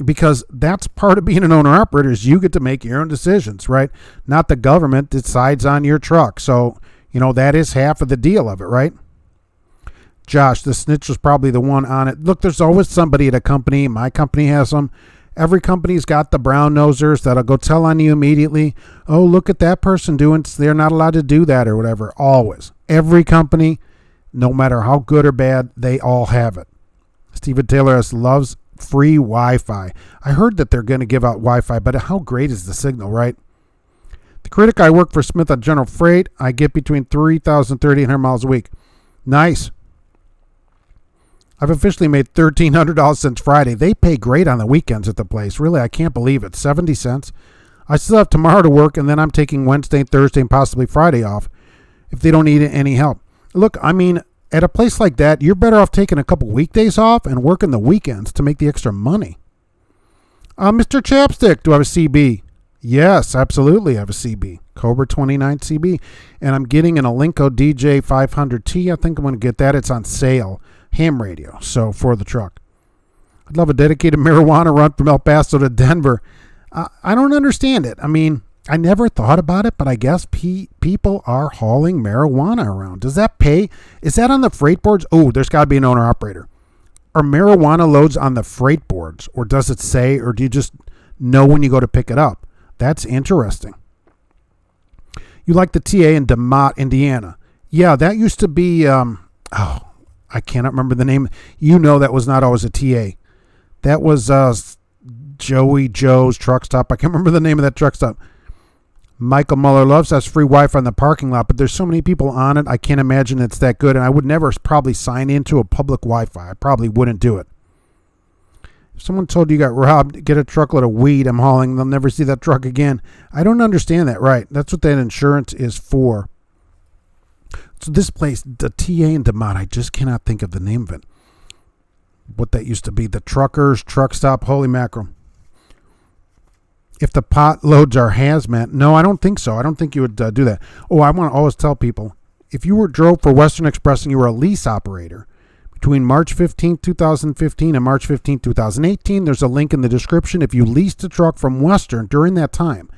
Because that's part of being an owner-operator is you get to make your own decisions, right? Not the government decides on your truck. So, that is half of the deal of it, right? Josh, the snitch was probably the one on it. Look, there's always somebody at a company. My company has them. Every company's got the brown nosers that'll go tell on you immediately. Oh, look at that person doing. They're not allowed to do that or whatever. Always. Every company, no matter how good or bad, they all have it. Stephen Taylor loves free Wi-Fi. I heard that they're going to give out Wi-Fi, but how great is the signal, right? The critic, I work for Smith on General Freight. I get between 3,000 and 3,800 miles a week. Nice. I've officially made $1,300 since Friday. They pay great on the weekends at the place. Really, I can't believe it. 70 cents. I still have tomorrow to work, and then I'm taking Wednesday, Thursday, and possibly Friday off if they don't need any help. Look, at a place like that, you're better off taking a couple weekdays off and working the weekends to make the extra money. Mr. Chapstick, do I have a CB? Yes, absolutely. I have a CB, Cobra 29 CB, and I'm getting an Alinco DJ 500T. I think I'm going to get that. It's on sale, ham radio, so for the truck. I'd love a dedicated marijuana run from El Paso to Denver. I don't understand it. I mean, I never thought about it, but I guess people are hauling marijuana around. Does that pay? Is that on the freight boards? Oh, there's got to be an owner-operator. Are marijuana loads on the freight boards, or does it say, or do you just know when you go to pick it up? That's interesting. You like the TA in DeMott, Indiana. Yeah, that used to be, I cannot remember the name. You know that was not always a TA. That was Joe's truck stop. I can't remember the name of that truck stop. Michael Muller loves us free Wi-Fi in the parking lot, but there's so many people on it, I can't imagine it's that good, and I would never probably sign into a public Wi-Fi. I probably wouldn't do it. If someone told you got robbed, get a truckload of weed I'm hauling, they'll never see that truck again. I don't understand that, right? That's what that insurance is for. So this place, the TA in DeMott, I just cannot think of the name of it. What that used to be, the truckers, truck stop, holy mackerel. If the pot loads are hazmat, no, I don't think so. I don't think you would do that. Oh, I want to always tell people, if you drove for Western Express and you were a lease operator, between March 15, 2015 and March 15, 2018, there's a link in the description. If you leased a truck from Western during that time,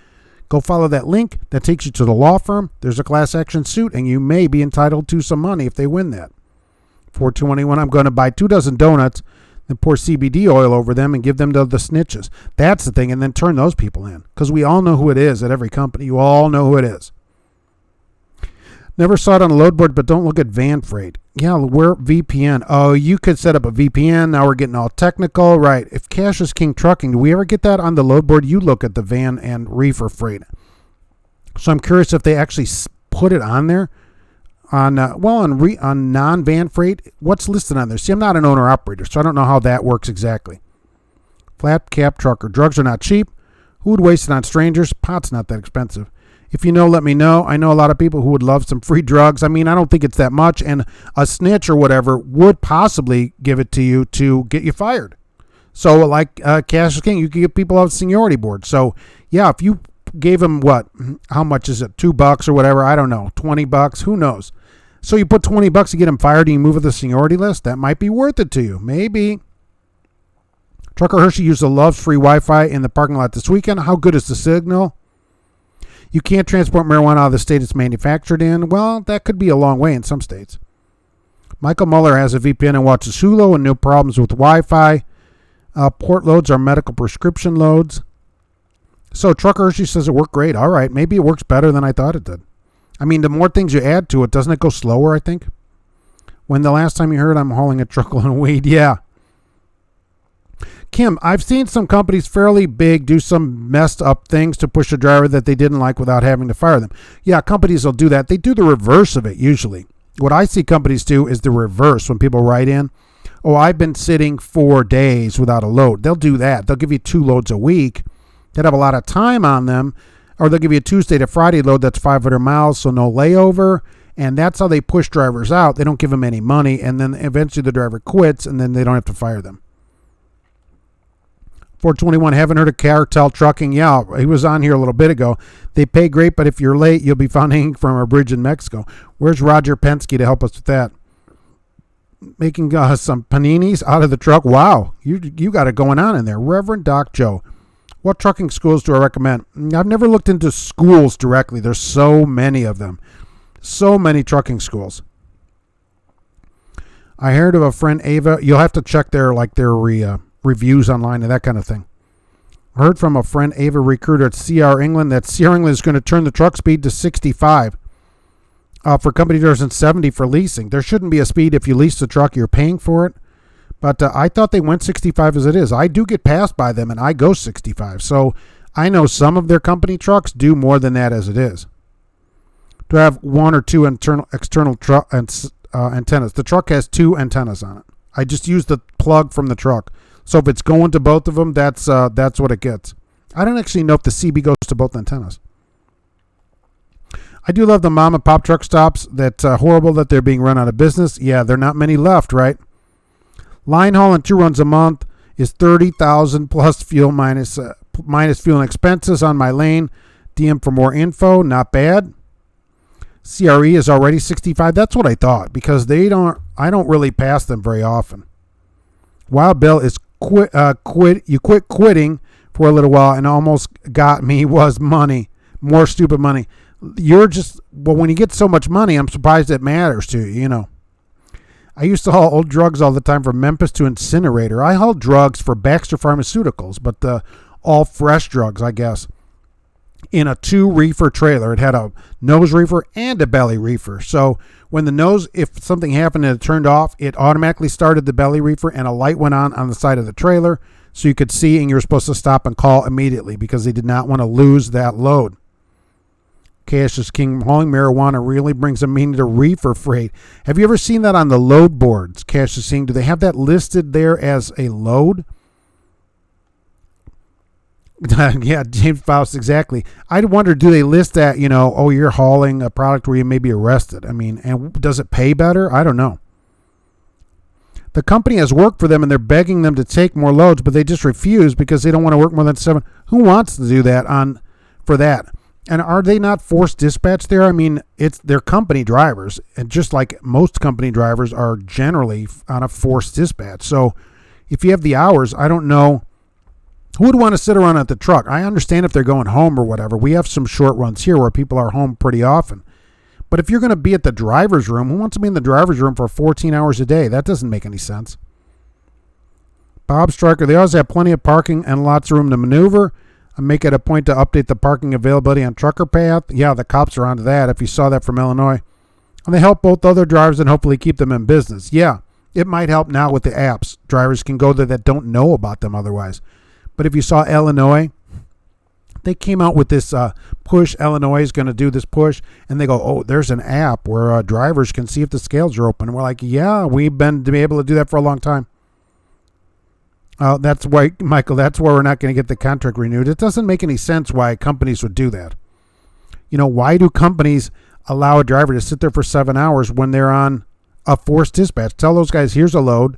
go follow that link. That takes you to the law firm. There's a class action suit, and you may be entitled to some money if they win that. 421, I'm going to buy 2 dozen donuts, then pour CBD oil over them and give them to the snitches. That's the thing, and then turn those people in, because we all know who it is at every company. You all know who it is. Never saw it on a load board, but don't look at van freight. Yeah, where VPN? Oh, you could set up a VPN. Now we're getting all technical. Right. If Cash is King Trucking, do we ever get that on the load board? You look at the van and reefer freight. So I'm curious if they actually put it on there. On non-van freight, what's listed on there? See, I'm not an owner-operator, so I don't know how that works exactly. Flat cap trucker. Drugs are not cheap. Who would waste it on strangers? Pot's not that expensive. If you know, let me know. I know a lot of people who would love some free drugs. I mean, I don't think it's that much, and a snitch or whatever would possibly give it to you to get you fired. So like Cash is King, you could get people off the seniority board. So yeah, if you gave them what? How much is it? $2 or whatever? I don't know. $20? Who knows? So you put $20 to get them fired and you move up the seniority list? That might be worth it to you. Maybe. Trucker Hershey used the Love's free Wi-Fi in the parking lot this weekend. How good is the signal? You can't transport marijuana out of the state it's manufactured in. Well, that could be a long way in some states. Michael Muller has a VPN and watches Hulu and no problems with Wi-Fi. Port loads are medical prescription loads. So Trucker Hershey says it worked great. All right, maybe it works better than I thought it did. I mean, the more things you add to it, doesn't it go slower, I think? When the last time you heard I'm hauling a truckload of weed, yeah. Kim, I've seen some companies fairly big do some messed up things to push a driver that they didn't like without having to fire them. Yeah, companies will do that. They do the reverse of it usually. What I see companies do is the reverse when people write in, oh, I've been sitting 4 days without a load. They'll do that. They'll give you 2 loads a week that have a lot of time on them, or they'll give you a Tuesday to Friday load that's 500 miles, so no layover. And that's how they push drivers out. They don't give them any money, and then eventually the driver quits, and then they don't have to fire them. 421, haven't heard of Cartel Trucking. Yeah, he was on here a little bit ago. They pay great, but if you're late, you'll be found hanging from a bridge in Mexico. Where's Roger Penske to help us with that? Making some paninis out of the truck. Wow, you got it going on in there. Reverend Doc Joe. What trucking schools do I recommend? I've never looked into schools directly. There's so many of them. So many trucking schools. I heard of a friend, Ava. You'll have to check their reviews online and that kind of thing. I heard from a friend, Ava, recruiter at CR England, that CR England is going to turn the truck speed to 65 for company drivers and 70 for leasing. There shouldn't be a speed if you lease the truck. You're paying for it. But I thought they went 65 as it is. I do get passed by them, and I go 65. So I know some of their company trucks do more than that as it is. To have 1 or 2 external antennas. The truck has 2 antennas on it. I just use the plug from the truck. So if it's going to both of them, that's what it gets. I don't actually know if the CB goes to both antennas. I do love the mom and pop truck stops. That's horrible that they're being run out of business. Yeah, there are not many left, right? Line haul and 2 runs a month is $30,000 plus fuel minus minus fuel and expenses on my lane. DM for more info. Not bad. CRE is already 65. That's what I thought, because I don't really pass them very often. Wild Bill is you quit quitting for a little while and almost got me was money. More stupid money. When you get so much money, I'm surprised it matters to you, I used to haul old drugs all the time from Memphis to Incinerator. I hauled drugs for Baxter Pharmaceuticals, but all fresh drugs, I guess, in a 2-reefer trailer. It had a nose reefer and a belly reefer. So when if something happened and it turned off, it automatically started the belly reefer and a light went on the side of the trailer so you could see, and you were supposed to stop and call immediately because they did not want to lose that load. Cash is king. Hauling marijuana really brings a meaning to reefer freight. Have you ever seen that on the load boards? Cash is saying, do they have that listed there as a load? Yeah, James Faust, exactly. I'd wonder, do they list that, you're hauling a product where you may be arrested? I mean, and does it pay better? I don't know. The company has worked for them and they're begging them to take more loads, but they just refuse because they don't want to work more than 7. Who wants to do that for that? And are they not forced dispatch there? I mean, they're company drivers, and just like most company drivers are generally on a forced dispatch. So if you have the hours, I don't know who would want to sit around at the truck. I understand if they're going home or whatever. We have some short runs here where people are home pretty often. But if you're going to be at the driver's room, who wants to be in the driver's room for 14 hours a day? That doesn't make any sense. Bob Stryker, they always have plenty of parking and lots of room to maneuver. I make it a point to update the parking availability on Trucker Path. Yeah, the cops are onto that, if you saw that from Illinois. And they help both other drivers and hopefully keep them in business. Yeah, it might help now with the apps. Drivers can go there that don't know about them otherwise. But if you saw Illinois, they came out with this push. Illinois is going to do this push. And they go, oh, there's an app where drivers can see if the scales are open. And we're like, yeah, we've been able to do that for a long time. That's why, Michael, that's why we're not going to get the contract renewed. It doesn't make any sense why companies would do that. Why do companies allow a driver to sit there for 7 hours when they're on a forced dispatch? Tell those guys, here's a load,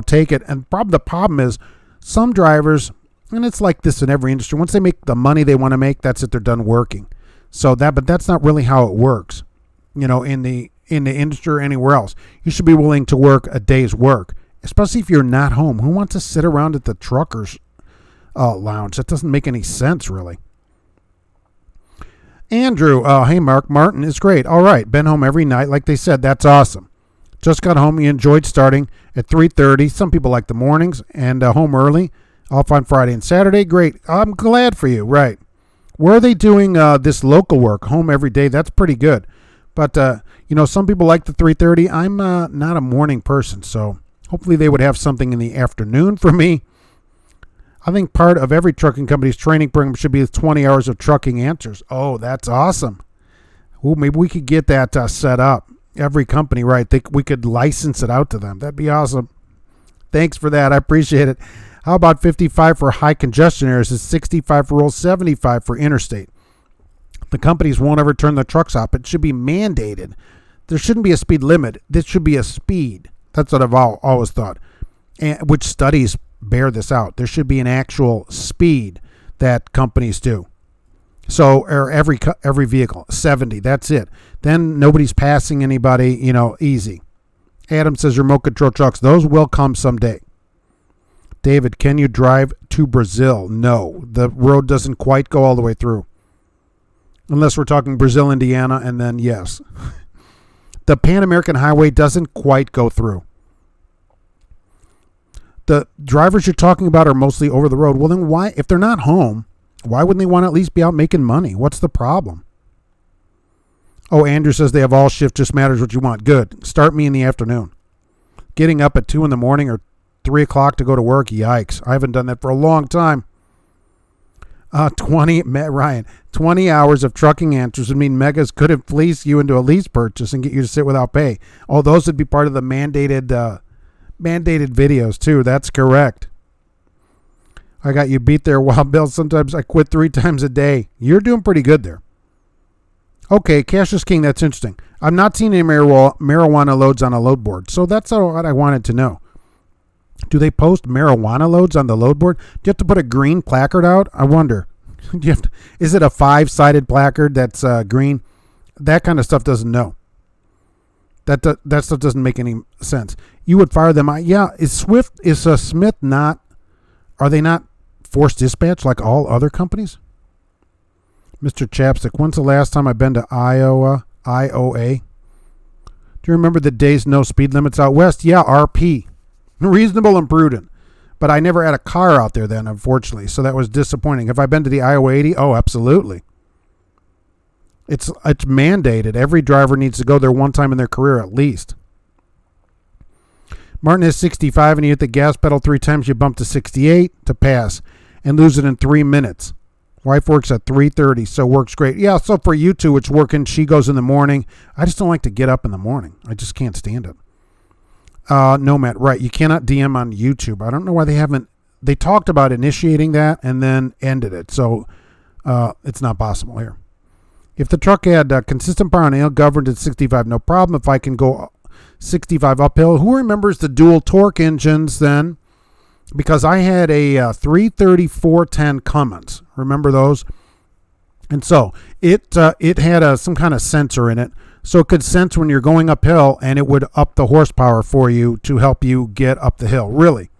take it. And the problem is some drivers, and it's like this in every industry, once they make the money they want to make, that's it, they're done working. But that's not really how it works, in the industry or anywhere else. You should be willing to work a day's work. Especially if you're not home. Who wants to sit around at the truckers' lounge? That doesn't make any sense, really. Andrew, hey, Mark. Martin is great. All right. Been home every night. Like they said, that's awesome. Just got home. You enjoyed starting at 3:30. Some people like the mornings and home early. Off on Friday and Saturday. Great. I'm glad for you. Right. Where are they doing this local work? Home every day. That's pretty good. But, some people like the 3:30. I'm not a morning person, so hopefully they would have something in the afternoon for me. I think part of every trucking company's training program should be 20 hours of trucking answers. Oh, that's awesome. Ooh, maybe we could get that set up. Every company, right? We could license it out to them. That'd be awesome. Thanks for that. I appreciate it. How about 55 for high congestion areas? It's 65 for rural, 75 for interstate. The companies won't ever turn the trucks off. It should be mandated. There shouldn't be a speed limit. This should be a speed. That's what I've always thought, and which studies bear this out. There should be an actual speed that companies do. So, or every vehicle, 70, that's it. Then nobody's passing anybody, easy. Adam says remote control trucks, those will come someday. David, can you drive to Brazil? No, the road doesn't quite go all the way through. Unless we're talking Brazil, Indiana, and then yes. The Pan American Highway doesn't quite go through. The drivers you're talking about are mostly over the road. Well, then why, if they're not home, why wouldn't they want to at least be out making money? What's the problem? Oh, Andrew says they have all shift, just matters what you want. Good. Start me in the afternoon. Getting up at 2 in the morning or 3 o'clock to go to work, yikes. I haven't done that for a long time. 20 hours of trucking answers would mean megas couldn't fleece you into a lease purchase and get you to sit without pay. Oh, those would be part of the mandated videos too. That's correct. I got you beat there, Wild Bill. Sometimes I quit 3 times a day. You're doing pretty good there. Okay, Cash is King. That's interesting. I'm not seeing any marijuana loads on a load board, so that's what I wanted to know. Do they post marijuana loads on the load board? Do you have to put a green placard out? I wonder. Is it a 5-sided placard that's green? That kind of stuff doesn't know. That stuff doesn't make any sense. You would fire them out. Yeah, is Smith not, are they not forced dispatch like all other companies? Mr. Chapstick, when's the last time I've been to IOA? Do you remember the days no speed limits out west? Yeah, RP. Reasonable and prudent. But I never had a car out there then, unfortunately, so that was disappointing. Have I been to the Iowa 80? Oh, absolutely. It's mandated. Every driver needs to go there one time in their career at least. Martin is 65 and you hit the gas pedal 3 times, you bump to 68 to pass and lose it in 3 minutes. Wife works at 3:30, so works great. Yeah, so for you two, it's working. She goes in the morning. I just don't like to get up in the morning. I just can't stand it. No, Matt, right. You cannot DM on YouTube. I don't know why they haven't. They talked about initiating that and then ended it. So it's not possible here. If the truck had consistent power and ale governed at 65, no problem. If I can go 65 uphill, who remembers the dual torque engines then? Because I had a 330 410 Cummins. Remember those? And so it had some kind of sensor in it. So it could sense when you're going uphill, and it would up the horsepower for you to help you get up the hill, really.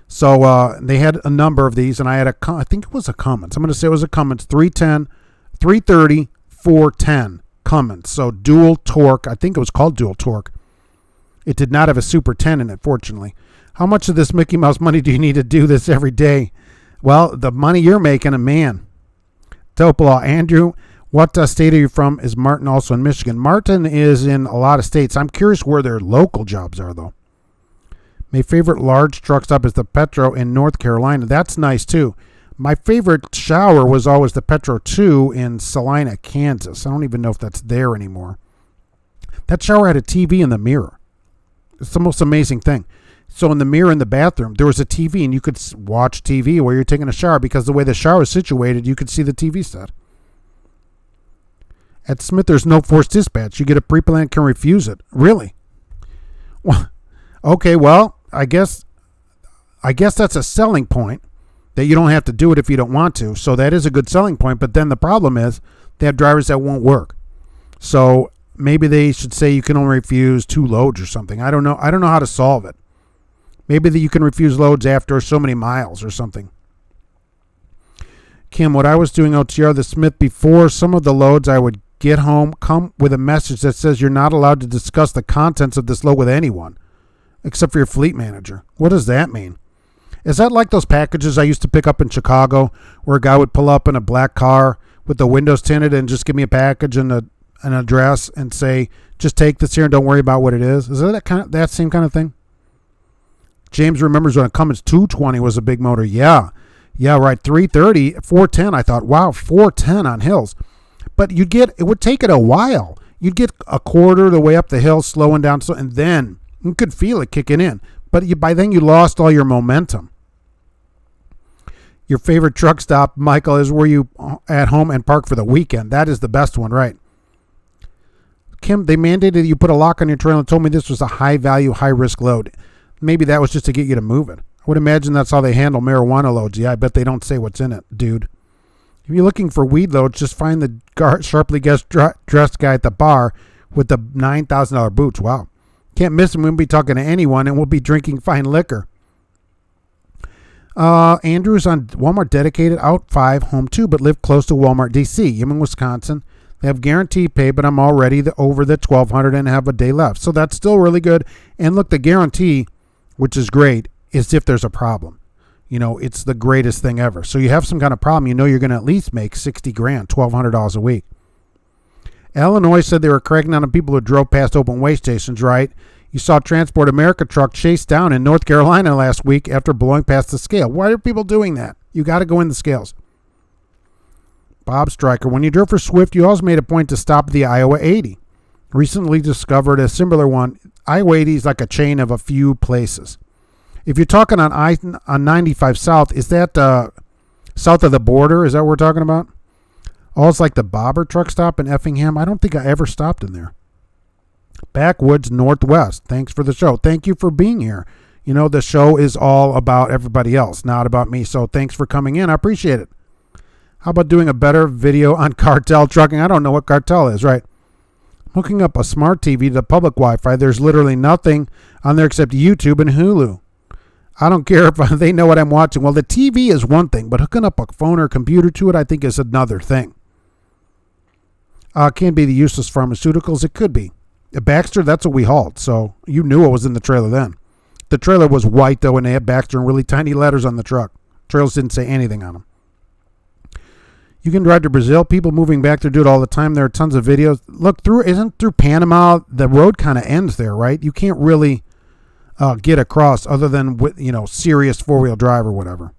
So they had a number of these, and I think it was a Cummins. I'm going to say it was a Cummins 330 410 Cummins. So dual torque. I think it was called dual torque. It did not have a Super 10 in it, fortunately. How much of this Mickey Mouse money do you need to do this every day? Well, the money you're making, a man. Topolo, Andrew, what state are you from? Is Martin also in Michigan? Martin is in a lot of states. I'm curious where their local jobs are, though. My favorite large truck stop is the Petro in North Carolina. That's nice, too. My favorite shower was always the Petro 2 in Salina, Kansas. I don't even know if that's there anymore. That shower had a TV in the mirror. It's the most amazing thing. So in the mirror in the bathroom, there was a TV, and you could watch TV while you're taking a shower because the way the shower is situated, you could see the TV set. At Smith, there's no forced dispatch. You get a pre-plan, can refuse it. Really? Well, okay, well, I guess that's a selling point, that you don't have to do it if you don't want to. So that is a good selling point, but then the problem is they have drivers that won't work. So maybe they should say you can only refuse 2 loads or something. I don't know how to solve it. Maybe that you can refuse loads after so many miles or something. Kim, what I was doing OTR the Smith before, some of the loads I would get home come with a message that says you're not allowed to discuss the contents of this load with anyone except for your fleet manager. What does that mean? Is that like those packages I used to pick up in Chicago where a guy would pull up in a black car with the windows tinted and just give me a package and an address and say, just take this here and don't worry about what it is? Is that that same kind of thing? James remembers when a Cummins 220 was a big motor. Yeah, right. 330, 410. I thought, wow, 410 on hills. But it would take it a while. You'd get a quarter of the way up the hill, slowing down, and then you could feel it kicking in. But by then you lost all your momentum. Your favorite truck stop, Michael, is where you at home and park for the weekend. That is the best one, right? Kim, they mandated that you put a lock on your trailer and told me this was a high-value, high-risk load. Maybe that was just to get you to move it. I would imagine that's how they handle marijuana loads. Yeah, I bet they don't say what's in it, dude. If you're looking for weed loads, just find the sharply dressed guy at the bar with the $9,000 boots. Wow. Can't miss him. We'll be talking to anyone, and we'll be drinking fine liquor. Andrew's on Walmart dedicated, out 5, home 2, but live close to Walmart, D.C. I'm in Wisconsin. They have guaranteed pay, but I'm already over the $1,200 and have a day left. So that's still really good. And look, the guarantee, which is great, is if there's a problem. It's the greatest thing ever. So you have some kind of problem, you're going to at least make $60,000, $1,200 a week. Illinois said they were cracking down on people who drove past open weigh stations, right? You saw Transport America truck chased down in North Carolina last week after blowing past the scale. Why are people doing that? You got to go in the scales. Bob Stryker, when you drove for Swift, you always made a point to stop at the Iowa 80. Recently discovered a similar one. Iowa 80 is like a chain of a few places. If you're talking on 95 South, is that south of the border? Is that what we're talking about? Oh, it's like the Bobber truck stop in Effingham. I don't think I ever stopped in there. Backwoods Northwest. Thanks for the show. Thank you for being here. You know, the show is all about everybody else, not about me. So thanks for coming in. I appreciate it. How about doing a better video on cartel trucking? I don't know what cartel is, right? Hooking up a smart TV to the public Wi-Fi. There's literally nothing on there except YouTube and Hulu. I don't care if they know what I'm watching. Well, the TV is one thing, but hooking up a phone or computer to it, I think, is another thing. Can be the useless pharmaceuticals. It could be. Baxter, that's what we hauled. So you knew what was in the trailer then. The trailer was white, though, and they had Baxter in really tiny letters on the truck. Trailers didn't say anything on them. You can drive to Brazil. People moving back there do it all the time. There are tons of videos. Look, isn't through Panama, the road kind of ends there, right? You can't really get across other than with, serious four-wheel drive or whatever.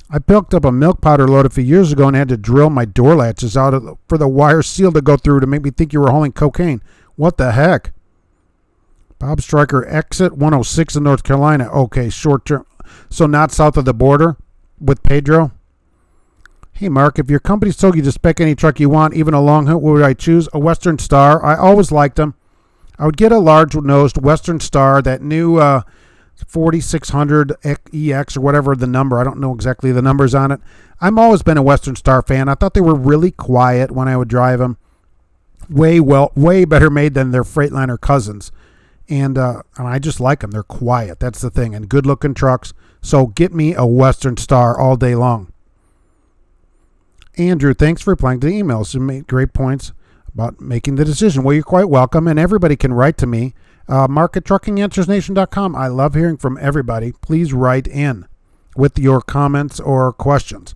I picked up a milk powder load a few years ago and had to drill my door latches out for the wire seal to go through to make me think you were hauling cocaine. What the heck? Bob Stryker, exit 106 in North Carolina. Okay, short term. So not south of the border with Pedro? Hey, Mark, if your company's told you to spec any truck you want, even a long hook, what would I choose? A Western Star. I always liked them. I would get a large-nosed Western Star, that new 4600 EX or whatever the number. I don't know exactly the numbers on it. I've always been a Western Star fan. I thought they were really quiet when I would drive them. Way better made than their Freightliner cousins. And I just like them. They're quiet. That's the thing. And good-looking trucks. So get me a Western Star all day long. Andrew, thanks for replying to the emails. You made great points about making the decision. Well, you're quite welcome, and everybody can write to me. Mark at truckinganswersnation.com. I love hearing from everybody. Please write in with your comments or questions.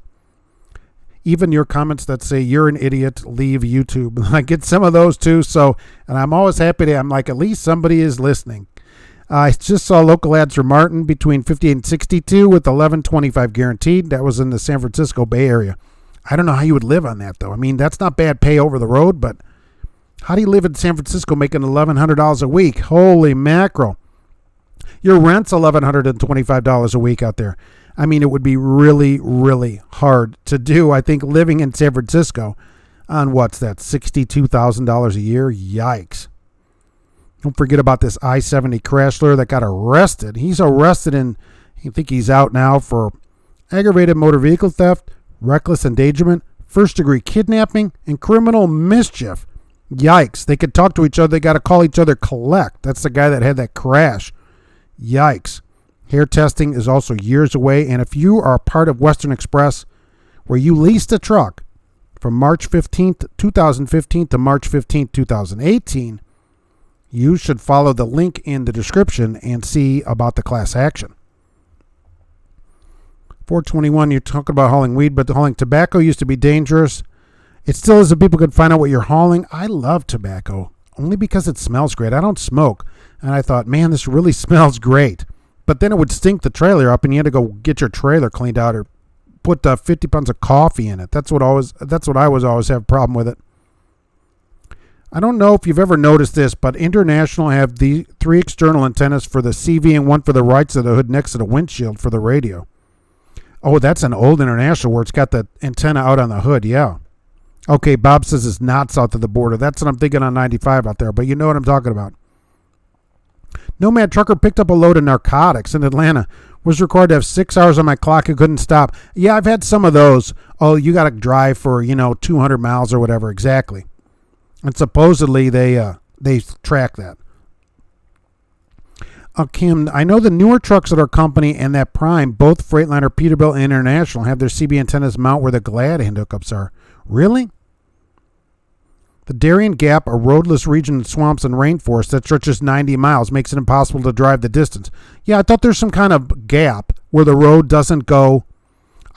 Even your comments that say you're an idiot, leave YouTube. I get some of those too. So, and I'm always happy to, I'm like, at least somebody is listening. I just saw local ads for Martin between 58 and 62 with 11.25 guaranteed. That was in the San Francisco Bay Area. I don't know how you would live on that, though. I mean, that's not bad pay over the road, but how do you live in San Francisco making $1,100 a week? Holy mackerel. Your rent's $1,125 a week out there. I mean, it would be really, really hard to do, I think, living in San Francisco on what's that, $62,000 a year? Yikes. Don't forget about this I-70 Crashler that got arrested. He's arrested and I think he's out now for aggravated motor vehicle theft, reckless endangerment, first-degree kidnapping, and criminal mischief. Yikes. They could talk to each other. They got to call each other collect. That's the guy that had that crash. Yikes. Hair testing is also years away, and if you are a part of Western Express, where you leased a truck from March 15th, 2015 to March 15th, 2018, you should follow the link in the description and see about the class action. 421, you're talking about hauling weed, but hauling tobacco used to be dangerous. It still is if people could find out what you're hauling. I love tobacco, only because it smells great. I don't smoke, and I thought, man, this really smells great. But then it would stink the trailer up, and you had to go get your trailer cleaned out or put 50 pounds of coffee in it. That's what I was always have a problem with it. I don't know if you've ever noticed this, but International have the 3 external antennas for the CV and 1 for the right side of the hood next to the windshield for the radio. Oh, that's an old International where it's got the antenna out on the hood. Yeah. Okay, Bob says it's not south of the border. That's what I'm thinking on 95 out there, but you know what I'm talking about. Nomad trucker picked up a load of narcotics in Atlanta. Was required to have 6 hours on my clock and couldn't stop. Yeah, I've had some of those. Oh, you got to drive for, 200 miles or whatever. Exactly. And supposedly they track that. Kim, I know the newer trucks at our company and that Prime, both Freightliner, Peterbilt, and International, have their CB antennas mount where the Glad hand hookups are. Really? The Darien Gap, a roadless region of swamps and rainforest that stretches 90 miles, makes it impossible to drive the distance. Yeah, I thought there's some kind of gap where the road doesn't go.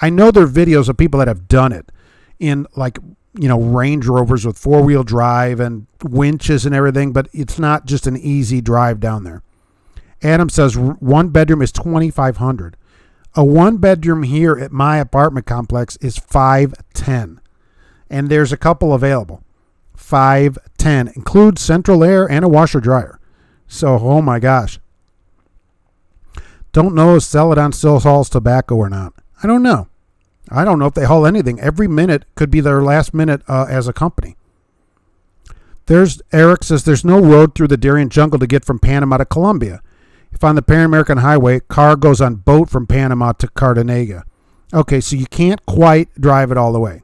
I know there are videos of people that have done it in Range Rovers with 4-wheel drive and winches and everything, but it's not just an easy drive down there. Adam says 1 bedroom is $2,500. A 1 bedroom here at my apartment complex is $510, and there's a couple available. $510 includes central air and a washer dryer. So, oh my gosh. Don't know if Celadon still hauls tobacco or not. I don't know. I don't know if they haul anything. Every minute could be their last minute as a company. Eric says there's no road through the Darien jungle to get from Panama to Colombia. If on the Pan American Highway, car goes on boat from Panama to Cartagena. Okay, so you can't quite drive it all the way.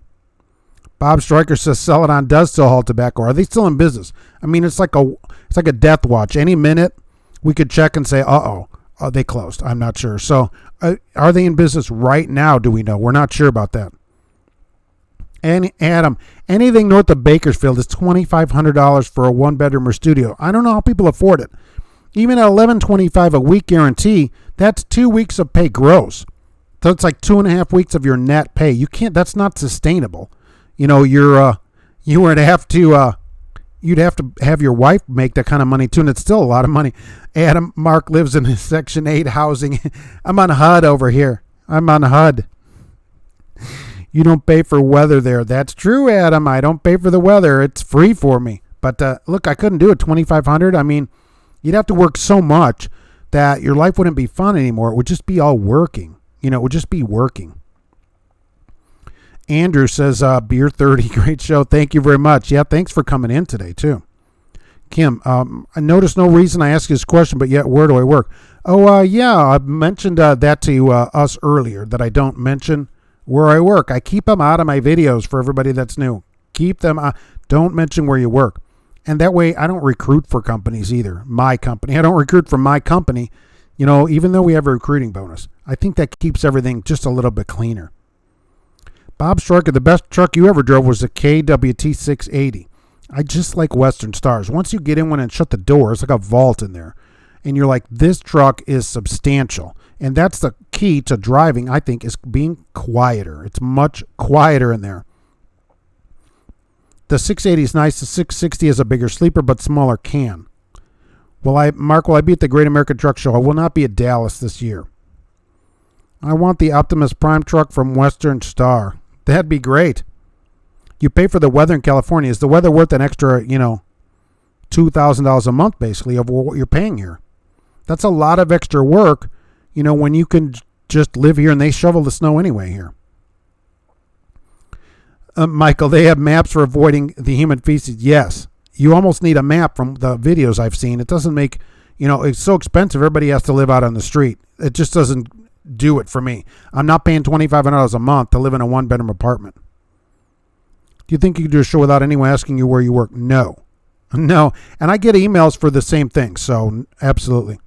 Bob Stryker says Celadon does still haul tobacco. Are they still in business? I mean, it's like a death watch. Any minute we could check and say, they closed. I'm not sure. So are they in business right now? Do we know? We're not sure about that. And Adam, anything north of Bakersfield is $2,500 for a one-bedroom or studio. I don't know how people afford it. Even at $1,125 a week guarantee, that's 2 weeks of pay gross. So it's like 2.5 weeks of your net pay. You can't. That's not sustainable. You know, you'd have to have your wife make that kind of money too, and it's still a lot of money. Adam, Mark lives in Section 8 housing. I'm on HUD over here. I'm on HUD. You don't pay for weather there. That's true, Adam. I don't pay for the weather. It's free for me. But look, I couldn't do it. $2,500. I mean, you'd have to work so much that your life wouldn't be fun anymore. It would just be all working. You know, it would just be working. Andrew says, Beer 30, great show. Thank you very much. Yeah, thanks for coming in today, too. Kim, I noticed no reason I asked you this question, but yet where do I work? Oh, yeah, I mentioned that to us earlier, that I don't mention where I work. I keep them out of my videos for everybody that's new. Keep them out. Don't mention where you work. And that way I don't recruit for companies either. My company. I don't recruit for my company, you know, even though we have a recruiting bonus. I think that keeps everything just a little bit cleaner. Bob Stryker, the best truck you ever drove was the KWT 680. I just like Western Stars. Once you get in one and shut the door, it's like a vault in there. And you're like, this truck is substantial. And that's the key to driving, I think, is being quieter. It's much quieter in there. The 680 is nice. The 660 is a bigger sleeper, but smaller can. Mark, will I be at the Great American Truck Show? I will not be at Dallas this year. I want the Optimus Prime truck from Western Star. That'd be great. You pay for the weather in California. Is the weather worth an extra, $2,000 a month, basically, of what you're paying here? That's a lot of extra work, when you can just live here and they shovel the snow anyway here. Michael, they have maps for avoiding the human feces. Yes. You almost need a map from the videos I've seen. It doesn't make, it's so expensive. Everybody has to live out on the street. It just doesn't do it for me. I'm not paying $2,500 a month to live in a one-bedroom apartment. Do you think you could do a show without anyone asking you where you work? No. And I get emails for the same thing, so absolutely.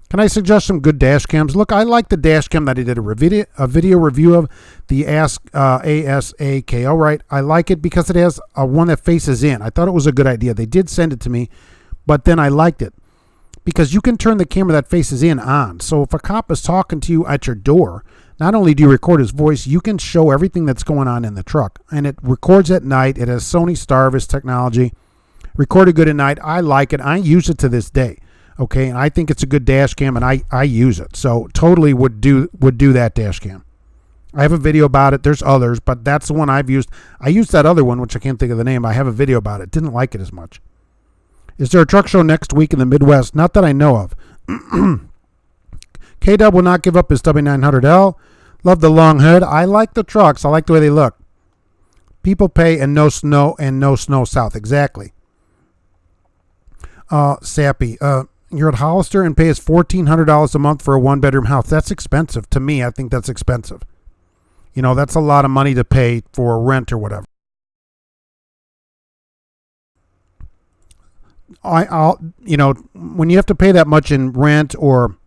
Can I suggest some good dash cams? Look, I like the dash cam that I did a video review of, the ASAK. All right, I like it because it has a one that faces in. I thought it was a good idea. They did send it to me, but then I liked it because you can turn the camera that faces in on. So if a cop is talking to you at your door, not only do you record his voice, you can show everything that's going on in the truck. And it records at night. It has Sony Starvis technology. Recorded good at night. I like it. I use it to this day. Okay, and I think it's a good dash cam, and I use it. So totally would do that dash cam. I have a video about it. There's others, but that's the one I've used. I used that other one, which I can't think of the name. I have a video about it. Didn't like it as much. Is there a truck show next week in the Midwest? Not that I know of. K-Dub will not give up his W900L. Love the long hood. I like the trucks. I like the way they look. People pay and no snow south. Exactly. Sappy. You're at Hollister and pay us $1,400 a month for a one-bedroom house. That's expensive. To me, I think that's expensive. That's a lot of money to pay for rent or whatever. When you have to pay that much in rent or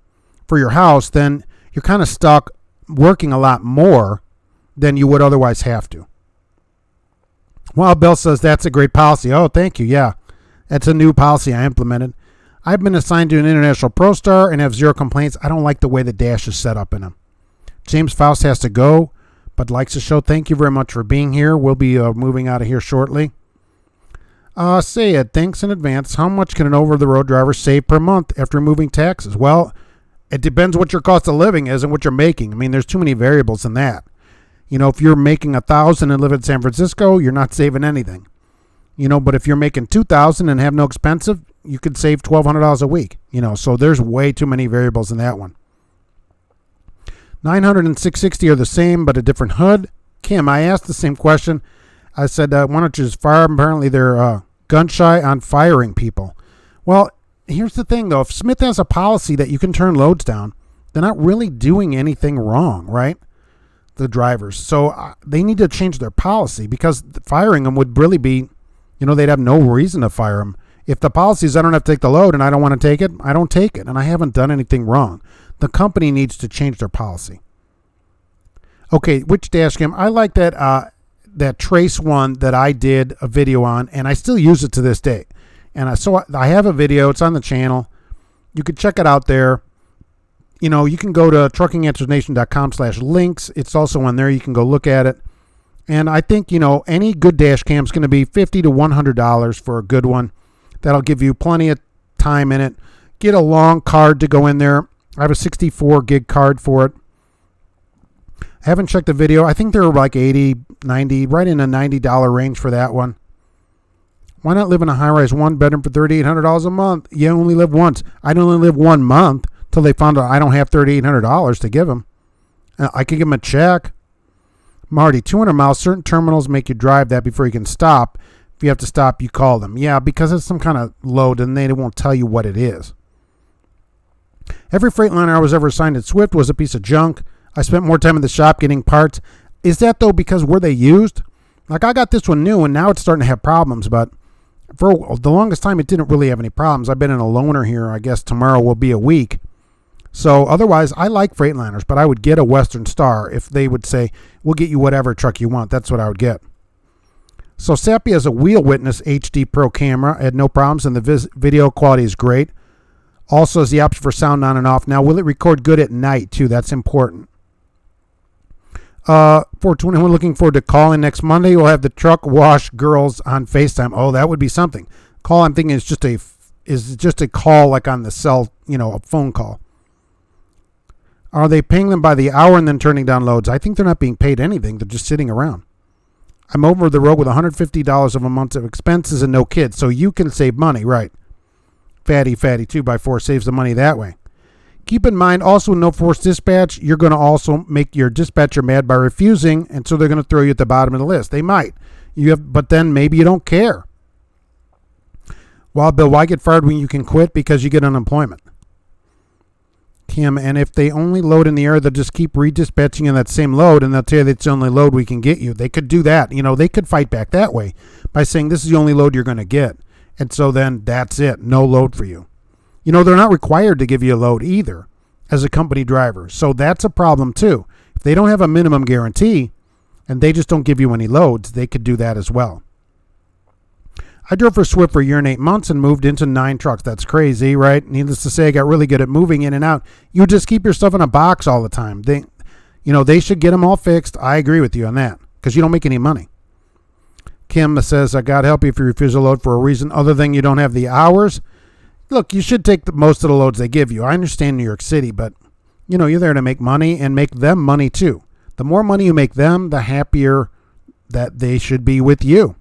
for your house, then you're kind of stuck working a lot more than you would otherwise have to. Well, Bill says that's a great policy. Oh, thank you. Yeah, that's a new policy I implemented. I've been assigned to an International Pro Star and have zero complaints. I don't like the way the dash is set up in them. James Faust has to go, but likes the show. Thank you very much for being here. We'll be moving out of here shortly. Say it. Thanks in advance. How much can an over-the-road driver save per month after removing taxes? Well, it depends what your cost of living is and what you're making. I mean, there's too many variables in that. If you're making $1,000 and live in San Francisco, you're not saving anything. But if you're making $2,000 and have no expensive, you could save $1,200 a week. So there's way too many variables in that one. 900 and 660 are the same, but a different hood. Kim, I asked the same question. I said, why don't you just fire them? Apparently they're gun shy on firing people. Well, here's the thing, though. If Smith has a policy that you can turn loads down, they're not really doing anything wrong, right? The drivers. So they need to change their policy, because firing them would really be, they'd have no reason to fire them. If the policy is I don't have to take the load and I don't want to take it, I don't take it. And I haven't done anything wrong. The company needs to change their policy. Okay, which dash cam? I like that Trace one that I did a video on, and I still use it to this day. And I have a video. It's on the channel. You can check it out there. You can go to truckinganswersnation.com/links. It's also on there. You can go look at it. And I think, any good dash cam is going to be $50 to $100 for a good one. That'll give you plenty of time in it. Get a long card to go in there. I have a 64 gig card for it. I haven't checked the video. I think they're like 80, 90, right in a $90 range for that one. Why not live in a high-rise one-bedroom for $3,800 a month? You only live once. I'd only live 1 month till they found out I don't have $3,800 to give them. I could give them a check. Marty, 200 miles. Certain terminals make you drive that before you can stop. If you have to stop, you call them. Yeah, because it's some kind of load, and they won't tell you what it is. Every Freightliner I was ever assigned at Swift was a piece of junk. I spent more time in the shop getting parts. Is that, though, because were they used? Like, I got this one new, and now it's starting to have problems, but for the longest time, it didn't really have any problems. I've been in a loaner here. I guess tomorrow will be a week. So otherwise, I like Freightliners, but I would get a Western Star if they would say, we'll get you whatever truck you want. That's what I would get. So Sappy has a Wheel Witness HD Pro camera. I had no problems, and the video quality is great. Also has the option for sound on and off. Now, will it record good at night, too? That's important. 421, looking forward to calling next Monday. We'll have the truck wash girls on FaceTime. Oh, that would be something. Call, I'm thinking, is just a call like on the cell, a phone call. Are they paying them by the hour and then turning down loads? I think they're not being paid anything. They're just sitting around. I'm over the road with $150 of a month of expenses and no kids, so you can save money, right? Fatty 2x4 saves the money that way. Keep in mind, also in no force dispatch, you're going to also make your dispatcher mad by refusing, and so they're going to throw you at the bottom of the list. They might. But then maybe you don't care. Well, Bill, why get fired when you can quit? Because you get unemployment. Kim, and if they only load in the air, they'll just keep redispatching in that same load, and they'll tell you that's the only load we can get you. They could do that. They could fight back that way by saying this is the only load you're going to get. And so then that's it. No load for you. They're not required to give you a load either as a company driver. So that's a problem too. If they don't have a minimum guarantee and they just don't give you any loads, they could do that as well. I drove for Swift for a year and 8 months and moved into 9 trucks. That's crazy, right? Needless to say, I got really good at moving in and out. You just keep your stuff in a box all the time. They should get them all fixed. I agree with you on that because you don't make any money. Kim says, God help you if you refuse a load for a reason other than you don't have the hours. Look, you should take most of the loads they give you. I understand New York City, but, you're there to make money and make them money too. The more money you make them, the happier that they should be with you.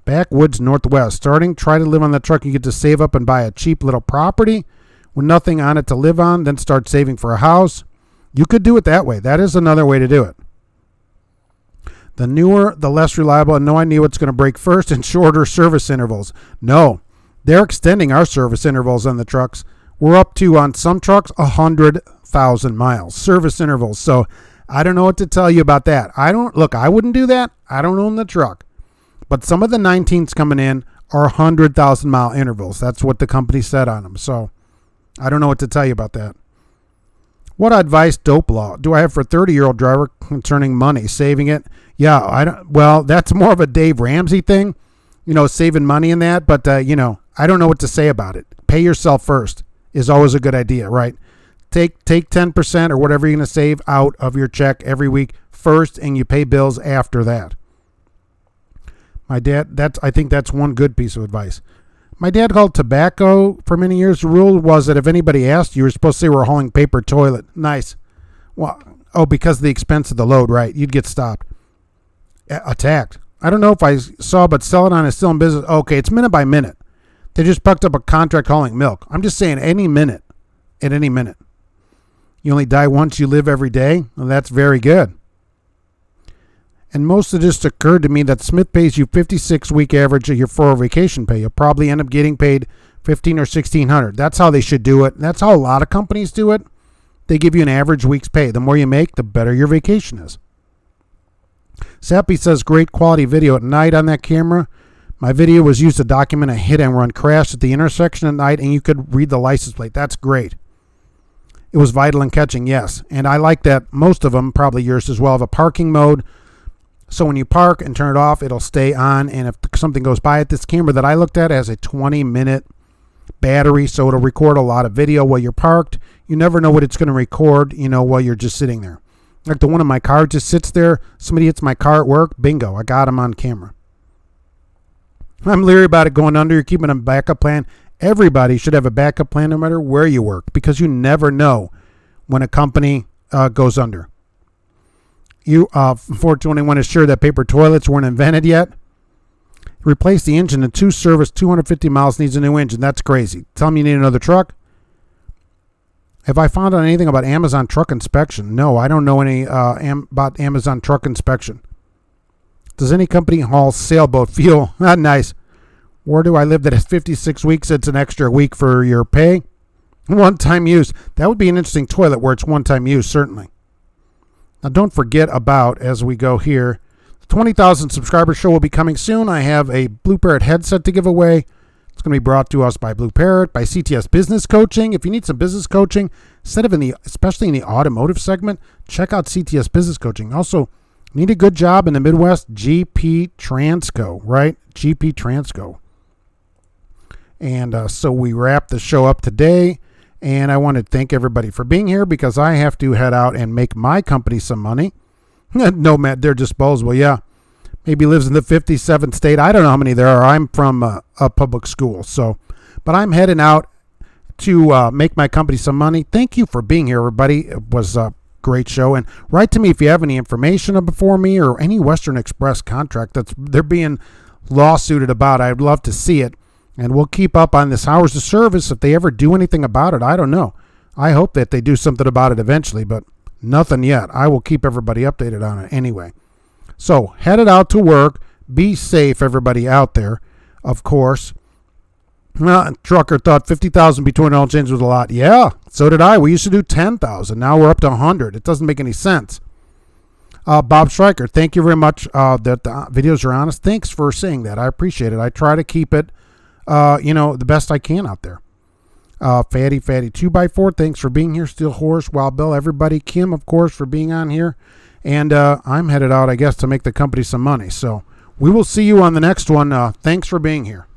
Backwoods Northwest. Try to live on the truck. You get to save up and buy a cheap little property with nothing on it to live on, then start saving for a house. You could do it that way. That is another way to do it. The newer, the less reliable, and no idea what's going to break first, and shorter service intervals. No. They're extending our service intervals on the trucks. We're up to, on some trucks, 100,000 miles service intervals. So I don't know what to tell you about that. I wouldn't do that. I don't own the truck. But some of the 19s coming in are 100,000 mile intervals. That's what the company said on them. So I don't know what to tell you about that. What advice, dope law, do I have for a 30-year-old driver concerning money, saving it? Yeah, that's more of a Dave Ramsey thing, saving money in that. But, I don't know what to say about it. Pay yourself first is always a good idea, right? Take 10% or whatever you're going to save out of your check every week first, and you pay bills after that. My dad, I think that's one good piece of advice. My dad called tobacco for many years. The rule was that if anybody asked, you were supposed to say we're hauling paper toilet. Nice. Well, because of the expense of the load, right? You'd get stopped. Attacked. I don't know if I saw, but Celadon is still in business. Okay, it's minute by minute. They just picked up a contract hauling milk. I'm just saying at any minute. You only die once, you live every day. Well, that's very good. And most of this occurred to me that Smith pays you 56-week average of your 4 vacation pay. You'll probably end up getting paid 15 or 1600. That's how they should do it. That's how a lot of companies do it. They give you an average week's pay. The more you make, the better your vacation is. Sappy says, great quality video at night on that camera. My video was used to document a hit and run crash at the intersection at night, and you could read the license plate. That's great. It was vital in catching, yes. And I like that most of them, probably yours as well, have a parking mode. So when you park and turn it off, it'll stay on. And if something goes by at this camera that I looked at has a 20-minute battery, so it'll record a lot of video while you're parked. You never know what it's going to record, while you're just sitting there. Like the one in my car just sits there. Somebody hits my car at work. Bingo, I got him on camera. I'm leery about it going under. You're keeping a backup plan. Everybody should have a backup plan no matter where you work, because you never know when a company goes under. You, unfortunately, want to assure that paper toilets weren't invented yet. Replace the engine in 2 service, 250 miles, needs a new engine. That's crazy. Tell me you need another truck. Have I found out anything about Amazon truck inspection? No, I don't know any about Amazon truck inspection. Does any company haul sailboat fuel? Not nice. Where do I live that has 56 weeks? It's an extra week for your pay. One-time use. That would be an interesting toilet where it's one-time use, certainly. Now, don't forget about, as we go here, the 20,000 subscriber show will be coming soon. I have a Blue Parrot headset to give away. It's going to be brought to us by Blue Parrot, by CTS Business Coaching. If you need some business coaching, especially in the automotive segment, check out CTS Business Coaching. Also, need a good job in the Midwest? GP Transco, right? GP Transco. And so we wrap the show up today. And I want to thank everybody for being here, because I have to head out and make my company some money. No, Matt, they're disposable. Yeah. Maybe lives in the 57th state. I don't know how many there are. I'm from a public school. But I'm heading out to make my company some money. Thank you for being here, everybody. It was a great show. And write to me if you have any information before me or any Western Express contract they're being lawsuited about. I'd love to see it. And we'll keep up on this hours of service. If they ever do anything about it, I don't know. I hope that they do something about it eventually, but nothing yet. I will keep everybody updated on it anyway. So, headed out to work. Be safe, everybody out there, of course. Trucker thought 50,000 between oil changes was a lot. Yeah, so did I. We used to do 10,000. Now we're up to 100. It doesn't make any sense. Bob Stryker, thank you very much that the videos are honest. Thanks for saying that. I appreciate it. I try to keep it the best I can out there. Fatty 2x4, thanks for being here. Steel Horse, Wild Bill, everybody. Kim, of course, for being on here. And I'm headed out, I guess, to make the company some money. So we will see you on the next one. Thanks for being here.